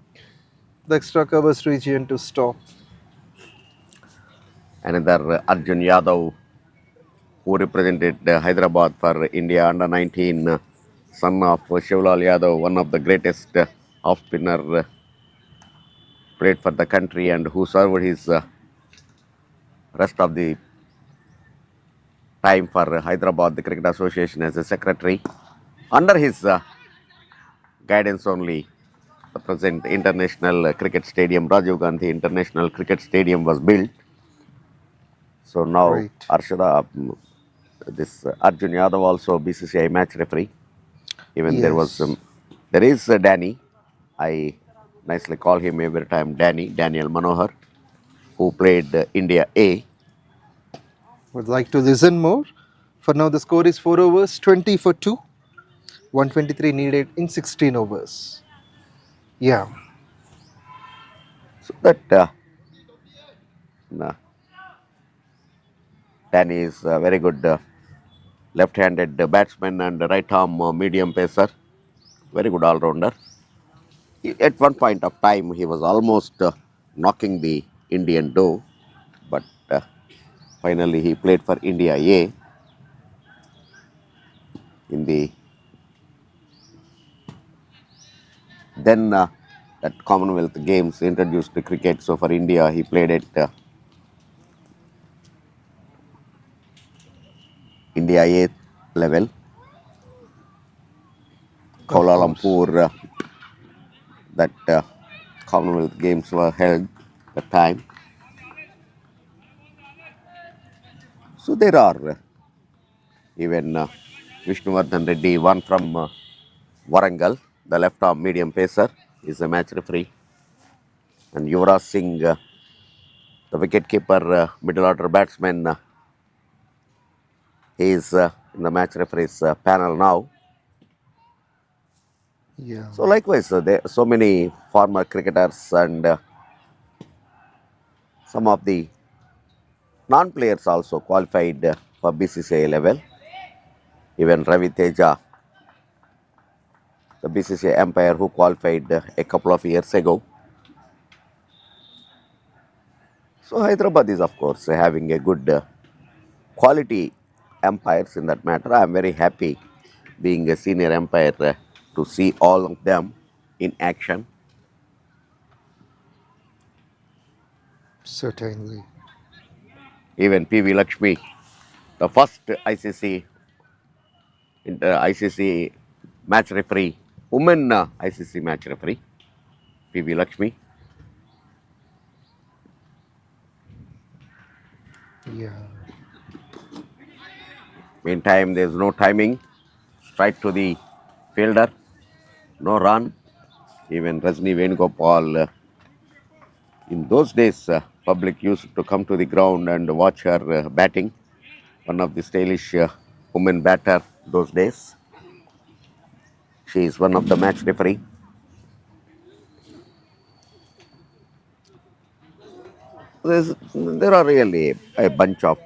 the extra covers region to stop. Another Arjun Yadav, who represented Hyderabad for India under 19, son of Shivlal Yadav, one of the greatest off spinner, played for the country and who served his rest of the time for Hyderabad, the Cricket Association, as a secretary. Under his guidance only, the present International Cricket Stadium, Rajiv Gandhi International Cricket Stadium, was built. So now, Right. this Arjun Yadav also BCCI match referee. Even there was, Yes. there is Danny. I nicely call him every time Danny, Daniel Manohar, who played India A. Would like to listen more. For now, the score is 4 overs, 20 for 2. 123 needed in 16 overs. Yeah. So that Danny is a very good left-handed batsman and right arm medium pacer. Very good all-rounder. At one point of time, he was almost knocking the Indian door, but finally he played for India A in the then that Commonwealth Games introduced the cricket. So for India, he played at India A level. Kuala Lumpur, that Commonwealth Games were held at the time. So there are even Vishnuvardhan Reddy, one from Warangal, the left arm medium pacer, is a match referee. And Yuvraj Singh, the wicket-keeper middle order batsman, he is in the match referees panel now. Yeah. So likewise, there are so many former cricketers and some of the non-players also qualified for BCCI level. Even 𝗬𝗏𝗃𝗃, the BCCI umpire who qualified a couple of years ago. So Hyderabad is of course having a good quality umpires in that matter. I am very happy being a senior umpire to see all of them in action. Certainly. Even 𝗵𝗺𝗃𝗃, the first ICC match referee, women ICC match referee, 𝗵𝗺𝗃𝗃. Yeah. Meantime, there is no timing. Straight to the fielder, no run. Even Rajni Venugopal, in those days, public used to come to the ground and watch her batting. One of the stylish women batter those days. She is one of the match referee. There are really a bunch of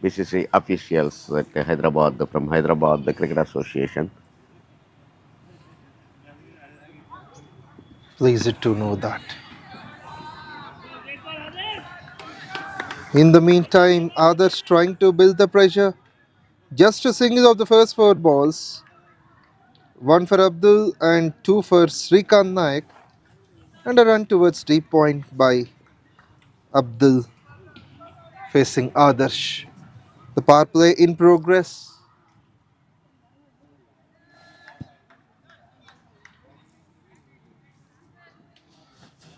BCCI officials at Hyderabad, from Hyderabad, the Cricket Association. Pleased to know that. In the meantime, others trying to build the pressure. Just a single of the first 4 balls. 1 for Abdul and 2 for Srikanth Naik. And a run towards deep point by Abdul facing Adarsh. The power play in progress.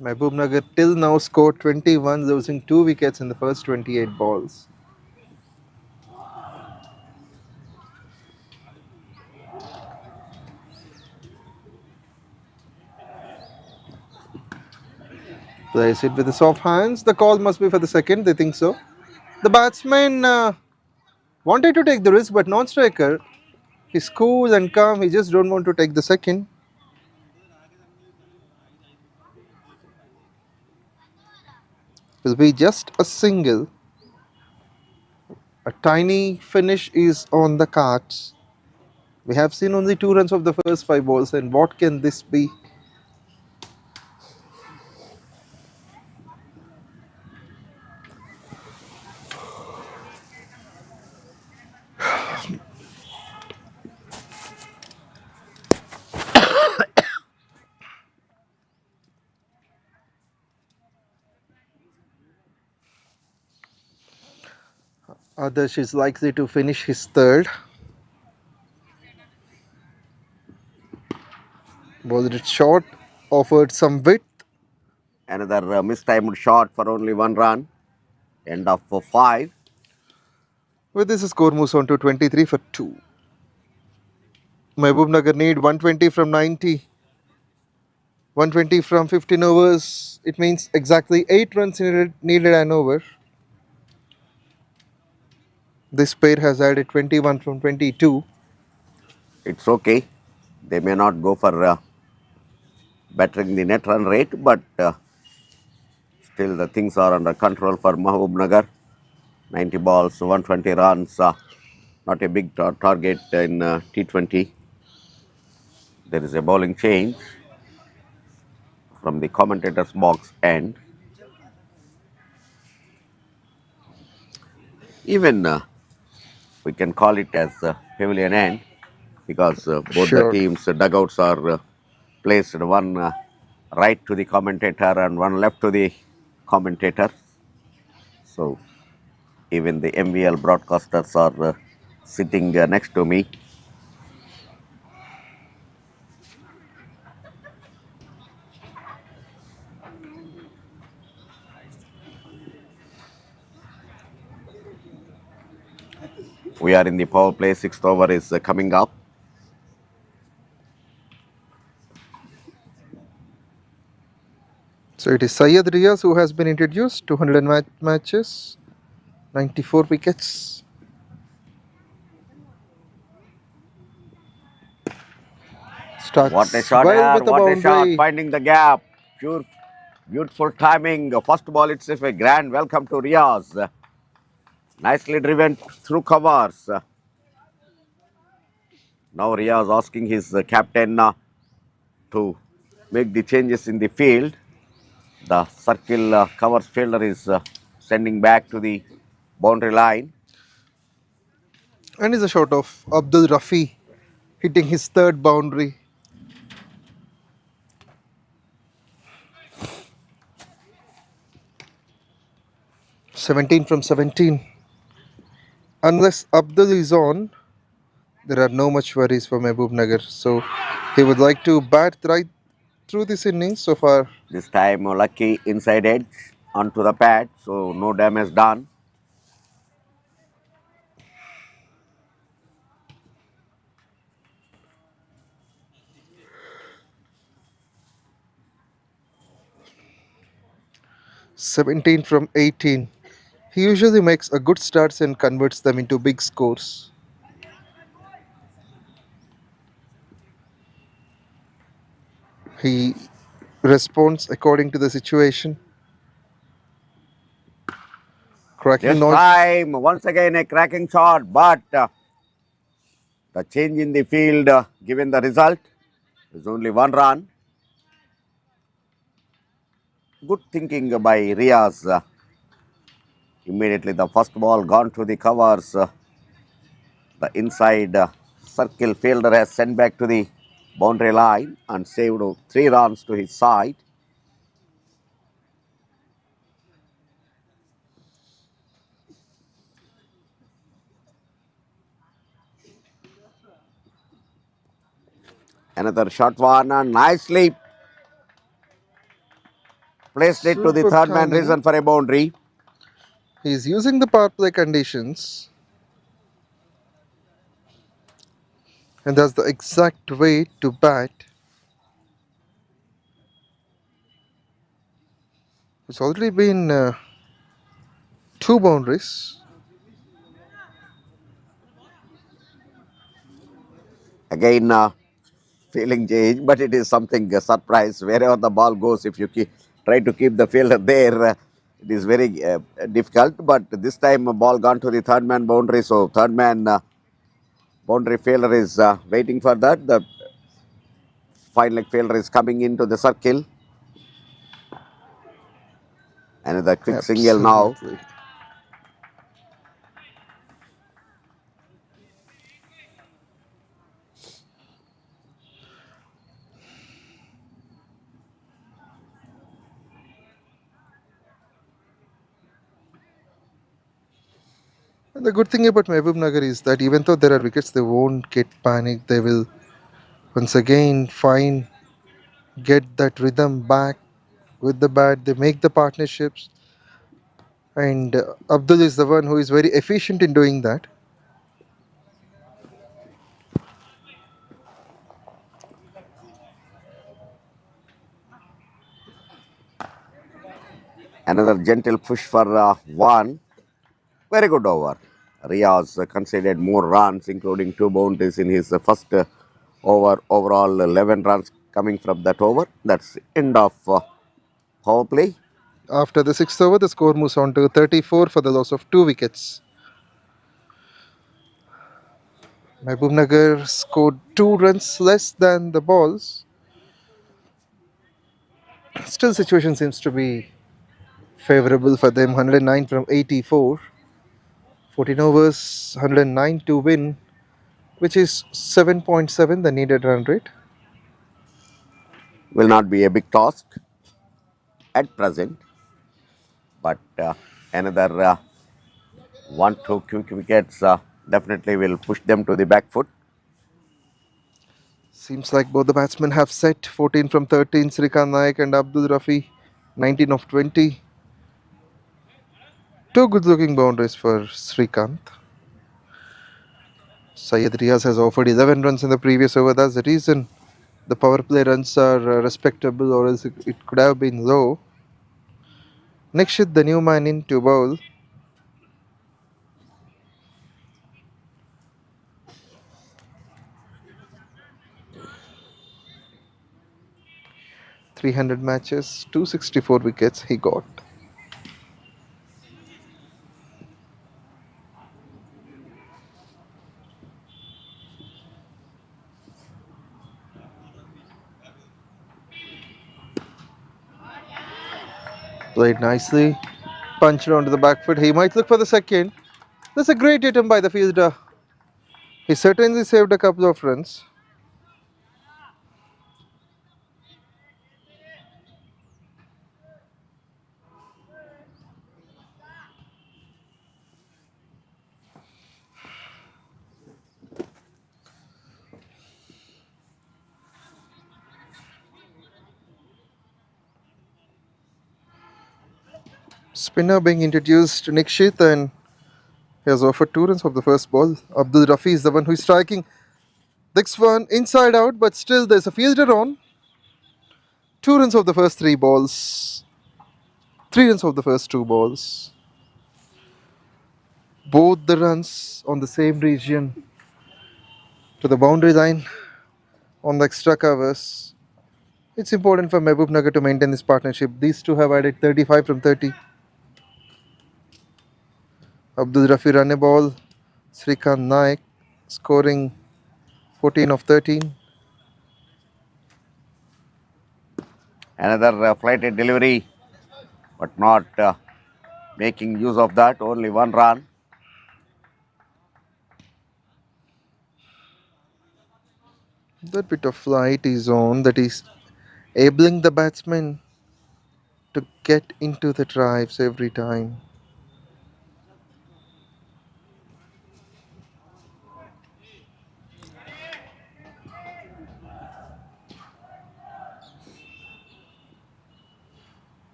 Mahbubnagar till now scored 21, losing 2 wickets in the first 28 balls. Plays it with the soft hands. The call must be for the second. They think so. The batsman wanted to take the risk, but non-striker, he's cool and calm. He just don't want to take the second. Will be just a single. A tiny finish is on the cards. We have seen only 2 runs of the first 5 balls, and what can this be? Adarsh is likely to finish his third. Bowled it short, offered some width. Another mistimed shot for only 1 run. End of 5. With this, the score moves on to 23 for 2. Mahbubnagar need 120 from 90. 120 from 15 overs. It means exactly 8 runs needed an over. This pair has added 21 from 22. It's okay. They may not go for bettering the net run rate, but still the things are under control for Mahbubnagar. 90 balls, 120 runs, not a big target in T20. There is a bowling change from the commentator's box end. Even we can call it as pavilion end, because both Sure. the teams' dugouts are placed, one right to the commentator and one left to the commentator. So even the MVL broadcasters are sitting next to me. We are in the power play. 6th over is coming up. So it is Syed Riaz who has been introduced. 200 matches, 94 wickets. Starts What a shot, well with the what a shot, boundary. finding the gap. Pure, beautiful timing. First ball itself a grand welcome to Riaz. Nicely driven through covers. Now Riaz asking his captain to make the changes in the field. The circle covers fielder is sending back to the boundary line. And is a shot of 𝗵𝗏𝗃 hitting his third boundary. '17 from 17. Unless Abdul is on, there are no much worries for MAHBUBNAGAR. So he would like to bat right through this innings so far. This time 𝗀𝗏𝗃 inside edge onto the pad, so no damage done. '17 from 18. He usually makes a good starts and converts them into big scores. He responds according to the situation. Cracking This noise. time, once again a cracking shot, but the change in the field, given the result, is only 1 run. Good thinking by Riaz. Immediately the first ball gone to the covers. The inside circle fielder has sent back to the boundary line and saved 3 runs to his side. Another short one and nicely placed it to the Super third man, timing. reason for a boundary. He is using the power play conditions. And that's the exact way to bat. It's already been 2 boundaries. Again, feeling change, but it is something surprise. Wherever the ball goes, if you try to keep the fielder there, it is very difficult. But this time, a ball gone to the third man boundary. So, third man boundary fielder is waiting for that. The fine leg fielder is coming into the circle. Another quick single now. Absolutely. And the good thing about MAHBUBNAGAR is that even though there are wickets, they won't get panicked. They will once again get that rhythm back with the bat. They make the partnerships. And Abdul is the one who is very efficient in doing that. Another gentle push for 1. Very good over. Riaz conceded more runs, including 2 boundaries in his first over. Overall, 11 runs coming from that over. That's end of power play. After the 6th over, the score moves on to 34 for the loss of 2 wickets. MAHBUBNAGAR scored 2 runs less than the balls. Still, situation seems to be favorable for them. 109 from 84. 14 overs, 109 to win, which is 7.7 the needed run rate. Will not be a big task at present, but another 1-2 quick wickets definitely will push them to the back foot. Seems like both the batsmen have set. 14 from 13, Srikanth Nayak and Abdul Rafi, 19 of 20. 2 good looking boundaries for Srikanth. Syed Riaz has offered 11 runs in the previous over. That's the reason the power play runs are respectable, or else it could have been low. Nikshit, the new man in to bowl. .300 matches, 264 wickets he got. Played nicely. Punched onto the back foot. He might look for the second. That's a great attempt by the fielder. He certainly saved a couple of runs. Spinner being introduced to 𝗙𝗃𝗃, and he has offered 2 runs of the first ball. 𝗵𝗏𝗃𝗃 is the one who is striking. This one inside out, but still there's a fielder on. 2 runs of the first 3 balls. 3 runs of the first 2 balls. Both the runs on the same region to the boundary line on the extra covers. It's important for MAHBUBNAGAR to maintain this partnership. These two have added 35 from 30. 𝗵𝗏𝗃𝗃 run a ball. Srikanth Naik scoring 14 of 13. Another flighted delivery, but not making use of that. Only 1 run. That bit of flight is on, that is enabling the batsman to get into the drives every time.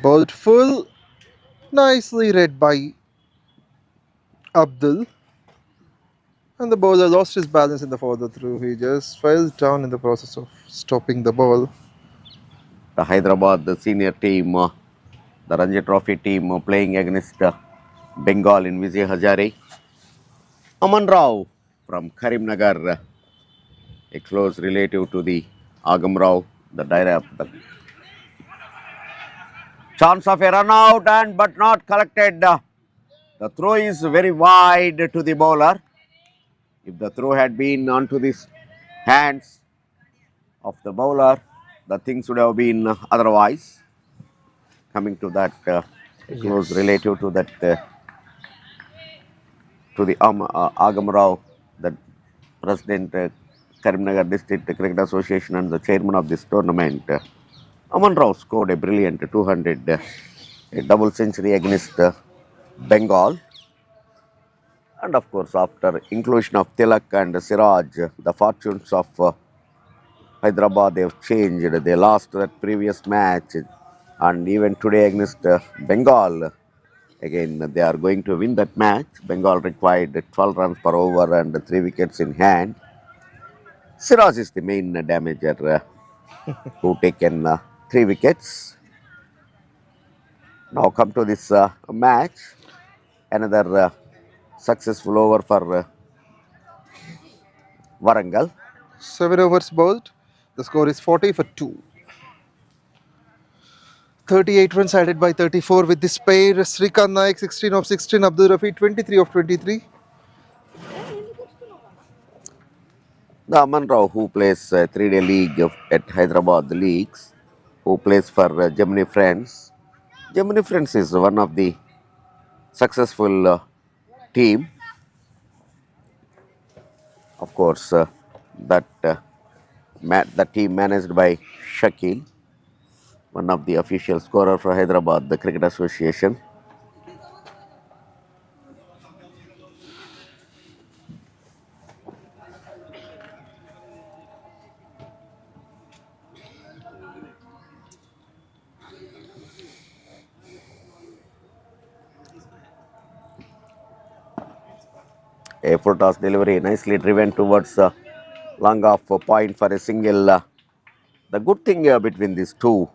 Bowled full, nicely read by Abdul. And the bowler lost his balance in the follow through. He just fell down in the process of stopping the ball. The Hyderabad, the senior team, the Ranji Trophy team playing against Bengal in Vijay Hazare. Aman Rao from Karimnagar, a close relative to the Agam Rao, the director. Chance of a run out, and but not collected. The throw is very wide to the bowler. If the throw had been onto the hands of the bowler, the things would have been otherwise. Coming to that close relative to that to the Agam Rao, the president, Karimnagar District Cricket Association and the chairman of this tournament. Aman Rao scored a brilliant 200, a double century against Bengal. And of course, after inclusion of Tilak and Siraj, the fortunes of Hyderabad have changed. They lost that previous match, and even today against Bengal, again they are going to win that match. Bengal required 12 runs per over and 3 wickets in hand. Siraj is the main damager who taken 3 wickets. Now come to this match. Another successful over for Warangal. 7 overs bowled. The score is 40 for 2. 38 runs added by 34 with this pair. Srikanth Naik 16 of 16. 𝗵𝗏𝗃𝗃 23 of 23. The Aman Rao, who plays 3-day league at Hyderabad leagues, who plays for Gemini Friends. Gemini Friends is one of the successful team. Of course, the team managed by Shakil, one of the official scorer for Hyderabad, the Cricket Association. A full toss delivery, nicely driven towards long off point for a single. The good thing between these two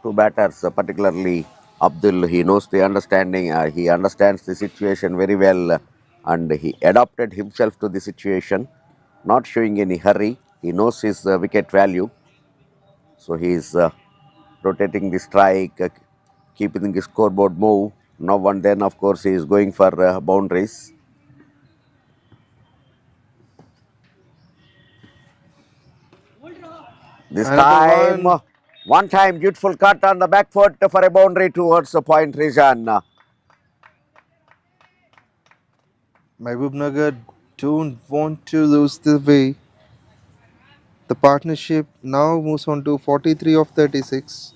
batters, particularly Abdul, he knows the understanding, he understands the situation very well, and he adapted himself to the situation, not showing any hurry. He knows his wicket value, so he is rotating the strike, keeping the scoreboard move. Now and then, of course, he is going for boundaries. This Another time, one. One time beautiful cut on the back foot for a boundary towards the point region. Mahbubnagar don't want to lose the way. The partnership now moves on to 43 of 36.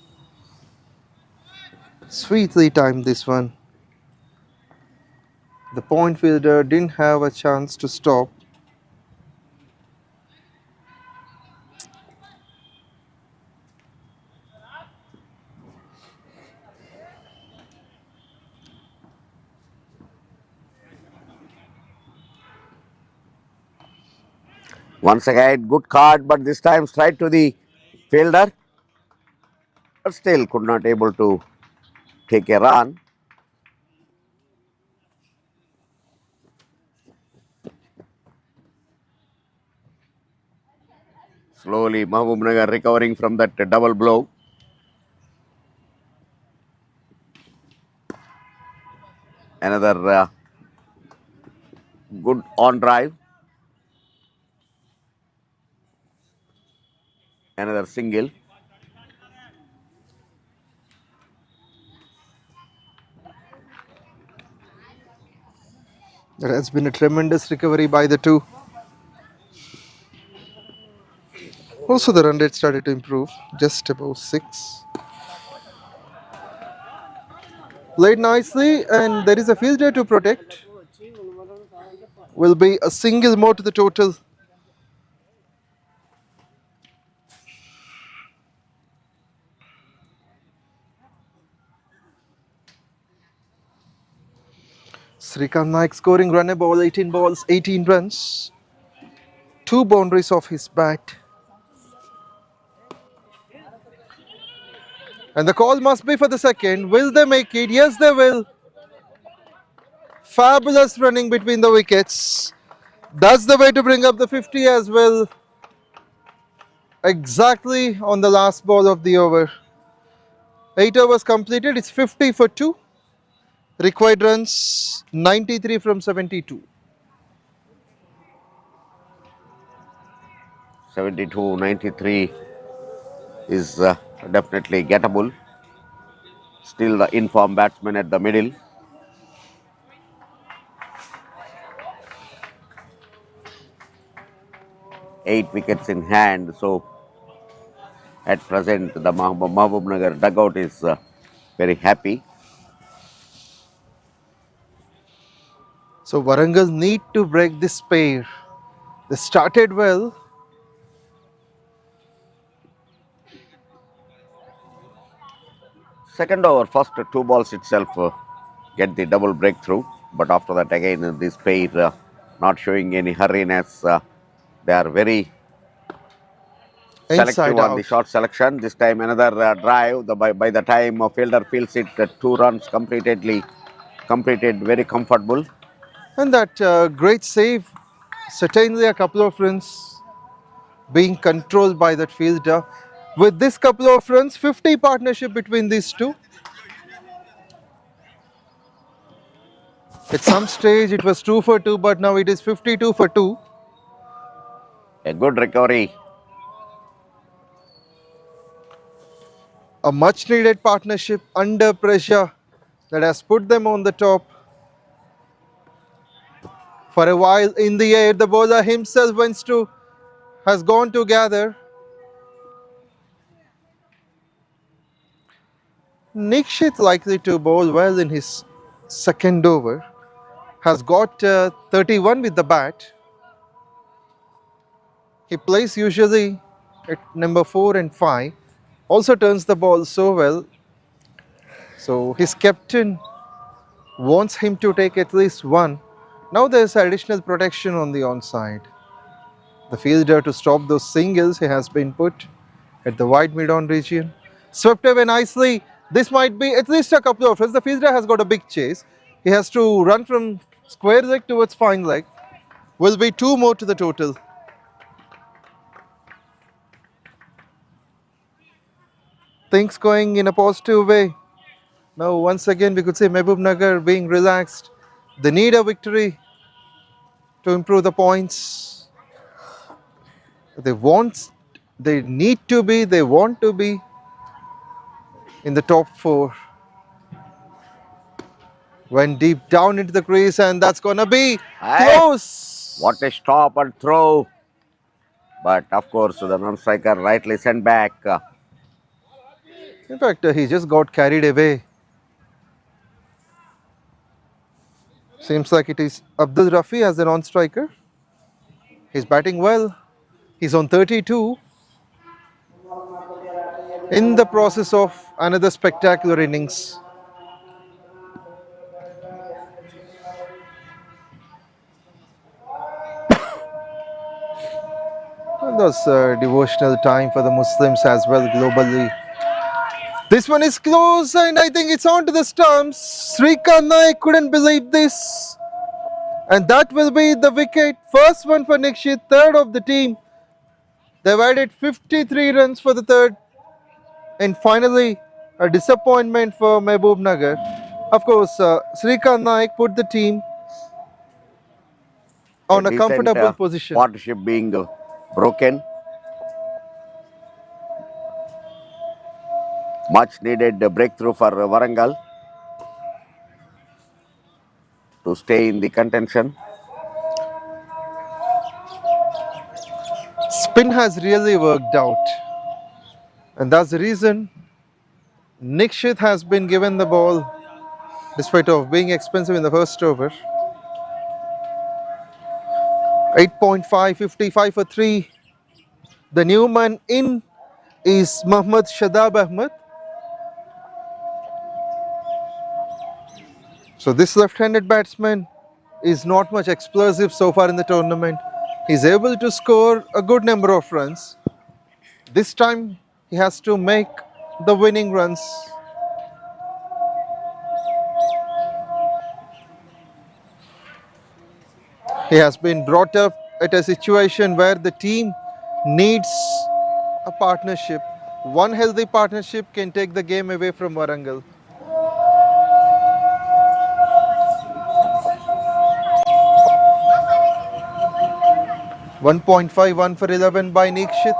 Sweetly timed this one. The point fielder didn't have a chance to stop. Once again, good card, but this time straight to the fielder. But still could not able to take a run. Slowly, Mahbubnagar recovering from that double blow. Another good on drive. Another single. There has been a tremendous recovery by the two. Also, the run rate started to improve, just above 6. Played nicely, and there is a fielder to protect. Will be a single more to the total. Srikanth Naik scoring run a ball, 18 balls, 18 runs. 2 boundaries off his bat. And the call must be for the second. Will they make it? Yes, they will. Fabulous running between the wickets. That's the way to bring up the 50 as well. Exactly on the last ball of the over. 8 overs completed. It's 50 for 2. Required runs 93 from 72. 72, 93 is definitely gettable. Still the in-form batsman at the middle. Eight wickets in hand. So at present the Mahbubnagar dugout is very happy. So Warangal need to break this pair. They started well. Second over, first 2 balls itself get the double breakthrough. But after that again this pair not showing any hurriness. They are very selective on the shot selection. This time another drive. By the time a fielder feels it, 2 runs completed very comfortable. And that great save, certainly a couple of runs being controlled by that fielder. With this couple of runs, 50 partnership between these two. At some stage it was 2 for 2, but now it is 52 for 2. A good recovery. A much needed partnership under pressure that has put them on the top. For a while in the air, the bowler himself has gone to gather. 𝗃𝗫𝗃𝗃 likely to bowl well in his second over. Has got 31 with the bat. He plays usually at number 4 and 5. Also turns the ball so well. So his captain wants him to take at least 1. Now there is additional protection on the onside. The fielder to stop those singles, he has been put at the wide mid-on region. Swept away nicely. This might be at least a couple of runs. The fielder has got a big chase. He has to run from square leg towards fine leg. Will be 2 more to the total. Things going in a positive way. Now once again we could say Mahbubnagar being relaxed. They need a victory to improve the points. They want to be. in the top 4. Went deep down into the crease, and that's gonna be close. What a stop and throw. But of course, the non-striker rightly sent back. In fact, he just got carried away. Seems like it is 𝗵𝗆 as the non-striker. He's batting well. He's on 32. In the process of another spectacular innings. And that's a devotional time for the Muslims as well globally. This one is close, and I think it's on to the stumps. 𝗃𝗃𝗃 couldn't believe this. And that will be the wicket. First one for 𝗃𝗃𝗃𝗃, third of the team. They've added 53 runs for the third. And finally, a disappointment for MAHBUBNAGAR. Of course, 𝗃𝗃𝗃𝗃 put the team on a decent, comfortable position. Partnership being broken. Much needed breakthrough for Warangal to stay in the contention. Spin has really worked out, and that's the reason 𝗃𝗃𝗃𝗃 has been given the ball despite of being expensive in the first over. 8.5, 55 for 3. The new man in is 𝗪𝗪𝗀𝗪. So this left-handed batsman is not much explosive so far in the tournament. He's able to score a good number of runs. This time he has to make the winning runs. He has been brought up at a situation where the team needs a partnership. One healthy partnership can take the game away from Warangal. .51 for 11 by 𝗃𝗃𝗃𝗃.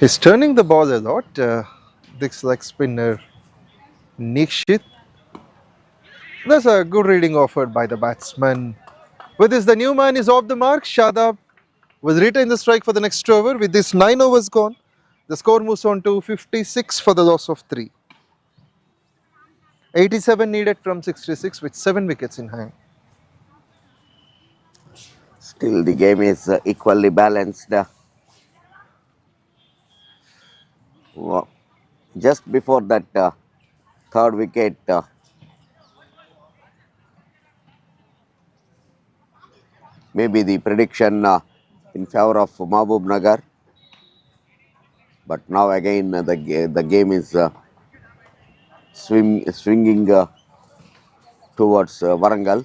He's turning the ball a lot. This leg spinner 𝗃𝗃𝗃𝗃. That's a good reading offered by the batsman. With this, the new man is off the mark. Shadab will retain the strike for the next over. With this 9 overs gone, the score moves on to 56 for the loss of 3. 87 needed from 66 with 7 wickets in hand. Still the game is equally balanced. Just before that third wicket, maybe the prediction in favor of MAHBUBNAGAR. But now again the game is swinging towards Warangal.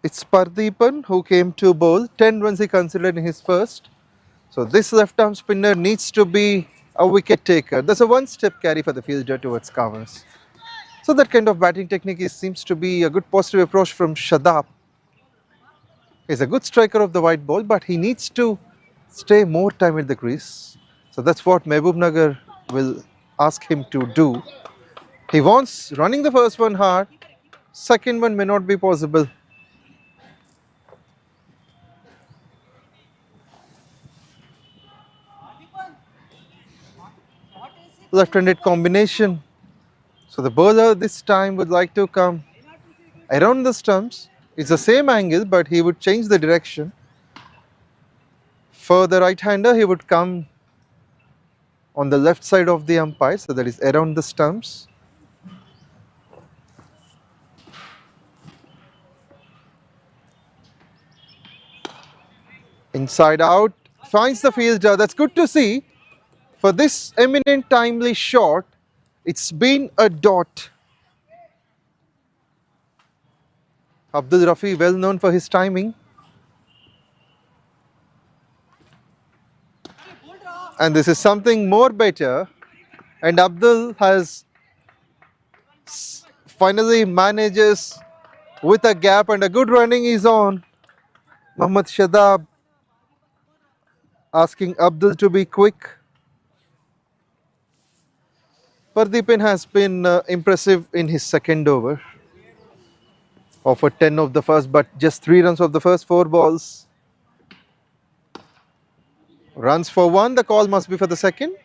It's Pardeepan who came to bowl. 10 runs he considered in his first. So this left-arm spinner needs to be a wicket taker. There's a one-step carry for the fielder towards covers. So that kind of batting technique seems to be a good positive approach from Shadab. He's a good striker of the white ball, but he needs to stay more time at the crease. So that's what MAHBUBNAGAR will ask him to do. He wants running the first one hard. Second one may not be possible. Left-handed combination. So the bowler this time would like to come around the stumps. It's the same angle, but he would change the direction. For the right-hander, he would come on the left side of the umpire, so that is around the stumps. Inside out, finds the fielder. That's good to see. For this eminent timely shot, it's been a dot. 𝗵𝗆 well known for his timing. And this is something more better. And 𝗵𝗆 has finally manages with a gap and a good running is on. Mohammad Shadab asking 𝗵𝗆 to be quick. Pardeepan has been impressive in his second over. Offered 10 of the first, but just 3 runs of the first 4 balls. Runs for 1, the call must be for the second.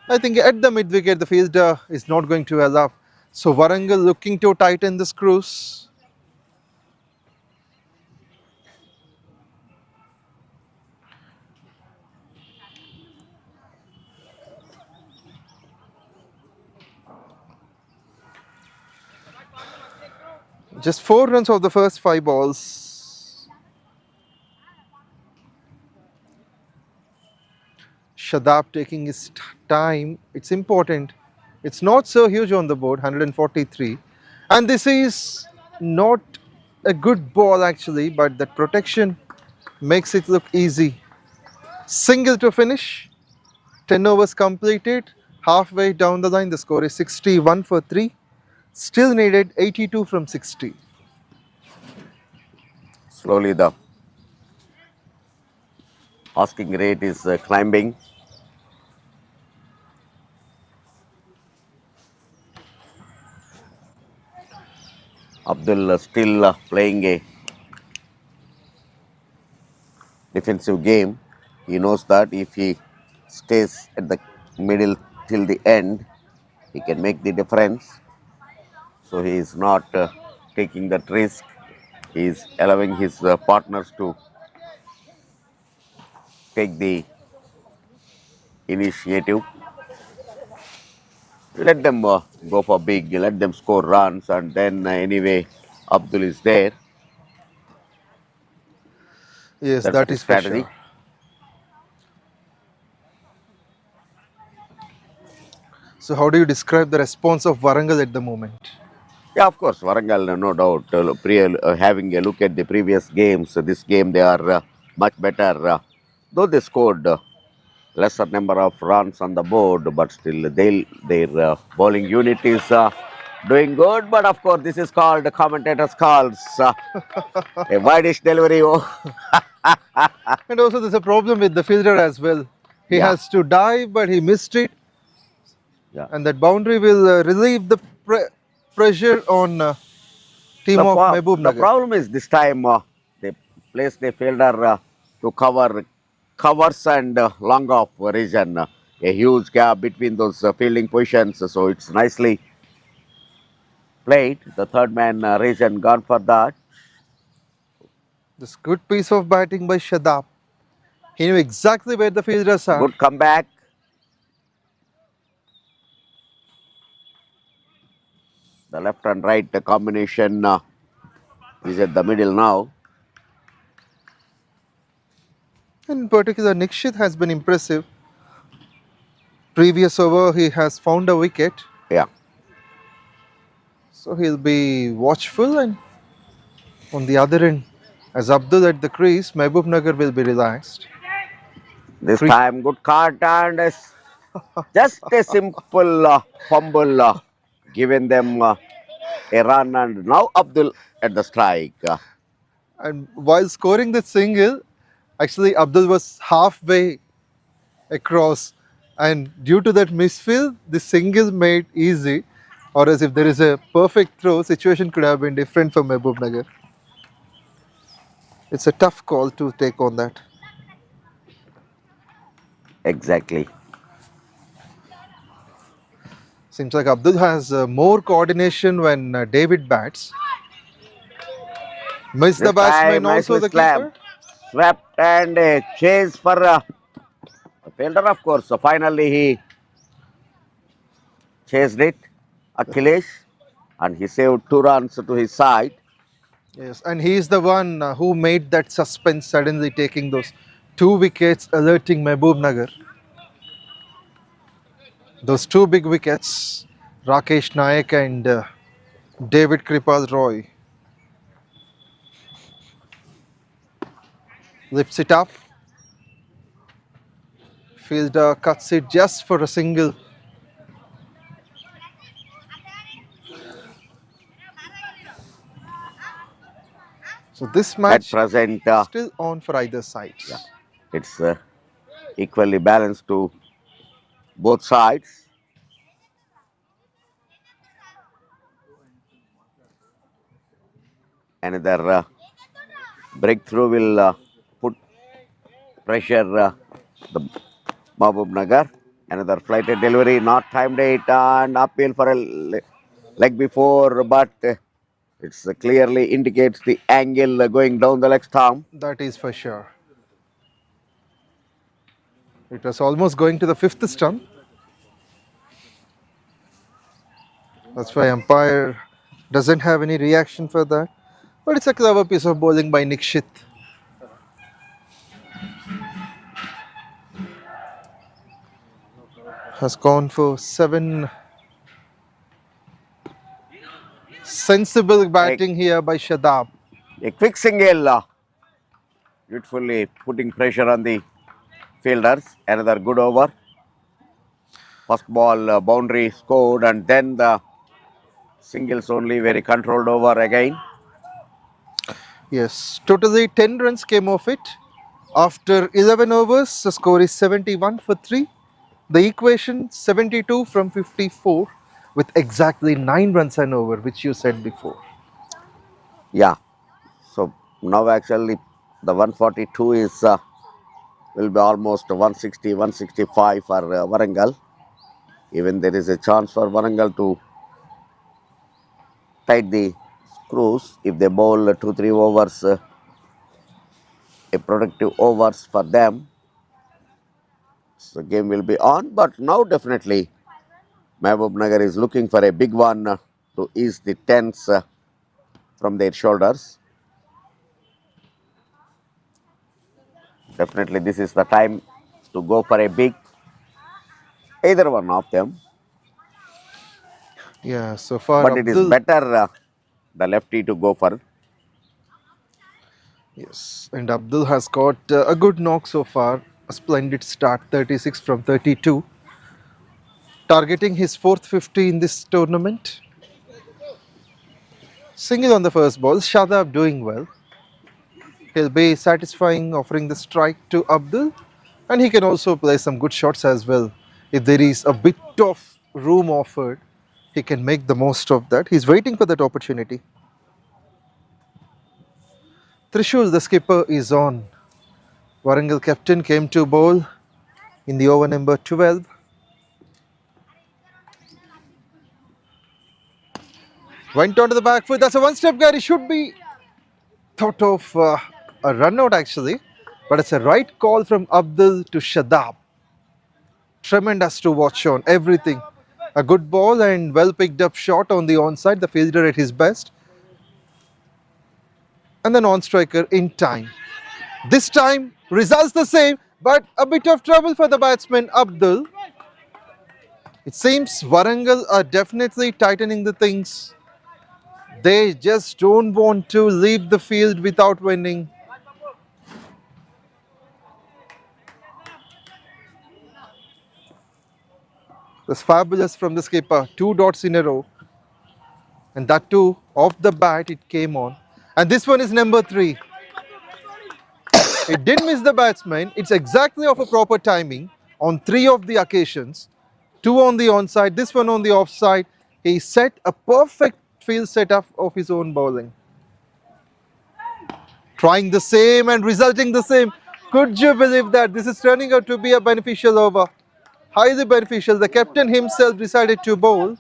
I think at the mid wicket, the fielder is not going to allow. So Warangal looking to tighten the screws. Just 4 runs of the first 5 balls. Shadab taking his time. It's important. It's not so huge on the board, 143. And this is not a good ball actually, but that protection makes it look easy. Single to finish. 10 overs completed. Halfway down the line, the score is 61 for 3. Still needed 82 from 60. Slowly the asking rate is climbing. 𝗵𝗆 still playing a defensive game. He knows that if he stays at the middle till the end, he can make the difference. So he is not taking that risk. He is allowing his partners to take the initiative. Let them go for big, let them score runs, and then anyway, 𝗵𝗆 is there. Yes, That's that the is for strategy. sure. So how do you describe the response of Warangal at the moment? Yeah, of course, Warangal, no doubt. Having a look at the previous games, this game they are much better. Though they scored lesser number of runs on the board, but still their bowling unit is doing good. But of course, this is called the commentators calls a wide-ish delivery. And also there's a problem with the fielder as well. He Yeah. has to dive, but he missed it. Yeah. And that boundary will relieve the pressure on team of The Mahbubnagar. problem is this time they placed a fielder to cover covers and long off region. A huge gap between those fielding positions, so it's nicely played. The third man region gone for that. This good piece of batting by Shadab. He knew exactly where the fielders are. Good comeback. The left and right combination is at the middle now. In particular, 𝗃𝗃𝗃𝗃 has been impressive. Previous over, he has found a wicket. Yeah. So he'll be watchful, and on the other end, as 𝗵𝗆 at the crease, Mahbubnagar will be relaxed. This time good cut and just a simple fumble giving them a run, and now 𝗵𝗆 at the strike. And while scoring that single, actually 𝗵𝗆 was halfway across, and due to that misfield, the single made easy. Or as if there is a perfect throw, situation could have been different for Mahbubnagar. It's a tough call to take on that. Exactly. Seems like 𝗵𝗆 has more coordination when David bats. Missed the This batsman, time also nicely the keeper. swept and a chase for the fielder, of course. So finally he chased it, Akhilesh, and he saved 2 runs to his side. Yes, and he is the one who made that suspense suddenly taking those 2 wickets, alerting Mahbubnagar. Those 2 big wickets, Rakesh Nayak and David Kripal Roy. lifts it up. Fielder cuts it just for a single. So this At match present, still on for either side. yeah, it's equally balanced to both sides. Another breakthrough will put pressure the MAHBUBNAGAR. Another flighted delivery, not timed it, and appeal for a leg before, but it's clearly indicates the angle going down the leg stump. That is for sure. It was almost going to the fifth stump. That's why umpire doesn't have any reaction for that. But it's a clever piece of bowling by Nikshit. Has gone for 7. Sensible batting here by Shadab. A quick single, beautifully putting pressure on the fielders. Another good over. First ball boundary scored, and then the singles only, very controlled over again. Yes, totally 10 runs came off it. After 11 overs, the score is 71 for 3. The equation 72 from 54 with exactly 9 runs and over, which you said before. Yeah. So now actually the 142 is will be almost 160, 165 for Warangal. Even there is a chance for Warangal to tight the screws if they bowl 2-3 overs, a productive overs for them. So game will be on, but now definitely MAHBUBNAGAR is looking for a big one to ease the tense from their shoulders. Definitely this is the time to go for a big, either one of them. Yeah, so far. But it is better the lefty to go for. Yes, and Abdul has got a good knock so far. A splendid start, 36 from 32. Targeting his 4th 50 in this tournament. Single on the first ball, Shadab doing well. He'll be satisfying, offering the strike to Abdul. And he can also play some good shots as well. If there is a bit of room offered, he can make the most of that. He's waiting for that opportunity. Trishul, the skipper, is on. Warangal captain came to bowl in the over number 12. Went on to the back foot. That's a one-step guy. He should be thought of a run out actually. But it's a right call from Abdul to Shadab. Tremendous to watch on everything. A good ball and well picked up shot on the onside. The fielder at his best. And the non-striker in time. This time results the same, but a bit of trouble for the batsman Abdul. It seems Warangal are definitely tightening the things. They just don't want to leave the field without winning. That's fabulous from the skipper. 2 dots in a row. And that too, off the bat it came on. And this one is number 3. It did miss the batsman. It's exactly of a proper timing on 3 of the occasions. 2 on the onside, this one on the offside. He set a perfect field setup of his own bowling. Trying the same and resulting the same. Could you believe that? This is turning out to be a beneficial over. Highly beneficial. The captain himself decided to bowl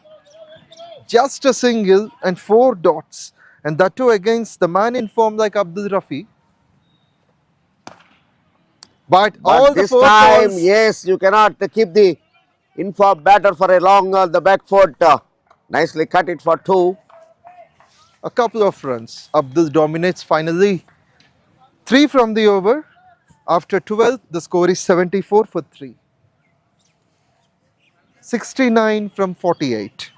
just a single and 4 dots. And that too against the man in form like 𝗵𝗔. But all this the 4 time, balls, yes, you cannot keep the in-form batter for a long the back foot. Nicely cut it for 2. a couple of runs. Abdul dominates finally. 3 from the over. After 12, the score is 74 for 3. 69 from 48.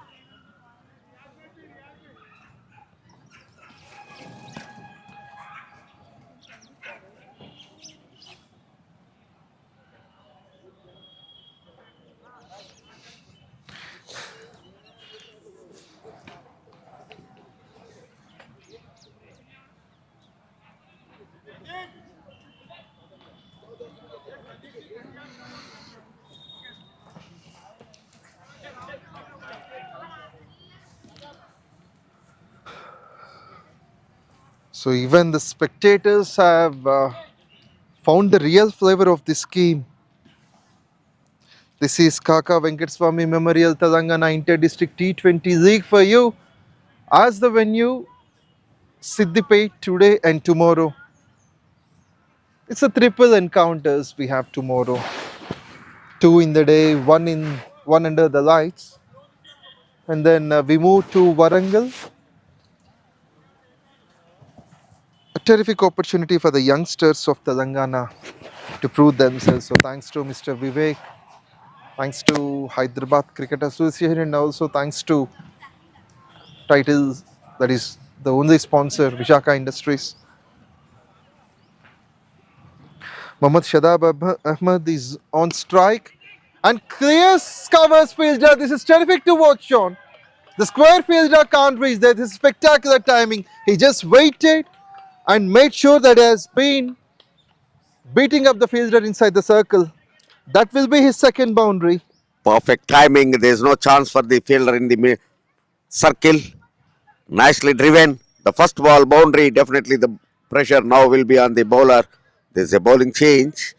So even the spectators have found the real flavor of this scheme. This is KAKA Venkataswamy Memorial Telangana Inter-District T20 League for you. As the venue, SIDDIPET today and tomorrow. It's a triple encounters we have tomorrow. 2 in the day, one under the lights. And then we move to Warangal. A terrific opportunity for the youngsters of Telangana to prove themselves. So thanks to Mr. Vivek, thanks to Hyderabad Cricket Association, and also thanks to titles, that is the only sponsor, Vishaka Industries. 𝗙𝗵𝗃𝗵𝗃𝗵 is on strike and clears, covers fielder. This is terrific to watch on. The square fielder can't reach there. This is spectacular timing. He just waited and made sure that he has been beating up the fielder inside the circle. That will be his second boundary. Perfect timing. There is no chance for the fielder in the circle. Nicely driven. The first ball boundary. Definitely the pressure now will be on the bowler. There is a bowling change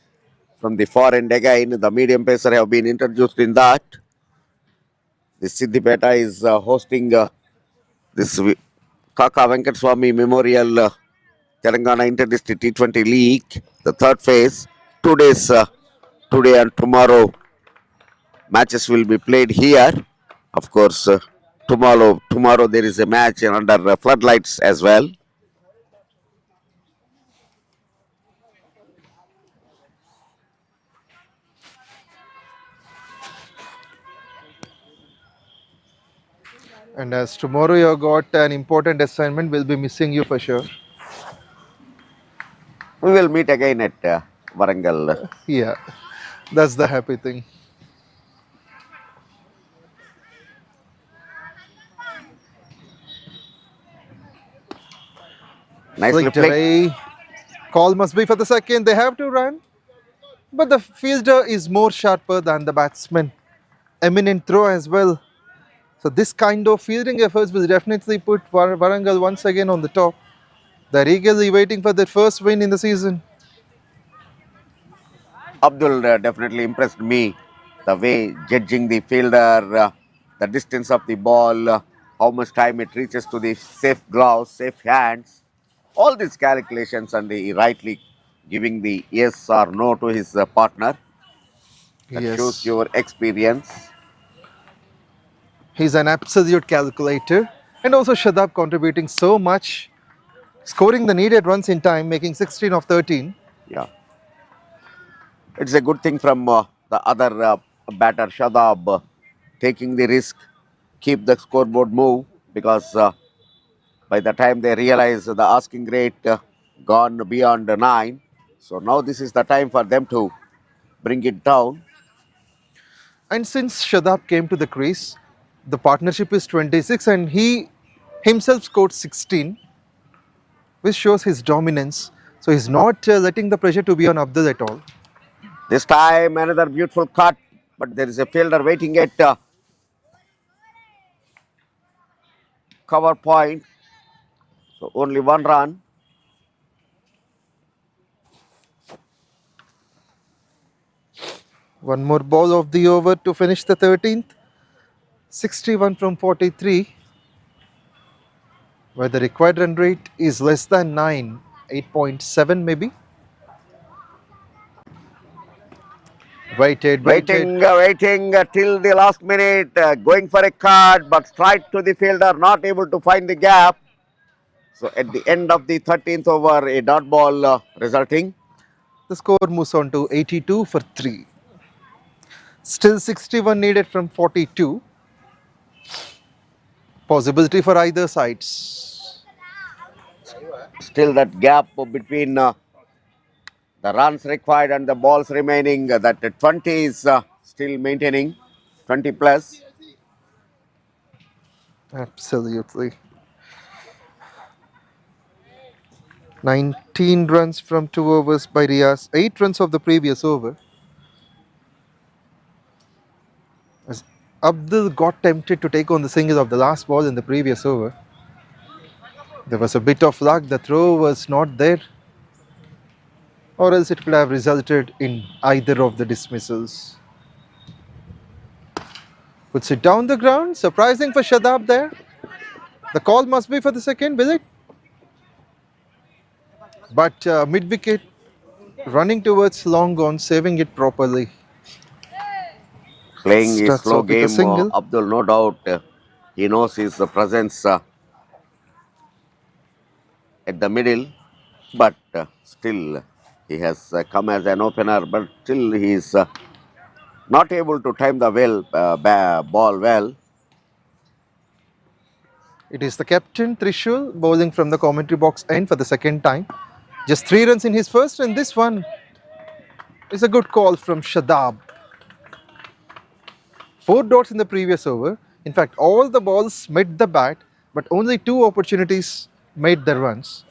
from the far end again. The medium pacer have been introduced in that. The SIDDIPET is hosting this KAKA Venkataswamy Memorial Telangana Inter-District T20 League, the third phase. 2 days, today and tomorrow, matches will be played here. Of course, tomorrow there is a match under floodlights as well. And as tomorrow you have got an important assignment, we'll be missing you for sure. We will meet again at Warangal. Yeah, that's the happy thing. Nicely Flicked played. away. Call must be for the second. They have to run. But the fielder is more sharper than the batsman. Eminent throw as well. So this kind of fielding efforts will definitely put Warangal once again on the top. They're eagerly waiting for their first win in the season. Abdul definitely impressed me. The way judging the fielder, the distance of the ball, how much time it reaches to the safe gloves, safe hands. All these calculations, and he rightly giving the yes or no to his partner. That shows your experience. He's an absolute calculator, and also Shadab contributing so much, scoring the needed runs in time, making 16 of 13. Yeah, it's a good thing from the other batter Shadab, taking the risk, keep the scoreboard move, because by the time they realize the asking rate gone beyond 9, so now this is the time for them to bring it down. And since Shadab came to the crease, the partnership is 26 and he himself scored 16, which shows his dominance. So he's not letting the pressure to be on Abdul at all. This time another beautiful cut, but there is a fielder waiting at cover point. So only one run. One more ball of the over to finish the 13th. 61 from 43, where the required run rate is less than 9, 8.7 maybe. Waiting till the last minute, going for a cut, but straight to the fielder, not able to find the gap. So at the end of the 13th over, a dot ball resulting. The score moves on to 82 for 3. Still 61 needed from 42. Possibility for either sides. Still that gap between the runs required and the balls remaining, that 20 is still maintaining, 20 plus. Absolutely. 19 runs from 2 overs by Riaz, 8 runs of the previous over. As Abdul got tempted to take on the single of the last ball in the previous over. There was a bit of luck, the throw was not there, or else it could have resulted in either of the dismissals. Puts it down the ground, surprising for 𝗀𝗃𝗹 there. The call must be for the second, will it? But mid-wicket running towards long on, saving it properly. Playing his Starts slow off with a game, single. Abdul, no doubt. He knows his presence at the middle, but still he has come as an opener, but still he is not able to time the ball well. It is the captain, 𝗃𝗃, bowling from the commentary box end for the second time. Just 3 runs in his first, and this one is a good call from 𝗀𝗃𝗹. 4 dots in the previous over. In fact, all the balls met the bat, but only 2 opportunities made the runs,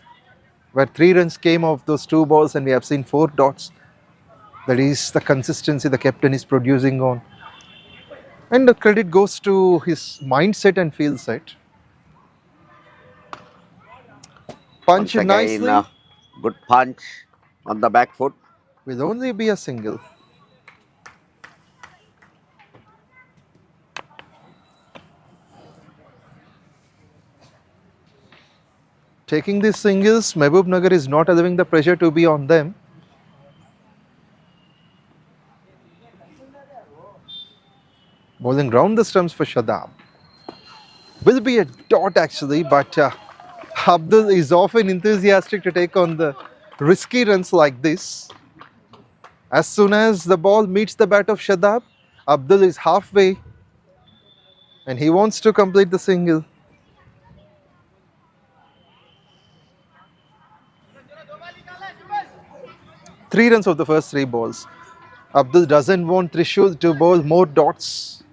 where 3 runs came off those 2 balls, and we have seen 4 dots. That is the consistency the captain is producing on. And the credit goes to his mindset and field set. Punch Once nicely. again, good punch on the back foot. Will only be a single. Taking these singles, MAHBUBNAGAR is not allowing the pressure to be on them. Bowling round the stumps for 𝗀𝗃𝗹. Will be a dot actually, but Abdul is often enthusiastic to take on the risky runs like this. As soon as the ball meets the bat of 𝗀𝗃𝗹, Abdul is halfway and he wants to complete the single. Three runs of the first 3 balls. Abdul doesn't want 𝗃𝗃 to bowl more dots.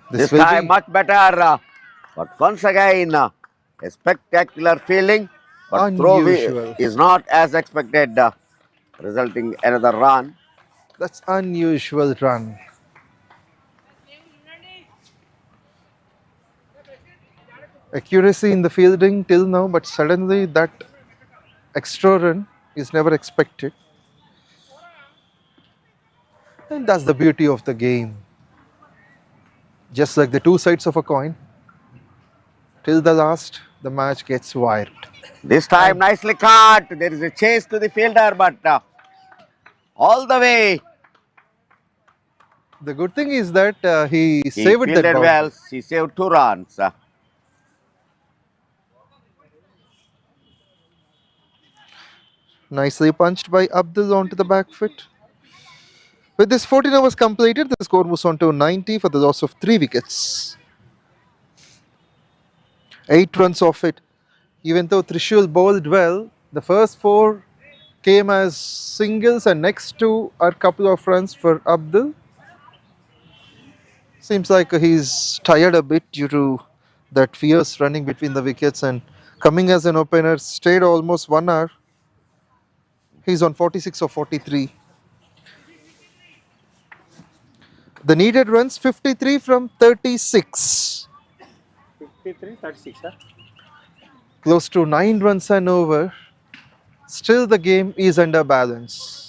This will time be much better, but once again a spectacular fielding, but throw unusual. is not as expected, resulting another run. That's unusual run. Accuracy in the fielding till now, but suddenly that extra run is never expected. And that's the beauty of the game. Just like the 2 sides of a coin, till the last, the match gets wired. This time nicely caught. There is a chase to the fielder, but all the way The good thing is that he he saved that fielded ball. well. He saved 2 runs. Nicely punched by Abdul onto the back foot. With this 14 overs completed, the score moves on to 90 for the loss of 3 wickets. 8 runs off it. Even though 𝗃𝗃 bowled well, the first 4 came as singles and next 2 are a couple of runs for Abdul. Seems like he's tired a bit due to that fierce running between the wickets, and coming as an opener, stayed almost 1 hour. He's on 46 of 43. The needed runs 53 from 36. 53, 36, huh? Close to 9 runs and over. Still the game is under balance.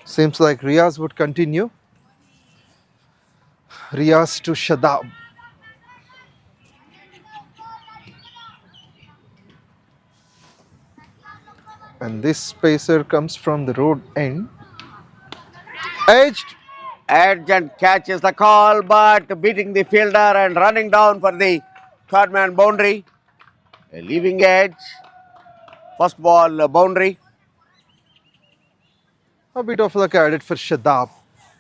Seems like Riaz would continue. Riaz to 𝗀𝗃𝗹. And this pacer comes from the road end. Edged. Edge and catches the call, but beating the fielder and running down for the 3rd man boundary. A leaving edge. First ball boundary. A bit of luck added for 𝗀𝗃𝗹.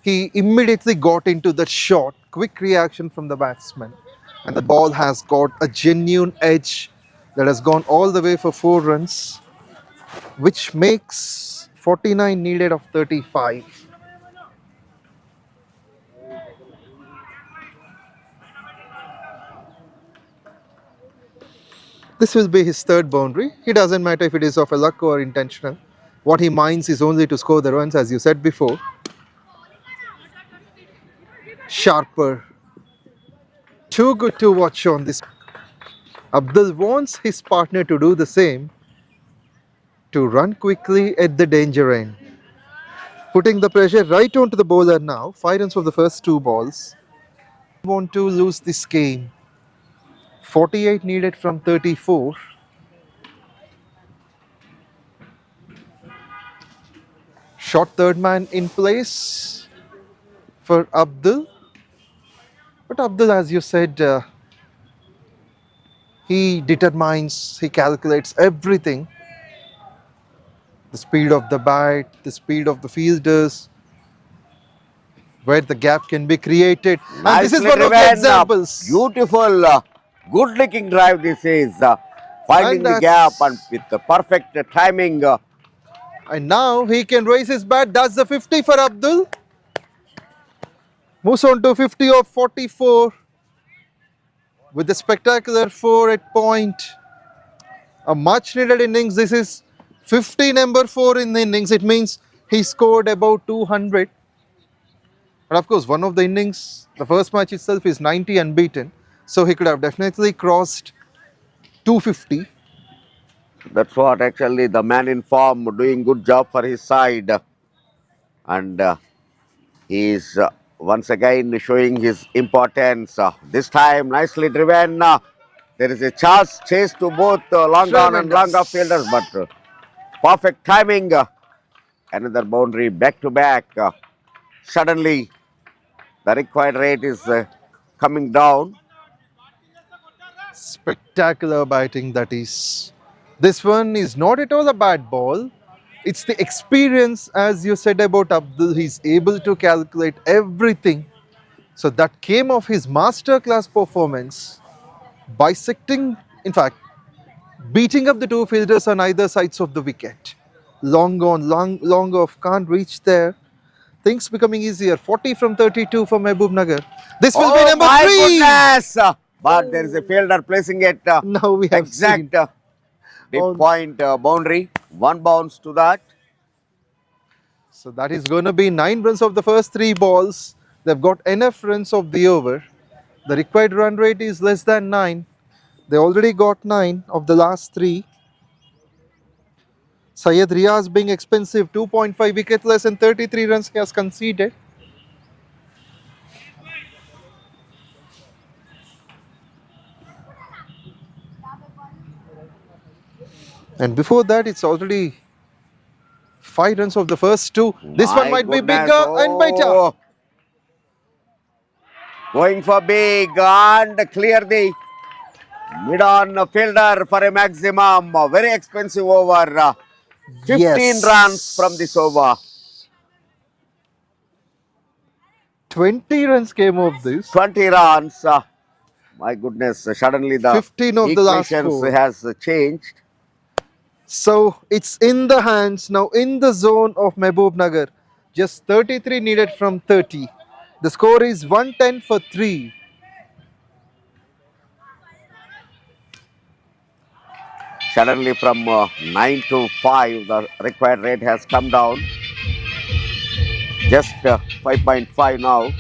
He immediately got into the shot. Quick reaction from the batsman. And the ball has got a genuine edge that has gone all the way for 4 runs, which makes 49 needed of 35. This will be his third boundary. It doesn't matter if it is of a luck or intentional. What he minds is only to score the runs, as you said before. Sharper. Too good to watch on this. Abdul wants his partner to do the same, to run quickly at the danger end. Putting the pressure right onto the bowler now. 5 runs of the first 2 balls. Want to lose this game. 48 needed from 34. Short third man in place for Abdul. But Abdul, as you said, he determines, he calculates everything. The speed of the bat, the speed of the fielders, where the gap can be created. And this is one of the examples. Beautiful, good looking drive this is. Finding And the gap and with the perfect timing. And now he can raise his bat. That's the 50 for Abdul. Moves on to 50 of 44 with a spectacular 4 at point. A much needed innings. This is 50 number 4 in the innings. It means he scored about 200. But of course, one of the innings, the first match itself is 90 unbeaten. So he could have definitely crossed 250. That's what actually the man in form doing good job for his side. And he is once again showing his importance. This time nicely driven. There is a chase to both long on and long off fielders, but perfect timing. Another boundary back to back. Suddenly the required rate is coming down. Spectacular batting, that is. This one is not at all a bad ball. It's the experience, as you said about Abdul. He's able to calculate everything. So that came of his masterclass performance, bisecting, in fact, beating up the 2 fielders on either sides of the wicket. Long on, long off, can't reach there. Things becoming easier. 40 from 32 for MAHBUBNAGAR. This will be number 3. Goodness. But there is a fielder placing it Now we have exact seen. deep point boundary. 1 bounce to that. So that is going to be 9 runs of the first 3 balls. They've got enough runs of the over. The required run rate is less than 9. They already got 9 of the last 3. Syed Riaz being expensive, 2.5 wicketless and 33 runs he has conceded. And before that, it's already 5 runs of the first 2. This one might be bigger and better. Going for big and clear the mid-on fielder for a maximum. Very expensive over. 15 runs from this over. 20 runs came of this. 20 runs. My goodness, suddenly the 15 of the last equations 4 has changed. So it's in the hands now, in the zone of MAHBUBNAGAR. Just 33 needed from 30. The score is 110 for 3. Suddenly from 9 to 5, the required rate has come down. Just 5.5 now.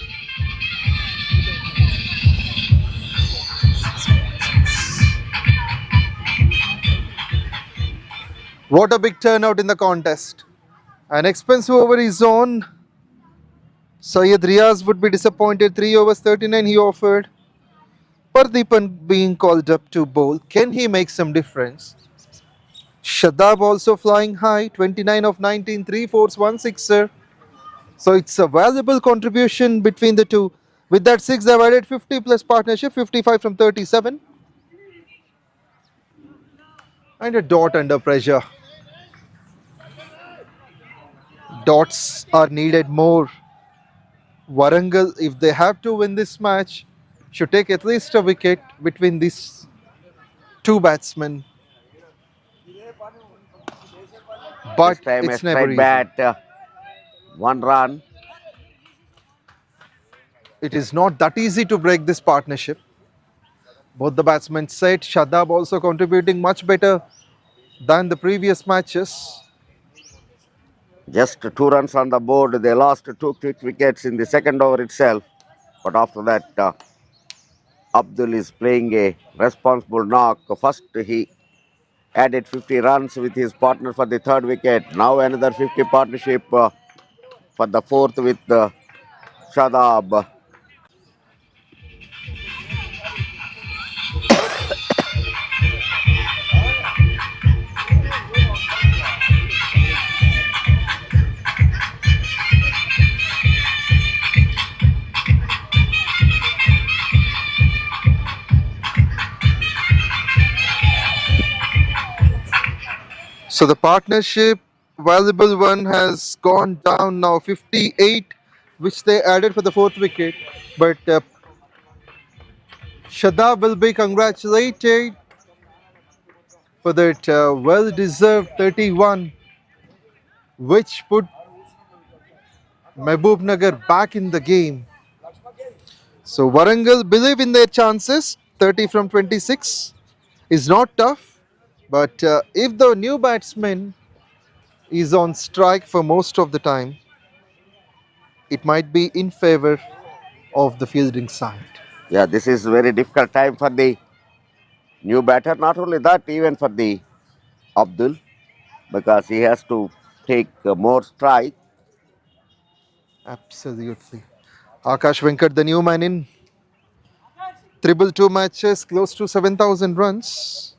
What a big turnout in the contest. An expensive over is on. Syed Riaz would be disappointed. 3 overs 39 he offered. Pardeepan being called up to bowl. Can he make some difference? Shadab also flying high. 29 of 19, 3 fours, 1 sixer. So it's a valuable contribution between the two. With that 6, they've added 50 plus partnership, 55 from 37. And a dot under pressure. Dots are needed more. Warangal, if they have to win this match, should take at least a wicket between these 2 batsmen. But This time it's a never straight easy. bat, 1 run. It is not that easy to break this partnership. Both the batsmen set. 𝗏𝗏 also contributing much better than the previous matches. Just 2 runs on the board. They lost 2 quick wickets in the second over itself. But after that, Abdul is playing a responsible knock. First, he added 50 runs with his partner for the third wicket. Now another 50 partnership for the fourth with Shadab. So the partnership valuable one has gone down now 58, which they added for the fourth wicket. But 𝗏𝗏 will be congratulated for that well-deserved 31, which put MAHBUBNAGAR back in the game. So Warangal believe in their chances. 30 from 26 is not tough, but if the new batsman is on strike for most of the time, it might be in favor of the fielding side. Yeah, this is very difficult time for the new batter. Not only that, even for the Abdul, because he has to take more strike. Absolutely. Akash Venkat, the new man in 222 matches, close to 7,000 runs.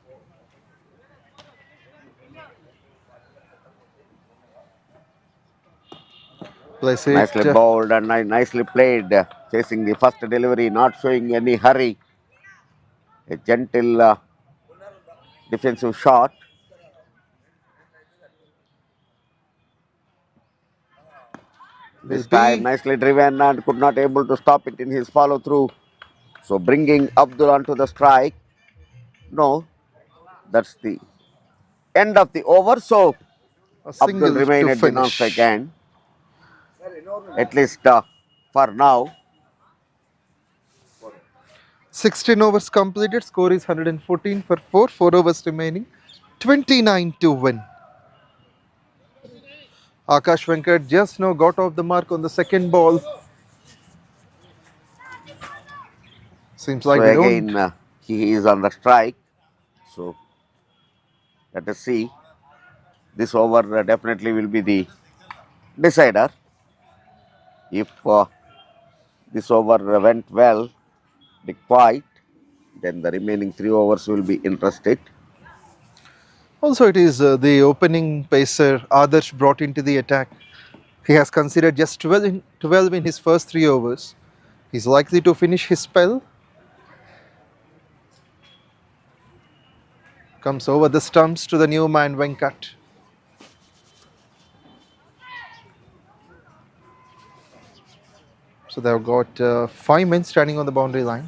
Nicely bowled and nicely played, chasing the first delivery, not showing any hurry. A gentle defensive shot. This time nicely driven and could not able to stop it in his follow through. So bringing Abdul onto the strike. No, that's the end of the over. So Abdul remain at the non-strike end. At least for now. 16 overs completed, score is 114 for 4 overs remaining, 29 to win. Akash Venkat just now got off the mark on the second ball. Seems like so again he is on the strike. So let us see. This over definitely will be the decider. If this over went well, be quiet, then the remaining 3 overs will be interested. Also, it is the opening pacer Adarsh brought into the attack. He has considered just 12 in his first 3 overs. He's likely to finish his spell. Comes over the stumps to the new man Venkat. So they've got 5 men standing on the boundary line.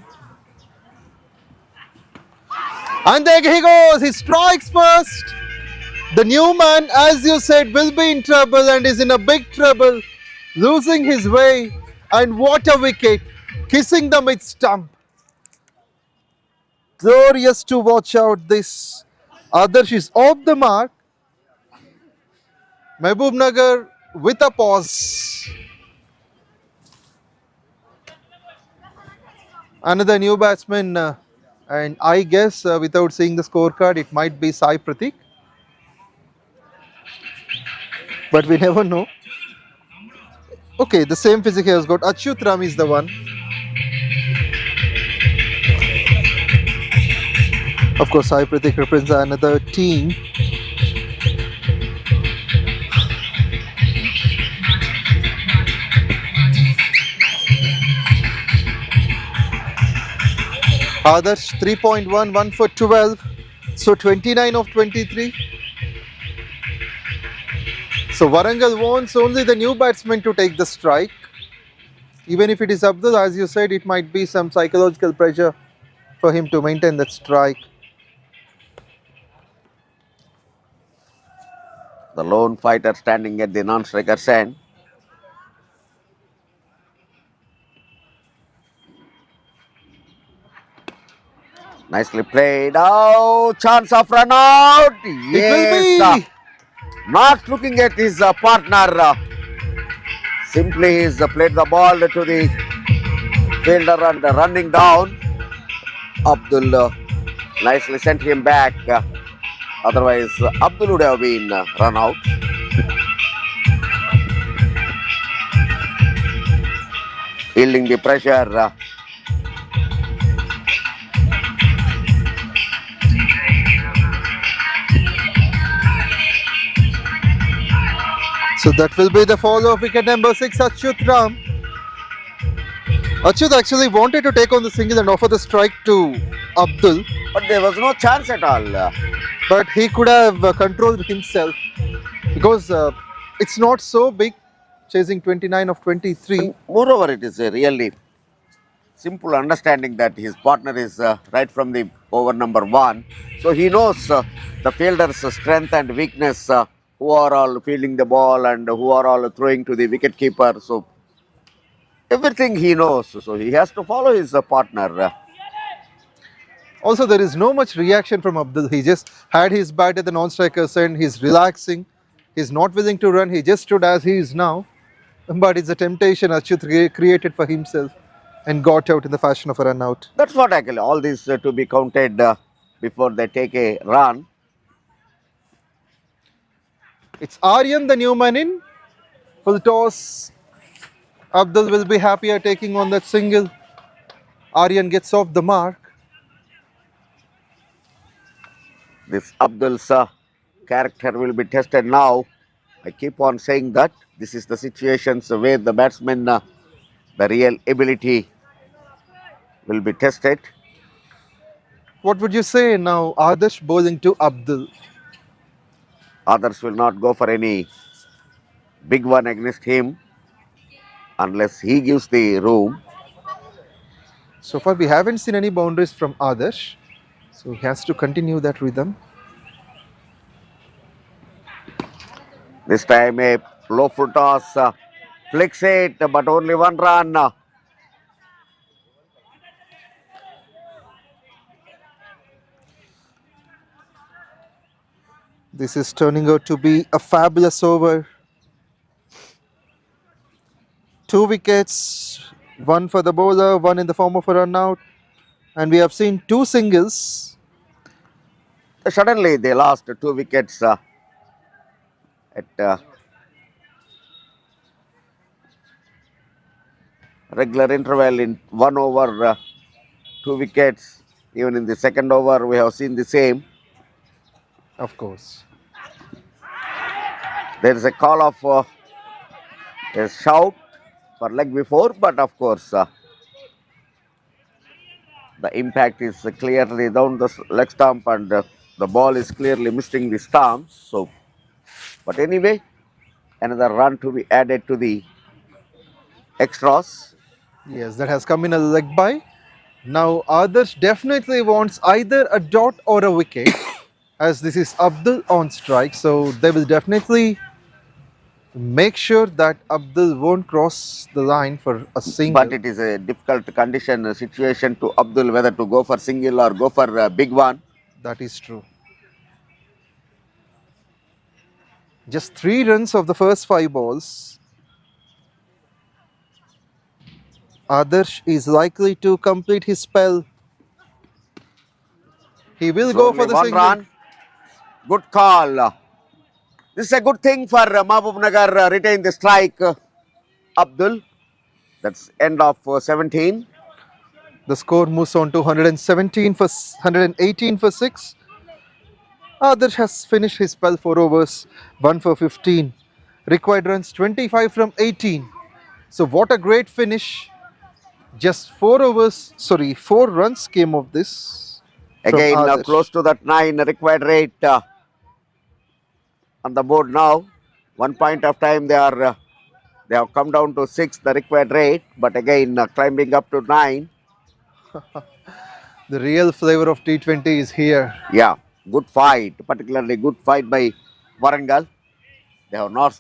And there he goes, he strikes first. The new man, as you said, will be in trouble and is in a big trouble, losing his way. And what a wicket, kissing the mid stump. Glorious to watch out this. Adarsh is off the mark. MAHBUBNAGAR with a pause. Another new batsman, and I guess without seeing the scorecard, it might be 𝗙𝗃. But we never know. Okay, the same physique has got Achyut Ram is the one. Of course, 𝗙𝗃 represents another team. Adarsh 3.1, 1 for 12, so 29 of 23. So Warangal wants only the new batsman to take the strike. Even if it is Abdul, as you said, it might be some psychological pressure for him to maintain that strike. The lone fighter standing at the non-striker's end. Nicely played. Oh, chance of run out. Yes. Not looking at his partner. Simply he's played the ball to the fielder and running down. Abdul nicely sent him back. Otherwise, Abdul would have been run out. Yielding the pressure. So that will be the follow of wicket number 6, Achyut Ram. Achyut actually wanted to take on the single and offer the strike to Abdul, But there was no chance at all. but he could have controlled himself because it's not so big, chasing 29 of 23. Moreover, it is a really simple understanding that his partner is right from the over number 1. So he knows the fielder's strength and weakness, who are all fielding the ball and who are all throwing to the wicket keeper. So everything he knows. So he has to follow his partner. Also, there is no much reaction from Abdul. He just had his bat at the non-striker's end. He's relaxing. He's not willing to run. He just stood as he is now. But it's a temptation Achyut created for himself and got out in the fashion of a run out. That's what actually all these to be counted before they take a run. It's Aryan, the new man in. Full toss. Abdul will be happier taking on that single. Aryan gets off the mark. This Abdul's character will be tested now. I keep on saying that this is the situations where the batsman, the real ability will be tested. What would you say now? Adarsh bowling to Abdul. Others will not go for any big one against him unless he gives the room. So far, we haven't seen any boundaries from Adarsh. So he has to continue that rhythm. This time a low full toss flicks it, but only one run. This is turning out to be a fabulous over. 2 wickets, one for the bowler, one in the form of a run out. And we have seen 2 singles. Suddenly they lost 2 wickets at regular interval in 1 over, 2 wickets. Even in the second over we have seen the same. Of course. There is a call of a shout for leg before, but of course the impact is clearly down the leg stump and the ball is clearly missing the stumps. So, but anyway, another run to be added to the extras. Yes, that has come in a leg by. Now Adarsh definitely wants either a dot or a wicket as this is Abdul on strike. So they will definitely make sure that Abdul won't cross the line for a single. But it is a difficult condition, situation to Abdul whether to go for single or go for a big one. That is true. Just 3 runs of the first 5 balls. Adarsh is likely to complete his spell. He will go for the one single. Run. Good call. This is a good thing for MAHBUBNAGAR retain the strike. Abdul. That's end of 17. The score moves on to 118 for 6. Adarsh has finished his spell 4 overs, 1 for 15. Required runs 25 from 18. So what a great finish. Just 4 runs came of this. Again close to that 9 required rate on the board now. 1 point of time they have come down to 6 the required rate, but again climbing up to 9. The real flavor of T20 is here. Yeah, good fight, particularly good fight by Warangal. They have not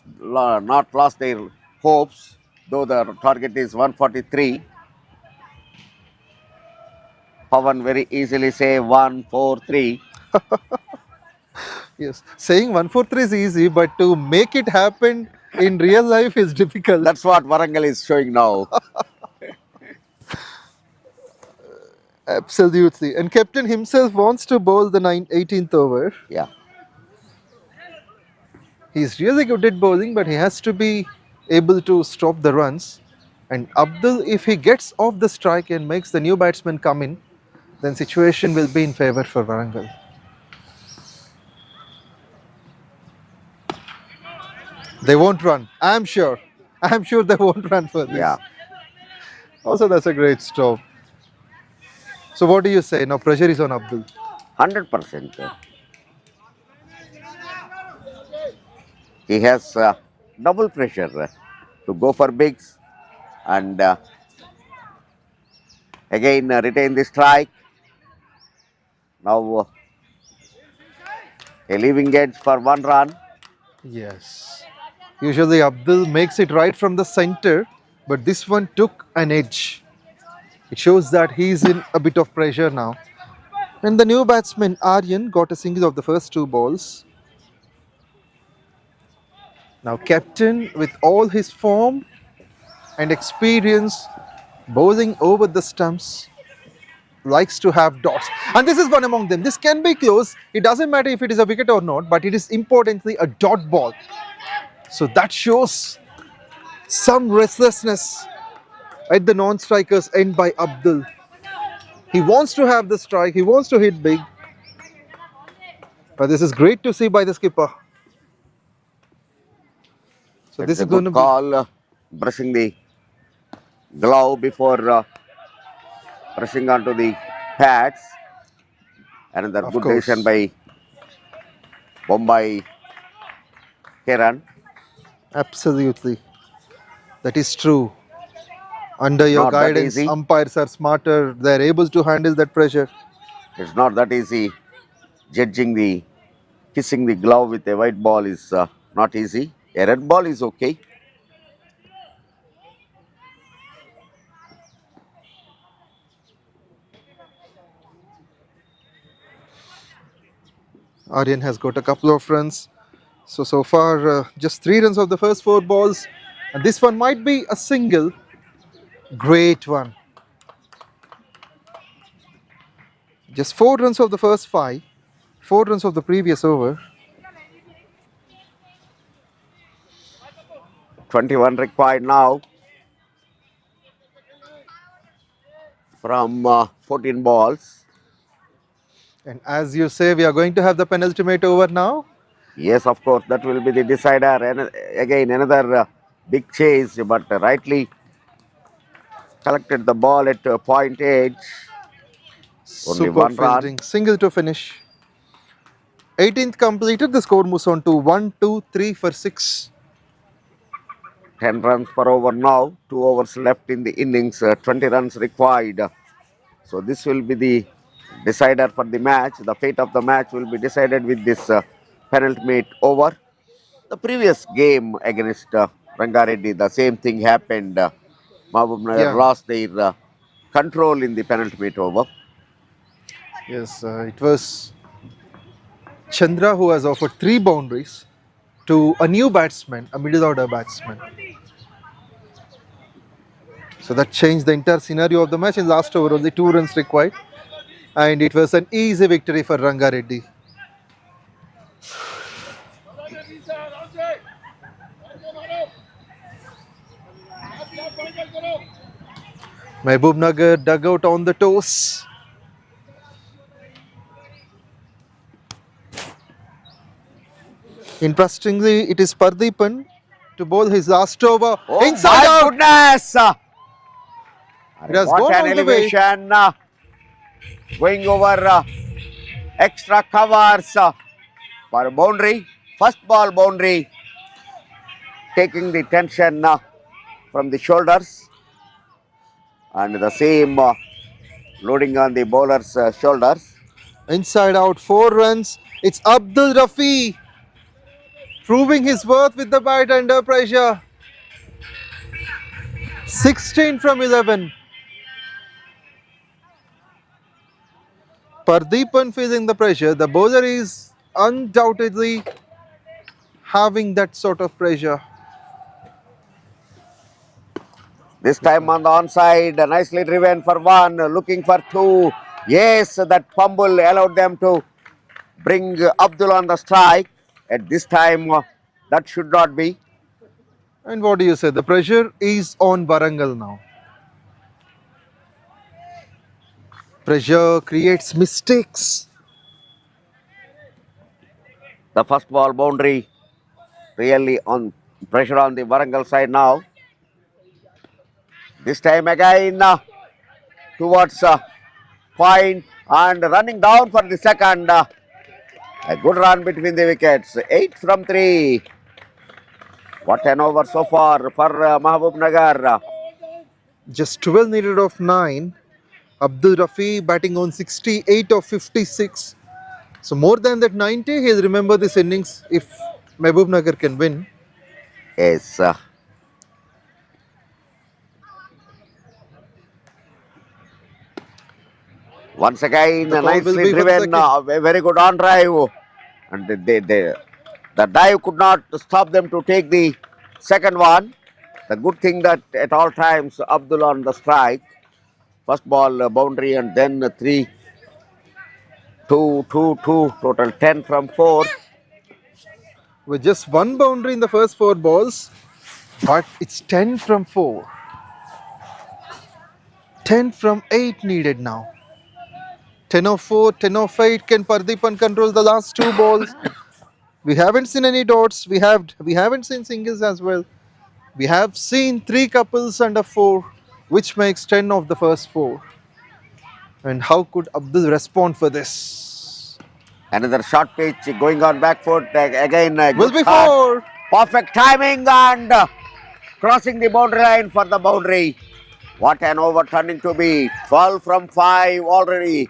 lost their hopes, though the target is 143. Pawan very easily say 1, 4, 3. Yes, saying 143 is easy, but to make it happen in real life is difficult. That's what Warangal is showing now. Absolutely. And captain himself wants to bowl the 18th over. Yeah. He's really good at bowling, but he has to be able to stop the runs. And Abdul, if he gets off the strike and makes the new batsman come in, then situation will be in favour for Warangal. They won't run, I'm sure. I'm sure they won't run for this. Yeah. Also, that's a great stop. So what do you say? Now pressure is on Abdul. 100%. He has double pressure to go for bigs and again retain the strike. Now a leaving edge for 1 run. Yes. Usually Abdul makes it right from the center, but this one took an edge. It shows that he's in a bit of pressure now. And the new batsman Aryan got a single of the first 2 balls. Now captain, with all his form and experience bowling over the stumps, likes to have dots. And this is one among them. This can be close. It doesn't matter if it is a wicket or not, but it is importantly a dot ball. So that shows some restlessness at the non-striker's end by Abdul. He wants to have the strike, he wants to hit big. But this is great to see by the skipper. So this is going to be call, brushing the glove before pressing onto the pads. Another good decision by Bombay Kiran. Absolutely. That is true. Under your Not that guidance, easy. umpires are smarter. They are able to handle that pressure. It's not that easy. Kissing the glove with a white ball is not easy. A red ball is okay. Aryan has got a couple of runs. So far, just 3 runs of the first 4 balls. And this one might be a single. Great one. Just 4 runs of the first 5. 4 runs of the previous over. 21 required now from 14 balls. And as you say, we are going to have the penultimate over now. Yes, of course, that will be the decider. And again, another big chase, but rightly collected the ball at point edge. Only Super 1 run. fielding, single to finish. 18th completed, the score moves on to 1, 2, 3 for 6. 10 runs per over now, 2 overs left in the innings, 20 runs required. So this will be the decider for the match. The fate of the match will be decided with this penultimate over. The previous game against Rangareddy, the same thing happened. Mahbubnagar lost their control in the penultimate over. Yes, it was Chandra who has offered 3 boundaries to a new batsman, a middle order batsman. So that changed the entire scenario of the match. In last over, only 2 runs required. And it was an easy victory for Rangareddy. Mahbubnagar dugout on the toes. Interestingly, it is Pardeepan to bowl his last over. Oh Inside my out. goodness! It has What gone an all the way. elevation! Going over extra covers for a boundary. First ball boundary. Taking the tension from the shoulders. And the same loading on the bowler's shoulders. Inside out, 4 runs. It's Abdul Rafi proving his worth with the bat under pressure. 16 from 11. P facing the pressure. The bowler is undoubtedly having that sort of pressure. This time on the onside, nicely driven for one, looking for two. Yes, that fumble allowed them to bring Abdul on the strike. At this time, that should not be. And what do you say? The pressure is on Warangal now. Pressure creates mistakes. The first ball boundary really on pressure on the Warangal side now. This time again towards point and running down for the second. A good run between the wickets. 8 from 3. What an over so far for Mahbubnagar. Just 12 needed of 9. 𝗵𝗏 batting on 68 of 56. So more than that 90, he'll remember this innings if Mahbubnagar can win. Yes. Once again, nicely driven, a very good on drive. And the dive could not stop them to take the second one. The good thing that at all times, Abdul on the strike. First ball boundary and then 3, 2, 2, 2, total 10 from 4. With just one boundary in the first 4 balls, but it's 10 from 4. 10 from 8 needed now. 10 of 4, 10 of 8. Can Pardeepan control the last 2 balls? We haven't seen any dots. We haven't seen singles as well. We have seen 3 couples under 4, which makes 10 of the first 4. And how could Abdul respond for this? Another short pitch going on back foot again. Will be 4. Perfect timing and crossing the boundary line for the boundary. What an over turning to be. 12 from 5 already.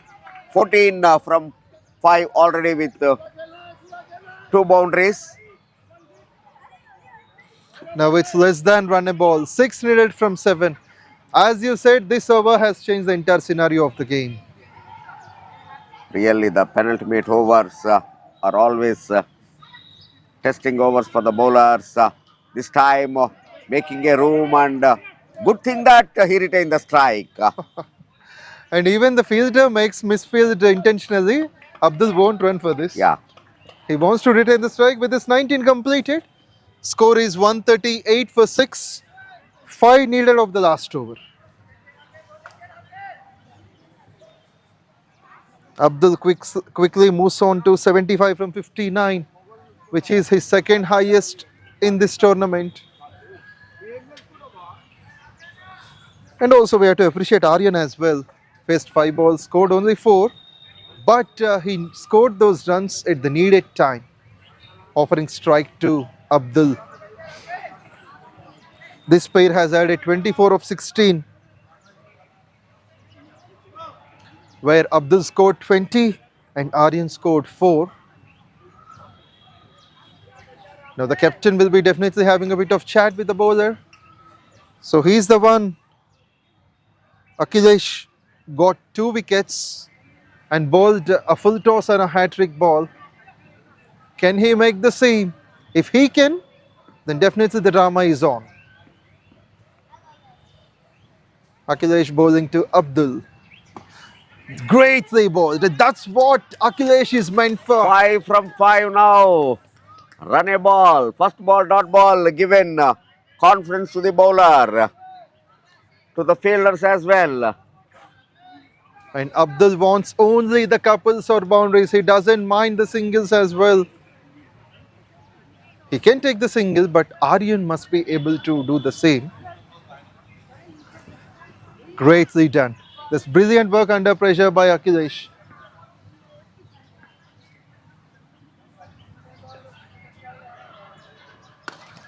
14 from 5 already with 2 boundaries. Now it's less than run a ball. 6 needed from 7. As you said, this over has changed the entire scenario of the game. Really, the penultimate overs are always testing overs for the bowlers. This time making a room, and good thing that he retained the strike. And even the fielder makes misfield intentionally. Abdul won't run for this. Yeah. He wants to retain the strike with this 19 completed. Score is 138 for 6. 5 needed of the last over. Abdul quickly moves on to 75 from 59, which is his second highest in this tournament. And also we have to appreciate Aryan as well. Faced 5 balls, scored only 4, but he scored those runs at the needed time, offering strike to Abdul. This pair has added 24 of 16, where Abdul scored 20 and Aryan scored 4. Now the captain will be definitely having a bit of chat with the bowler. So he's the one. Akhilesh got 2 wickets and bowled a full toss and a hat-trick ball. Can he make the same? If he can, then definitely the drama is on. Akhilesh bowling to Abdul. Greatly bowled. That's what Akhilesh is meant for. 5 from 5 now. Run a ball. First ball, dot ball given. Confidence to the bowler. To the fielders as well. And Abdul wants only the couples or boundaries. He doesn't mind the singles as well. He can take the single, but Aryan must be able to do the same. Greatly done. This brilliant work under pressure by Akhilesh.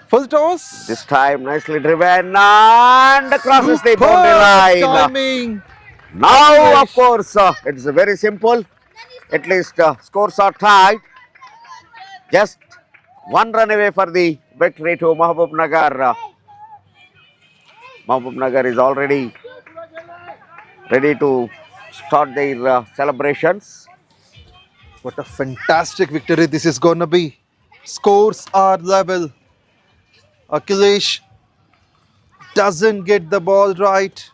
Full toss. This time nicely driven and crosses the boundary line. Timing. Now, of course, it's very simple. At least scores are tied. Just 1 run away for the victory to Mahbubnagar. Mahbubnagar is already ready to start their celebrations. What a fantastic victory this is gonna be. Scores are level. Akhilesh doesn't get the ball right.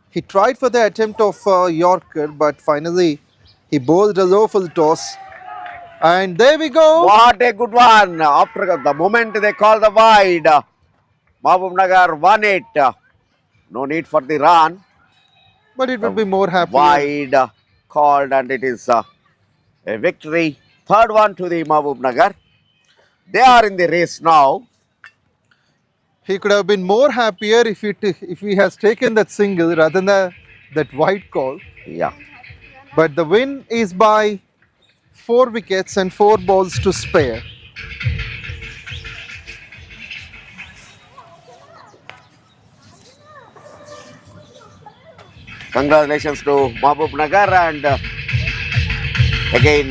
He tried for the attempt of Yorker, but finally he bowled a low full toss. And there we go. What a good one. After the moment they call the wide, Mahbubnagar won it. No need for the run. But it would be more happy. Wide called, and it is a victory. Third one to the Mahbubnagar. They are in the race now. He could have been more happier if he has taken that single rather than that wide call. Yeah. But the win is by 4 wickets and 4 balls to spare. Congratulations to Mahbubnagar, and again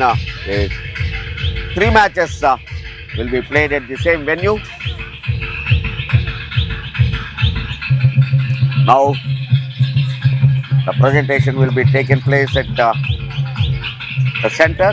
3 matches will be played at the same venue. Now the presentation will be taken place at the center.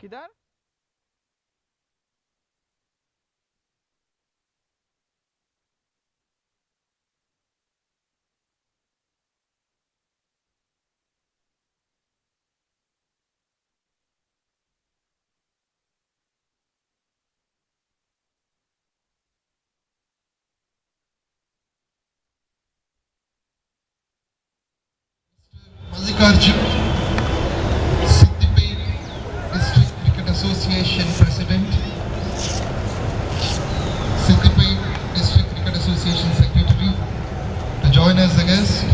किधर Mallikarjun, Siddipet District Cricket Association President, Siddipet District Cricket Association Secretary, to join as a guest.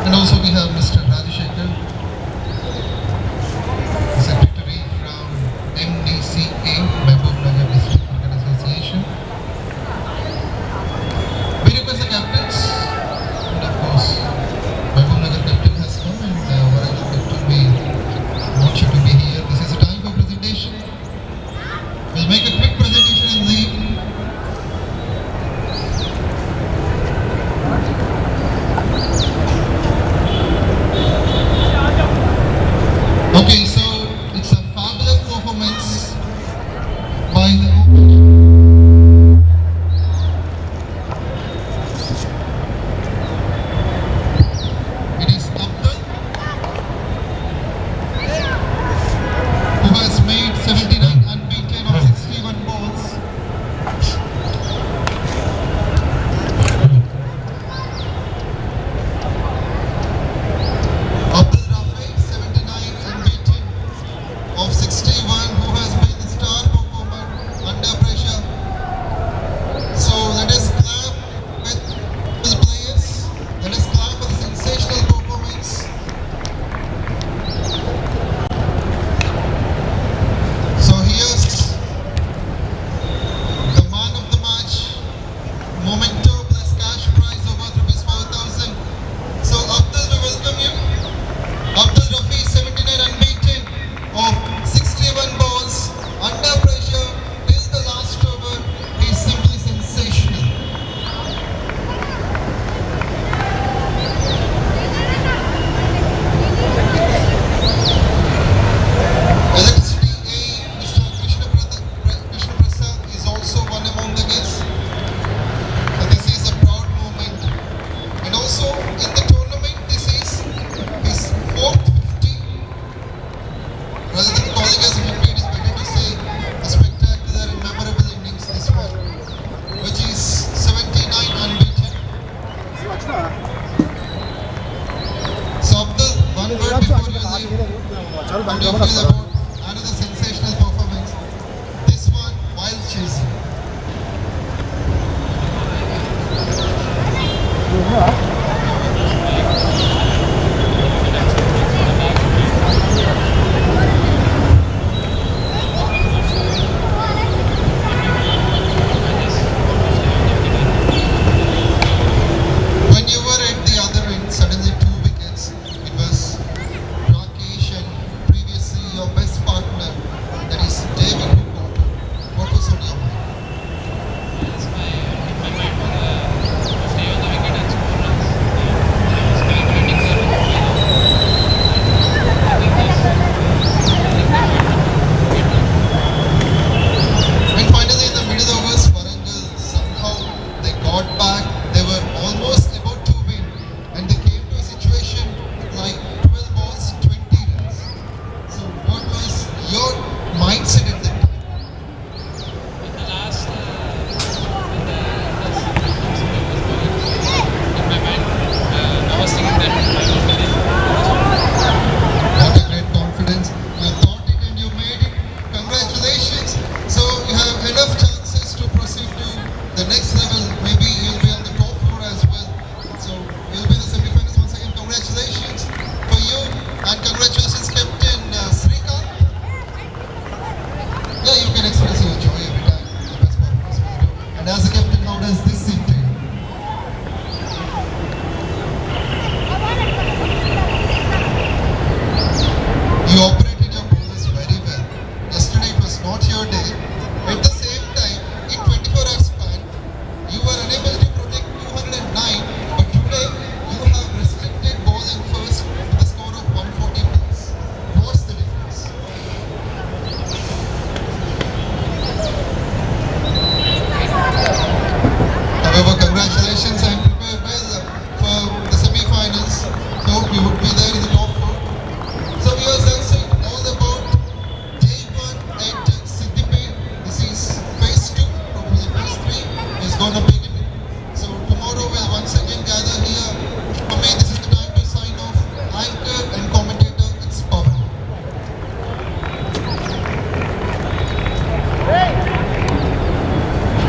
And also we have